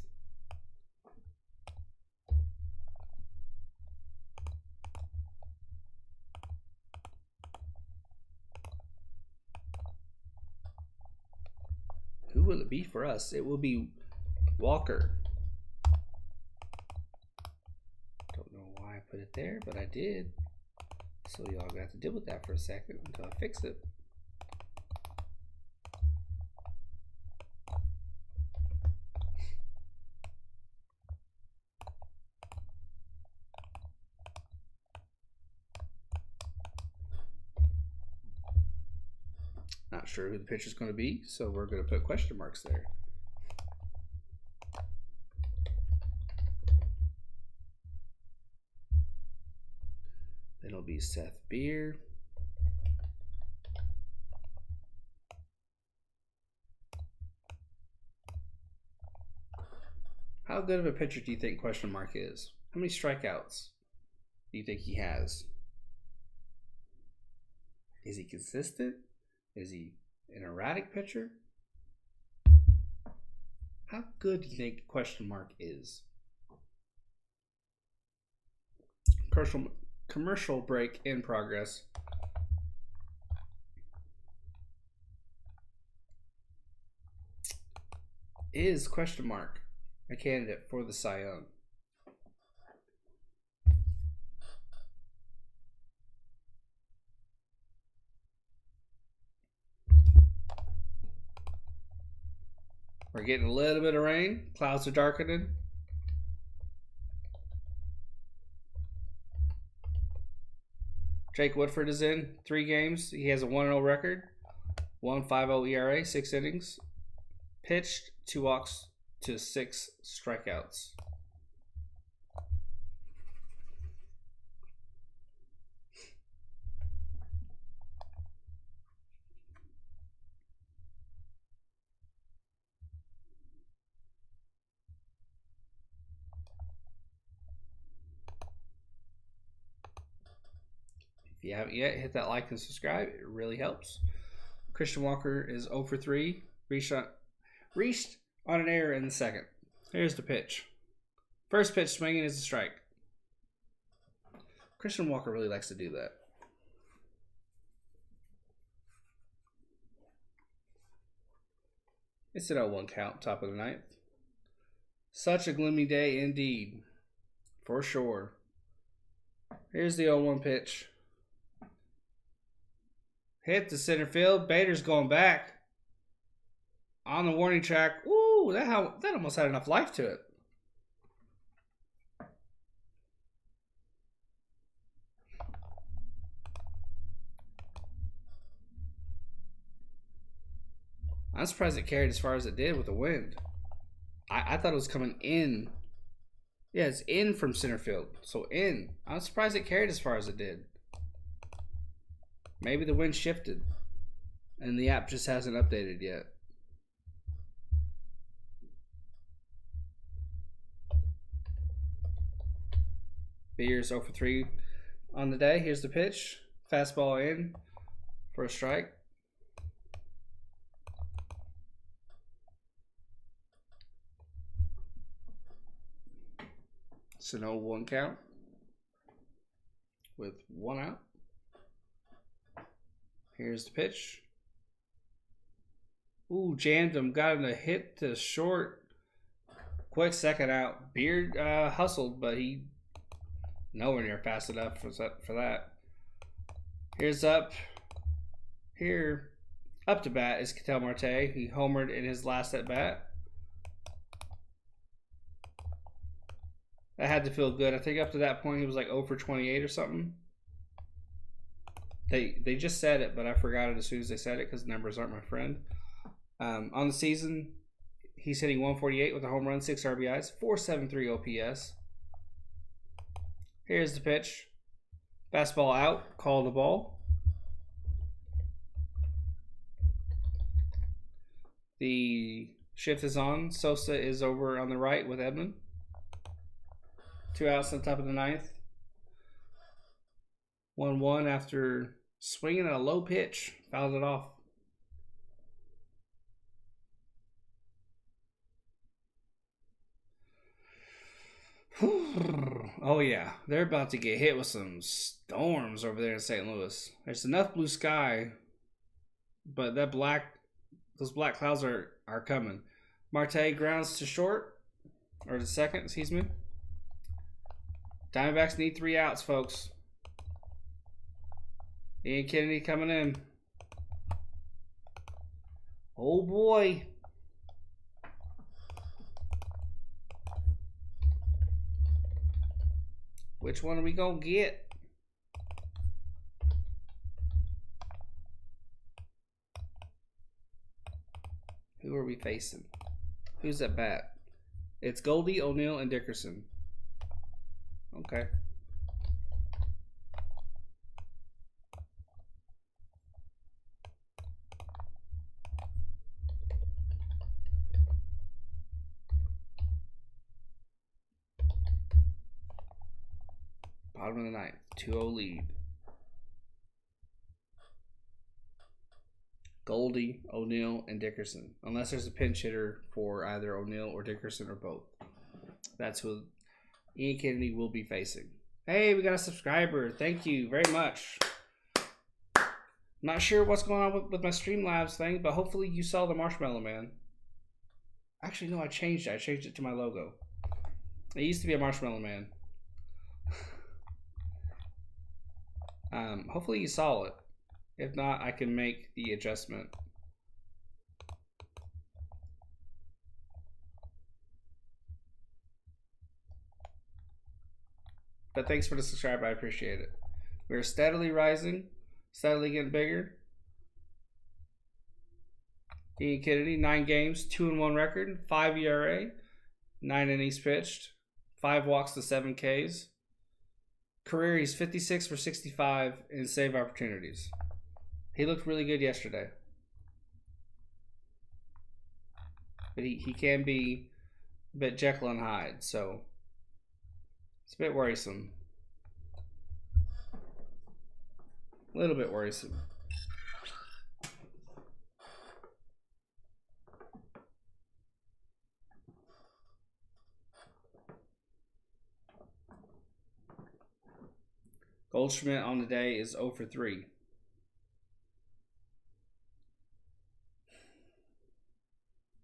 Who will it be for us? It will be Walker. Don't know why I put it there, but I did. So y'all gonna have to deal with that for a second until I fix it. Not sure who the pitcher's going to be, so we're going to put question marks there. Then it'll be Seth Beer. How good of a pitcher do you think question mark is? How many strikeouts do you think he has? Is he consistent? Is he an erratic pitcher? How good do you think question mark is? Commercial break in progress. Is question mark a candidate for the Cy Young? We're getting a little bit of rain. Clouds are darkening. Jake Woodford is in 3 games. He has a 1-0 record, 1.50 ERA, 6 innings, pitched 2 walks to 6 strikeouts. If you haven't yet, hit that like and subscribe. It really helps. Christian Walker is 0 for 3. Reached on an error in the second. Here's the pitch. First pitch swinging is a strike. Christian Walker really likes to do that. It's an 0-1 count, top of the ninth. Such a gloomy day indeed. For sure. Here's the 0-1 pitch. Hit to center field. Bader's going back. On the warning track. Ooh, that almost had enough life to it. I'm surprised it carried as far as it did with the wind. I thought it was coming in. Yeah, it's in from center field. So in. I'm surprised it carried as far as it did. Maybe the wind shifted. And the app just hasn't updated yet. Beers 0 for 3 on the day. Here's the pitch. Fastball in for a strike. It's an 0-1 count with 1 out. Here's the pitch. Ooh, jammed him. Got him a hit to short. Quick second out. Beard hustled, but he nowhere near fast enough for that. Here's up. Here, up to bat is Ketel Marte. He homered in his last at bat. That had to feel good. I think up to that point he was like 0 for 28 or something. They just said it, but I forgot it as soon as they said it because numbers aren't my friend. On the season, he's hitting 148 with a home run, 6 RBIs, 4.73 OPS. Here's the pitch. Fastball out. Call the ball. The shift is on. Sosa is over on the right with Edman. 2 outs on top of the ninth. 1-1 after swinging at a low pitch. Fouled it off. Oh yeah, they're about to get hit with some storms over there in St. Louis. There's enough blue sky, but those black clouds are coming. Marte grounds to short, or to second, excuse me. Diamondbacks need 3 outs, folks. Ian Kennedy coming in. Oh boy. Which one are we gonna get? Who are we facing? Who's at bat? It's Goldie, O'Neill, and Dickerson. Okay. Bottom of the ninth, 2-0 lead. Goldie, O'Neill, and Dickerson. Unless there's a pinch hitter for either O'Neill or Dickerson or both. That's who Ian Kennedy will be facing. Hey, we got a subscriber. Thank you very much. Not sure what's going on with my Streamlabs thing, but hopefully you saw the Marshmallow Man. Actually, no, I changed it. I changed it to my logo. It used to be a Marshmallow Man. Hopefully you saw it. If not, I can make the adjustment. But thanks for the subscribe. I appreciate it. We're steadily rising, steadily getting bigger. Ian Kennedy, 9 games, 2-1 record, 5 ERA, 9 innings pitched, 5 walks to 7 Ks. Career, he's 56 for 65 in save opportunities. He looked really good yesterday. But he can be a bit Jekyll and Hyde, so it's a bit worrisome. A little bit worrisome. Goldschmidt on the day is 0 for 3.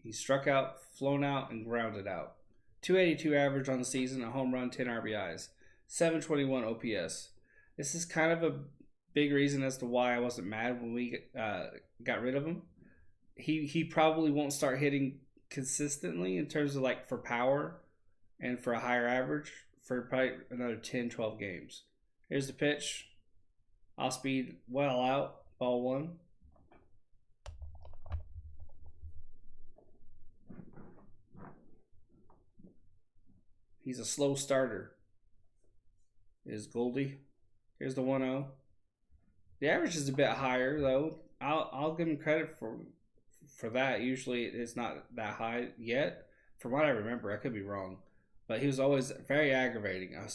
He struck out, flown out, and grounded out. 282 average on the season, a home run, 10 RBIs, 721 OPS. This is kind of a big reason as to why I wasn't mad when we got rid of him. He probably won't start hitting consistently in terms of like for power and for a higher average for probably another 10, 12 games. Here's the pitch. Off speed, well out, ball 1. He's a slow starter. Is Goldie. Here's the 1-0. The average is a bit higher though. I'll give him credit for that. Usually it's not that high yet. From what I remember, I could be wrong. But he was always very aggravating. I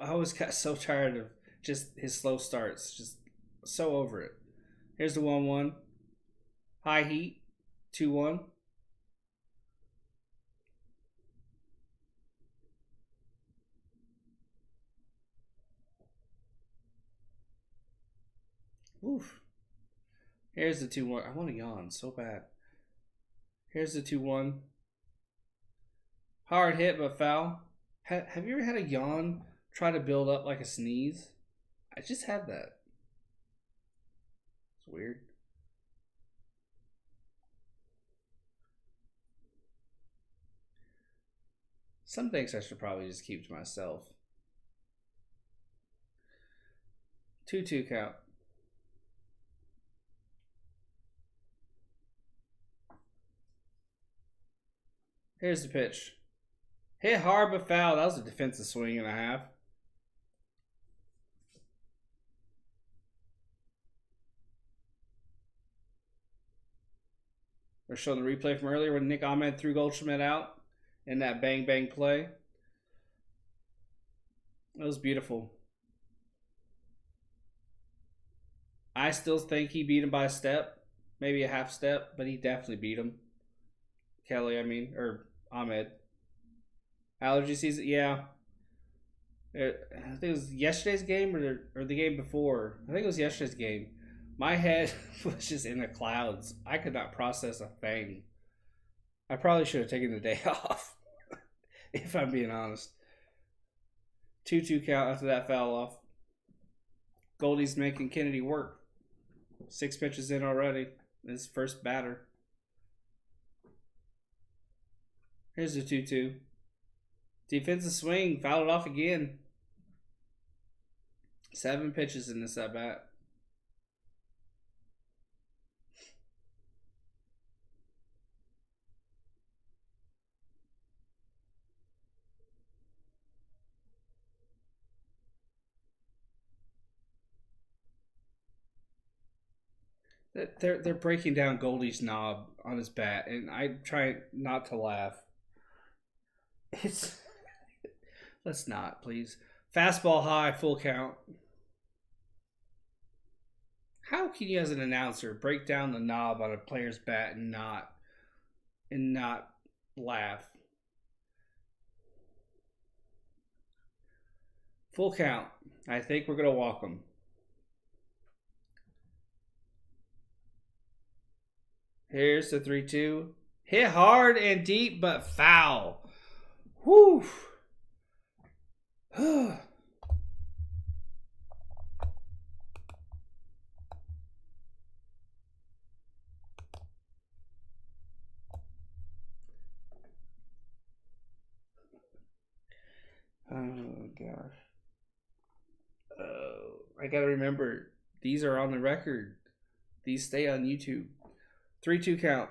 always got so tired of just his slow starts. Just so over it. Here's the 1-1. High heat. 2-1. Oof. Here's the 2-1. I want to yawn so bad. Here's the 2-1. Hard hit, but foul. Have you ever had a yawn try to build up like a sneeze? I just had that. It's weird. Some things I should probably just keep to myself. 2-2 count. Here's the pitch. Hit hard but foul. That was a defensive swing and a half. They're showing the replay from earlier when Nick Ahmed threw Goldschmidt out in that bang play. That was beautiful. I still think he beat him by a step, maybe a half step, but he definitely beat him. Kelly, or Ahmed. Allergy season, yeah. I think it was yesterday's game or the game before. I think it was yesterday's game. My head was just in the clouds. I could not process a thing. I probably should have taken the day off, if I'm being honest. 2-2 count after that foul off. Goldie's making Kennedy work. 6 pitches in already. His first batter. Here's the 2-2. Defensive swing. Fouled it off again. 7 pitches in this at bat. They're breaking down Goldie's knob on his bat, and I try not to laugh. Let's not, please. Fastball high, full count. How can you, as an announcer, break down the knob on a player's bat and not laugh? Full count. I think we're gonna walk them. Here's the 3-2. Hit hard and deep, but foul. Whew. Oh, gosh. I gotta remember, these are on the record. These stay on YouTube. 3-2 count.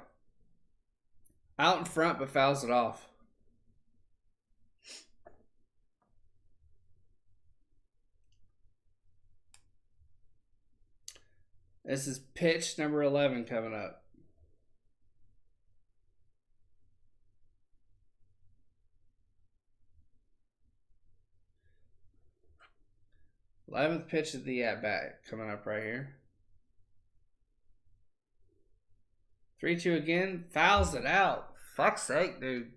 Out in front, but fouls it off. This is pitch number 11 coming up. Eleventh pitch of the at-bat coming up right here. 3-2 again. Fouls it out. Fuck's sake, dude.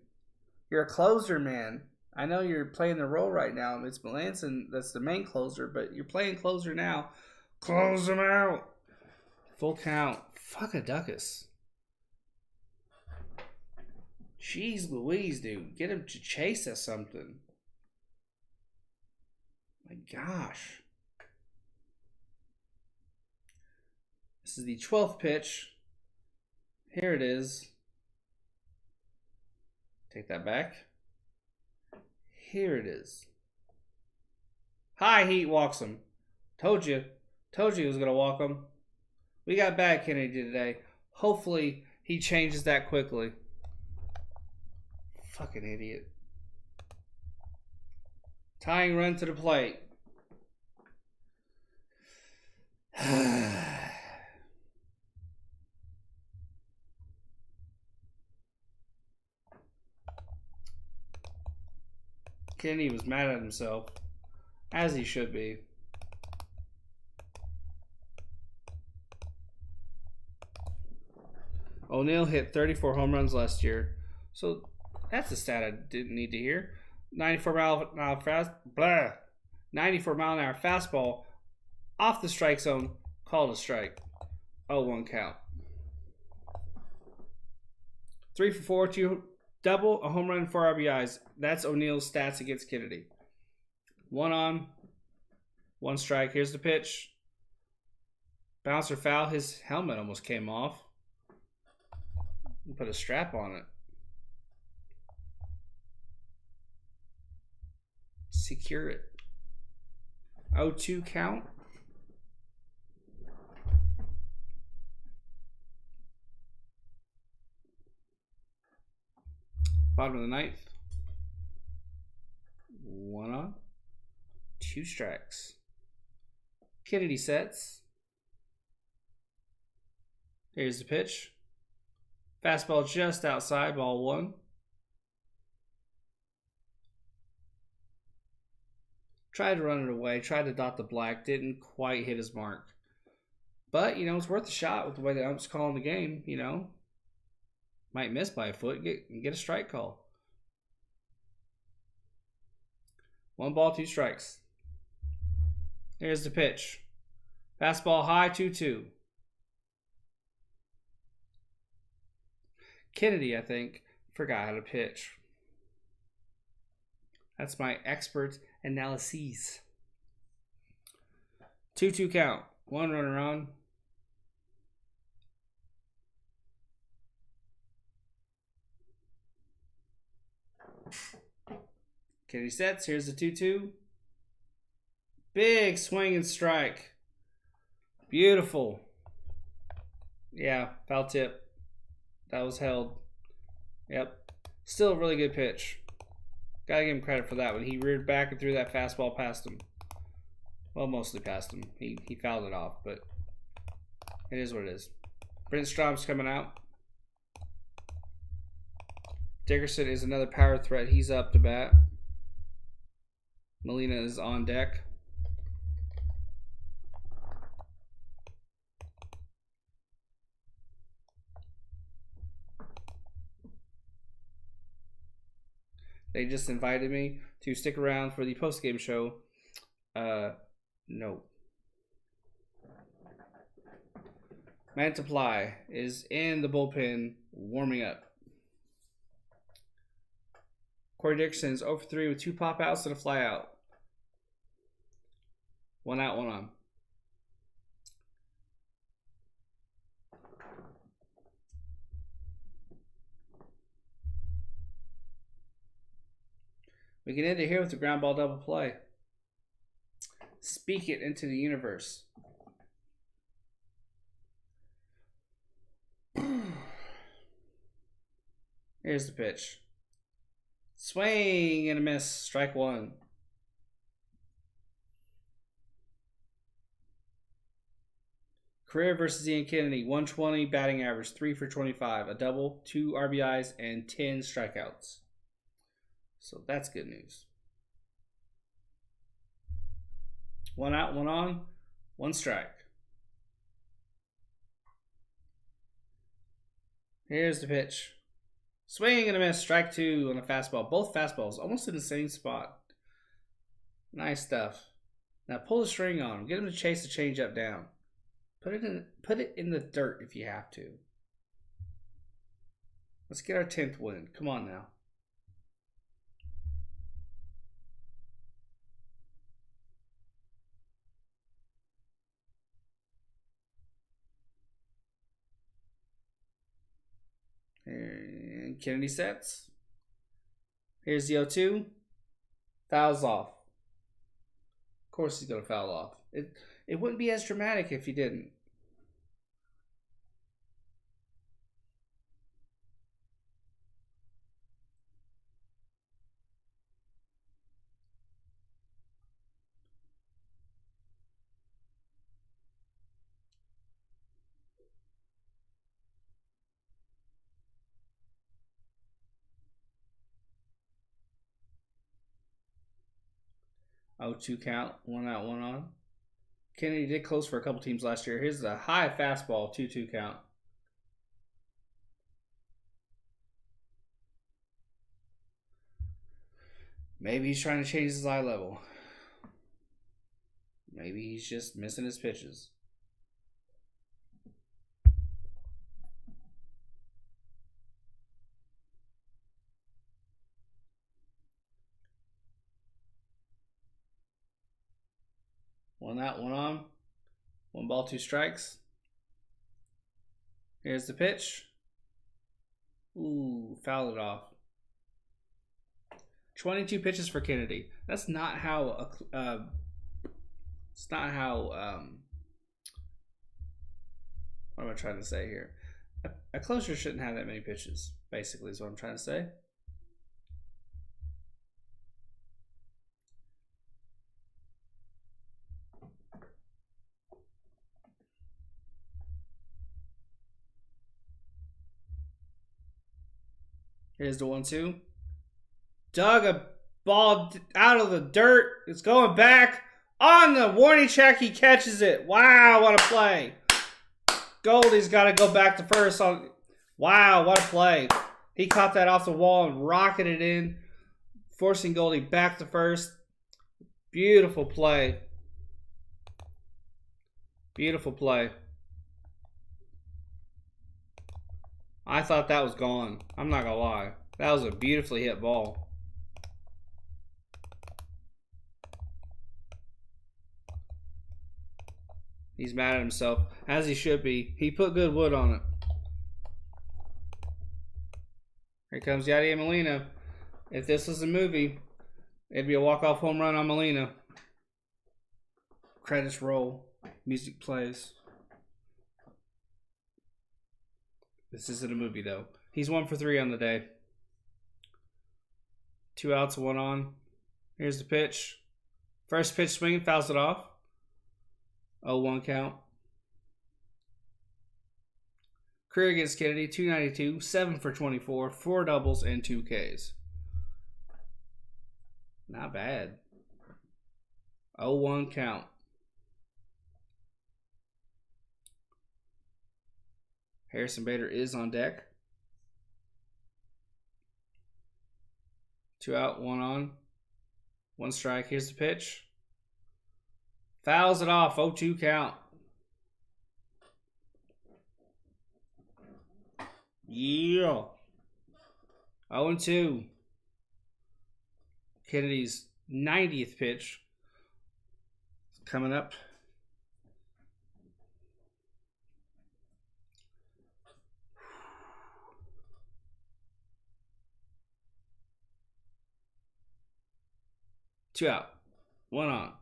You're a closer, man. I know you're playing the role right now. It's Melanson that's the main closer, but you're playing closer now. Close him out. Full count. Fuck a duckus. Jeez Louise, dude. Get him to chase us something. My gosh. This is the 12th pitch. Here it is. Take that back. Here it is. High heat walks him. Told you. Told you he was going to walk him. We got bad Kennedy today. Hopefully he changes that quickly. Fucking idiot. Tying run to the plate. Kennedy was mad at himself, as he should be. O'Neill hit 34 home runs last year, so that's a stat I didn't need to hear. 94 mile an hour 94 mile an hour fastball off the strike zone, called a strike. 0-1 count. 3 for 4, 2 double, a home run, 4 RBIs. That's O'Neill's stats against Kennedy. 1 on, 1 strike. Here's the pitch. Bouncer foul. His helmet almost came off. Put a strap on it. Secure it. 0-2 count. Bottom of the ninth. 1 on, 2 strikes. Kennedy sets. Here's the pitch. Fastball just outside, ball 1. Tried to run it away, tried to dot the black, didn't quite hit his mark. But, you know, it's worth a shot with the way the ump's calling the game, you know. Might miss by a foot, get a strike call. 1 ball, 2 strikes. Here's the pitch. Fastball high, 2-2. Kennedy, I think, forgot how to pitch. That's my expert analyses. 2-2 count. 1 runner on. Kennedy sets. Here's the 2-2. Big swing and strike. Beautiful. Yeah, foul tip. That was held. Yep. Still a really good pitch. Gotta give him credit for that one. He reared back and threw that fastball past him. Well, mostly past him. He fouled it off, but it is what it is. Brent Strom's coming out. Dickerson is another power threat. He's up to bat. Molina is on deck. They just invited me to stick around for the post-game show. No. Mantiply is in the bullpen warming up. Corey Dixon's 0 for 3 with 2 pop outs and a fly out. 1 out, 1 on. We can end it here with the ground ball double play. Speak it into the universe. Here's the pitch. Swing and a miss. Strike 1. Career versus Ian Kennedy. 120 batting average. 3 for 25. A double, 2 RBIs, and 10 strikeouts. So that's good news. 1 out, 1 on, 1 strike. Here's the pitch. Swing and a miss. Strike 2 on a fastball. Both fastballs almost in the same spot. Nice stuff. Now pull the string on him. Get him to chase the changeup down. Put it in the dirt if you have to. Let's get our 10th win. Come on now. And Kennedy sets. Here's the 0-2. Fouls off. Of course he's going to foul off. It wouldn't be as dramatic if he didn't. Oh, 2 count, 1 out, 1 on. Kennedy did close for a couple teams last year. Here's the high fastball, 2-2 count. Maybe he's trying to change his eye level. Maybe he's just missing his pitches. One out, 1 on. 1 ball, 2 strikes. Here's the pitch. Ooh, fouled it off. 22 pitches for Kennedy. That's not how what am I trying to say here? A closer shouldn't have that many pitches, basically, is what I'm trying to say. Here's the 1-2. Dug a ball out of the dirt. It's going back. On the warning track, he catches it. Wow, what a play. Goldie's got to go back to first. Wow, what a play. He caught that off the wall and rocketed it in, forcing Goldie back to first. Beautiful play. Beautiful play. I thought that was gone. I'm not going to lie. That was a beautifully hit ball. He's mad at himself, as he should be. He put good wood on it. Here comes Yadier Molina. If this was a movie, it'd be a walk-off home run on Molina. Credits roll. Music plays. This isn't a movie, though. He's 1 for 3 on the day. 2 outs, 1 on. Here's the pitch. First pitch swinging, fouls it off. 0-1 count. Career against Kennedy, 292, 7 for 24, 4 doubles, and 2 Ks. Not bad. 0-1 count. Harrison Bader is on deck. 2 out, 1 on. 1 strike. Here's the pitch. Fouls it off. 0-2 count. Yeah. 0-2. Kennedy's 90th pitch coming up. Two out. 1 on.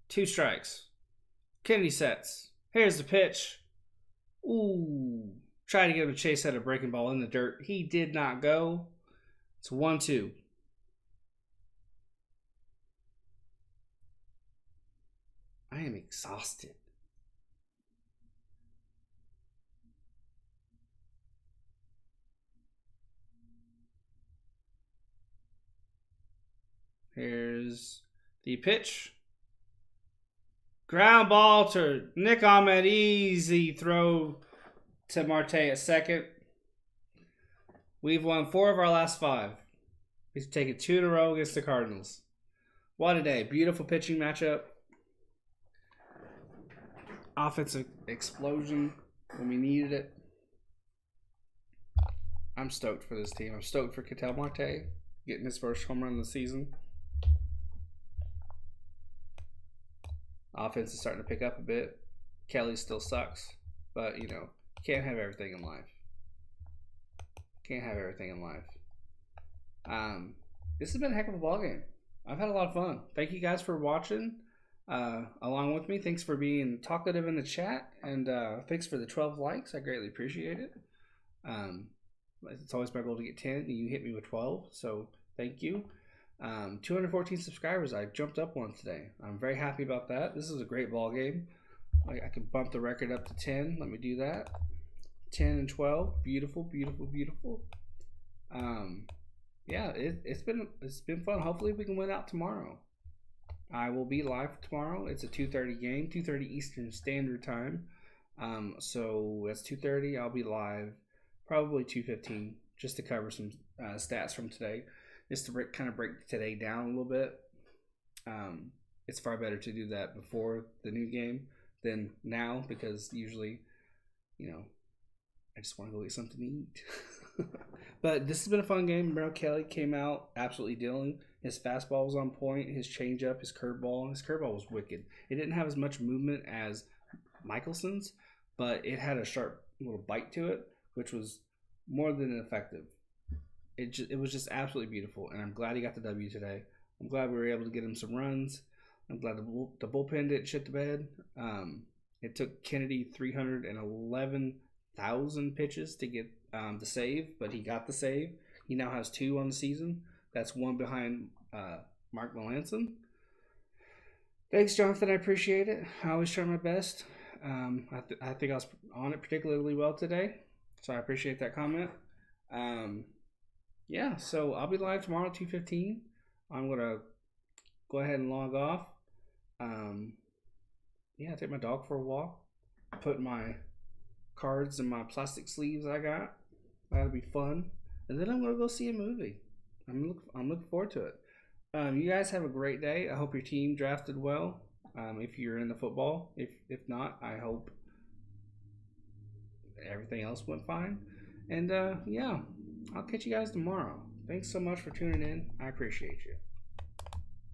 2 strikes. Kennedy sets. Here's the pitch. Ooh. Try to get him to chase at a breaking ball in the dirt. He did not go. It's 1-2. I am exhausted. Here's the pitch. Ground ball to Nick Ahmed. Easy throw to Marte at second. We've won 4 of our last 5. We've taken 2 in a row against the Cardinals. What a day. Beautiful pitching matchup. Offensive explosion when we needed it. I'm stoked for this team. I'm stoked for Ketel Marte getting his first home run of the season. Offense is starting to pick up a bit. Kelly still sucks, but you know, can't have everything in life. Can't have everything in life. This has been a heck of a ball game. I've had a lot of fun. Thank you guys for watching along with me. Thanks for being talkative in the chat, and thanks for the 12 likes. I greatly appreciate it. It's always my goal to get 10, and you hit me with 12, so thank you. 214 subscribers. I jumped up one today. I'm very happy about that. This is a great ball game. I could bump the record up to 10. Let me do that. 10 and 12. Beautiful, beautiful, beautiful. Yeah, it's been fun. Hopefully we can win out tomorrow. I will be live tomorrow. It's a 2:30 game, 2:30 Eastern Standard Time. So that's 2:30. I'll be live probably 2:15 just to cover some stats from today. Just to kind of break today down a little bit. It's far better to do that before the new game than now, because usually, you know, I just want to go get something to eat. But this has been a fun game. Merrill Kelly came out absolutely dealing. His fastball was on point. His changeup, his curveball. His curveball was wicked. It didn't have as much movement as Michelson's, but it had a sharp little bite to it, which was more than effective. It was just absolutely beautiful, and I'm glad he got the W today. I'm glad we were able to get him some runs. I'm glad the bullpen didn't shit the bed. It took Kennedy 311,000 pitches to get the save, but he got the save. He now has 2 on the season. That's 1 behind Mark Melanson. Thanks, Jonathan. I appreciate it. I always try my best. I think I was on it particularly well today, so I appreciate that comment. Yeah, so I'll be live tomorrow at 2:15. I'm going to go ahead and log off. Yeah, take my dog for a walk. Put my cards in my plastic sleeves I got. That'll be fun. And then I'm going to go see a movie. I'm looking forward to it. You guys have a great day. I hope your team drafted well. If you're into football. If not, I hope everything else went fine. And yeah. I'll catch you guys tomorrow. Thanks so much for tuning in. I appreciate you.